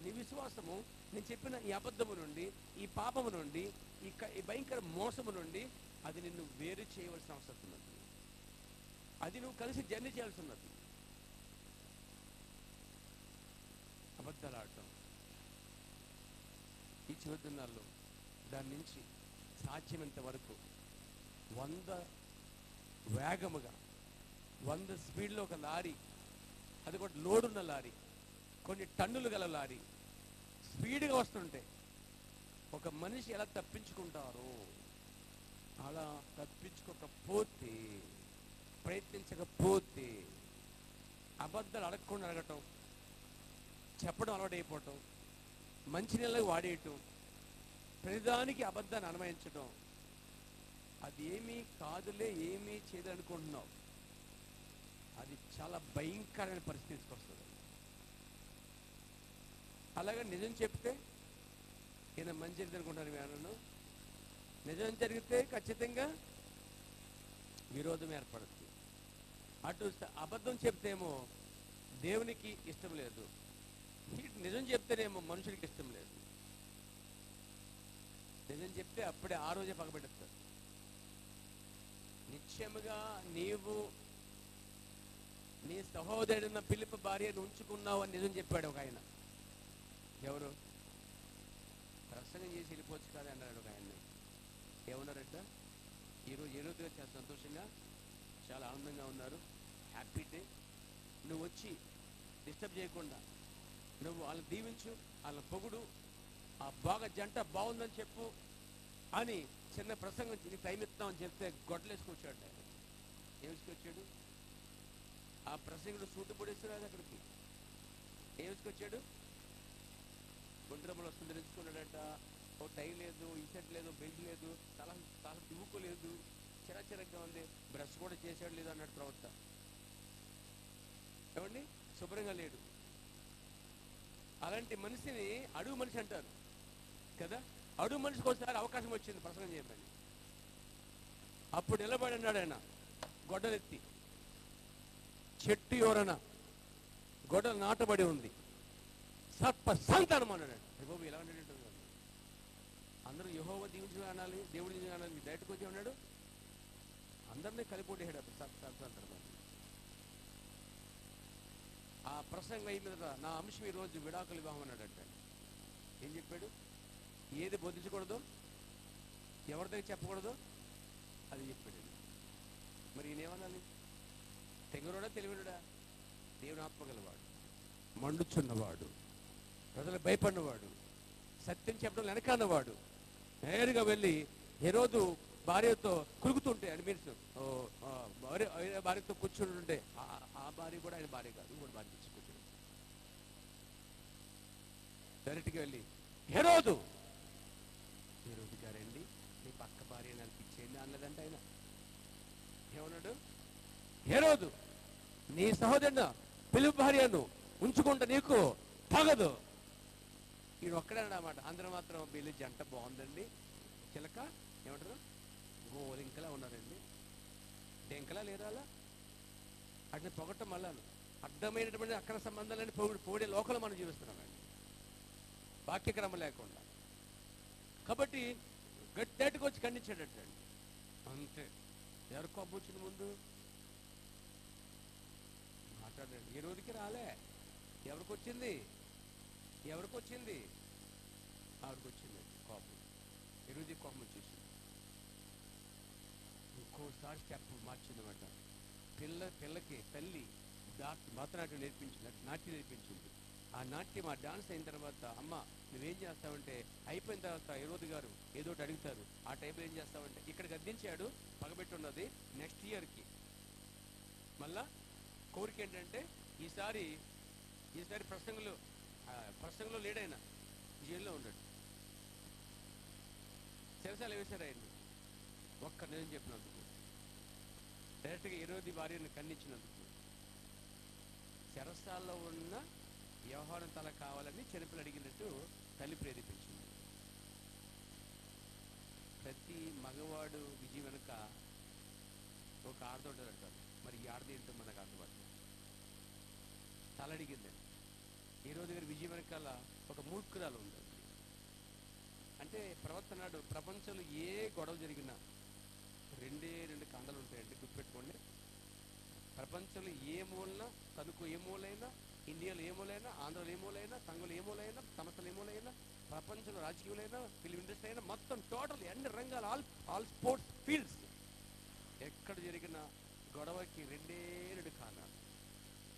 నీ విశ్వాసము నేను చెప్పిన ఈ అబద్ధము నుండి, ఈ పాపము నుండి, ఈ భయంకర మోసము నుండి అది నిన్ను వేరు చేయవలసిన అవసరం ఉన్నది. అది నువ్వు కలిసి జర్నీ చేయాల్సి ఉన్నది. అబద్ధాలు ఆడటం ఈ చివరి దినాల్లో దాని నుంచి సాధ్యమైనంత వరకు 100 వేగముగా 100 స్పీడ్లో ఒక లారీ, అది కూడా లోడున్న లారీ, కొన్ని టన్నులు గల లారీ స్పీడ్గా వస్తుంటే ఒక మనిషి ఎలా తప్పించుకుంటారో అలా తప్పించుకోకపోతే, ప్రయత్నించకపోతే, అబద్ధాలు అడగకుండా అడగటం, చెప్పడం అలవాటైపోవటం, మంచినీళ్ళకి వాడేయటం, ప్రతిదానికి అబద్ధాన్ని అనుమతించడం, అది ఏమీ కాదులే, ఏమీ చేయదనుకుంటున్నావు, అది చాలా భయంకరమైన పరిస్థితికి వస్తుంది. అలాగే నిజం చెప్తే ఈయన మంచి అనుకుంటాను వేణను, నిజం జరిగితే ఖచ్చితంగా విరోధం ఏర్పడుతుంది. అటు అబద్ధం చెప్తేమో దేవునికి ఇష్టం లేదు, నిజం చెప్తేనేమో మనుషులకి ఇష్టం లేదు. నిజం చెప్తే అప్పుడే ఆ రోజే పగబెడతారు. నిశ్చయముగా నీవు నీ సహోదరుడిన పిలుపు భార్యను ఉంచుకున్నావు అని నిజం చెప్పాడు ఒక ఆయన. ఎవరు? ప్రసంగం చేసి వెళ్ళిపోవచ్చు కదా అన్నాడు ఒక ఆయన. ఏమన్నారట? ఈరోజు చాలా సంతోషంగా, చాలా ఆనందంగా ఉన్నారు, హ్యాపీ డే, నువ్వు వచ్చి డిస్టర్బ్ చేయకుండా నువ్వు వాళ్ళని దీవించు, వాళ్ళ పొగుడు, ఆ బాగా జంట బాగుందని చెప్పు అని చిన్న ప్రసంగం నీకు టైం ఇస్తామని చెప్తే గొడ్డలేసుకొచ్చాడు ఆయన. ఏమిసుకొచ్చాడు? ఆ ప్రసంగుడు సూటు పొడేస్తున్నాడు అక్కడికి. ఏమిసుకొచ్చాడు? గుండ్రమ్మలో వస్తుంది తెచ్చుకున్నాడట. ఓ టై లేదు, ఇసెట్ లేదు, బెల్ట్ లేదు, తల దువ్వుకోలేదు, చిరచిరగ్గా ఉంది, బ్రష్ కూడా చేశాడు లేదు అన్నాడు ప్రవక్త. ఏమండి? శుభ్రంగా లేడు. అలాంటి మనిషిని అడుగు మనిషి అంటారు కదా. అడుగు మనిషికి ఒకసారి అవకాశం వచ్చింది ప్రసంగం చేయమని. అప్పుడు నిలబడి అన్నాడు ఆయన, గొడ్డలెత్తి, చెట్టు ఎవరన గొడ్డలు నాటబడి ఉంది, సర్ప సంతానం అన్నాడు. బాబు ఎలా ఉండేటట్టు అందరూ యెహోవా దీవించగా అనాలి, దేవుడి దీవించగా అనాలి, బయటకు వచ్చి ఉన్నాడు, అందరినీ కలిపొట్టేసాడు. అప్పుడు సర్ప ఆ ప్రసంగం అయిన మీద నా అంశం ఈరోజు విడాకులు వివాహం అన్నాడంట. ఏం చెప్పాడు? ఏది బోధించకూడదు, ఎవరి దగ్గర చెప్పకూడదు, అది చెప్పాడు. మరి ఈయనేమనాలి? తెంగరుడా తెలివినుడా? దేవుని ఆత్మగలవాడు, మండుచున్నవాడు, ప్రజలు భయపడినవాడు, సత్యం చెప్పడం వెనకన్నవాడు నేరుగా వెళ్ళి హెరోదు భార్యతో కులుకుతుంటే అని మీరు భార్యతో కూర్చుంటుంటే ఆ భార్య కూడా ఆయన భార్య కాదు, ఇంకోటి భార్య తెచ్చుకుంటుంది. డైరెక్ట్గా వెళ్ళి హెరోదు గారండి మీ పక్క భార్య నడిపించేయండి అన్నదంటే ఆయన ఏమన్నాడు, హెరోదు నీ సహోదరుడు పిలుపు భార్యను ఉంచుకుంటా నీకు తగదు. ఈయన ఒక్కడే అన్నమాట. అందరూ మాత్రం వీళ్ళు జంట బాగుందండి, చిలక ఏమంటారు గోలింకలా ఉన్నారండి, డెంకలా లేరాలా అట్లా పొగట్టం మళ్ళా అడ్డమైనటువంటి అక్రమ సంబంధాలని పోడే లోకంలో మనం జీవిస్తున్నామండి, వాక్యక్రమం లేకుండా. కాబట్టి గట్టేటికి వచ్చి ఖండించాడటండి అంతే. ఎవరు కోపం వచ్చింది ముందు మాట్లాడండి. ఈ రోజుకి రాలే, ఎవరికి వచ్చింది ఆవిడకి వచ్చింది కోపం. ఈ రోజు కోపం వచ్చేసింది. ఇంకోసారి స్టెప్ మార్చిందన్నమాట. పిల్లకి తల్లి భరతనాట్యం నాట్యం నేర్పించింది. ఆ నాట్యం ఆ డాన్స్ అయిన తర్వాత అమ్మ నువ్వేం చేస్తావంటే అయిపోయిన తర్వాత హెరోదు గారు ఏదో ఒకటి అడుగుతారు, ఆ టైంలో ఏం చేస్తావంటే ఇక్కడికి అద్దించాడు, పగబెట్టున్నది నెక్స్ట్ ఇయర్కి. మళ్ళా కోరిక ఏంటంటే ఈసారి ప్రసంగంలో లేడైనా జైల్లో ఉన్నాడు, చెరసాల వేశారు ఆయన్ని ఒక్క నిజం చెప్పినందుకు, డైరెక్ట్గా హెరోదు భార్యను ఖండించినందుకు. చెరసాల్లో ఉన్న వ్యవహారం తల కావాలని చిన్నపిల్లలు అడిగినట్టు తల్లి ప్రేరేపించింది. ప్రతి మగవాడు విజయం వెనుక ఒక ఆడదోడు అంటారు. మరి ఈ ఆడది ఏంటో మనకు అర్థమవుతుంది. తల అడిగింది. హెరోదు గారి విజయం వెనకాల ఒక మూర్ఖురాలు ఉంటుంది. అంటే ప్రవర్తనాడు ప్రపంచంలో ఏ గొడవ జరిగినా రెండు కండలు ఉంటాయండి, గుర్తుపెట్టుకోండి. ప్రపంచంలో ఏ మూలన, తణుకు ఏ మూలైనా, ఇండియాలో ఏ మూలైనా, ఆంధ్రలో ఏ మూలైనా, సంఘంలో ఏ మూలైనా, సంస్థలు ఏ మూలైనా, ప్రపంచంలో రాజకీయాలైనా, ఫిల్మ్ ఇండస్ట్రీ అయినా, మొత్తం టోటల్ అన్ని రంగాలు ఆల్ స్పోర్ట్స్ ఫీల్డ్స్ ఎక్కడ జరిగిన గొడవకి రెండు కారణాలు.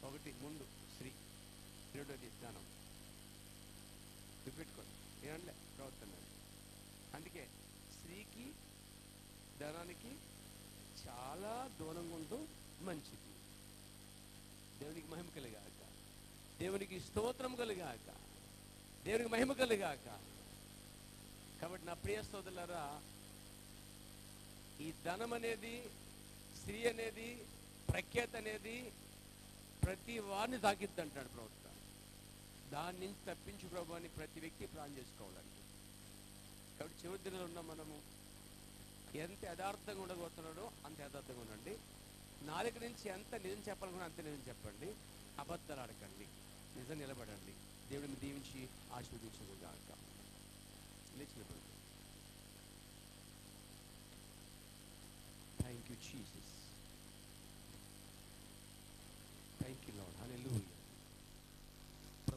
ఒకటి ముందు స్త్రీ, రెండోది ధనం. గుర్తుపెట్టుకోండి, ఏమంటే ప్రవర్తన. అందుకే స్త్రీకి ధనానికి చాలా దూరంగా ఉండడం మంచిది. దేవునికి మహిమ కలిగాక, దేవునికి స్తోత్రం కలిగాక, దేవునికి మహిమ కలిగాక. కాబట్టి నా ప్రియ సోదరులారా, ఈ ధనం అనేది, స్త్రీ అనేది, ప్రఖ్యాత అనేది ప్రతి వారిని తాకిద్ది అంటాడు ప్రవక్త. దాని నుంచి తప్పించు ప్రభు అని ప్రతి వ్యక్తి ప్లాన్ చేసుకోవాలండి. కాబట్టి చివరి దినాలు ఉన్న మనము ఎంత యథార్థంగా ఉండబోతున్నాడో అంత యథార్థంగా ఉండండి. నాలుక నుంచి ఎంత నిజం చెప్పాలనుకున్నా అంత నిజం చెప్పండి. అబద్ధాలు ఆడకండి, నిజం నిలబడండి. దేవుడిని దీవించి ఆశీర్వదించుగాక. లేచిన థ్యాంక్ యూ జీసస్.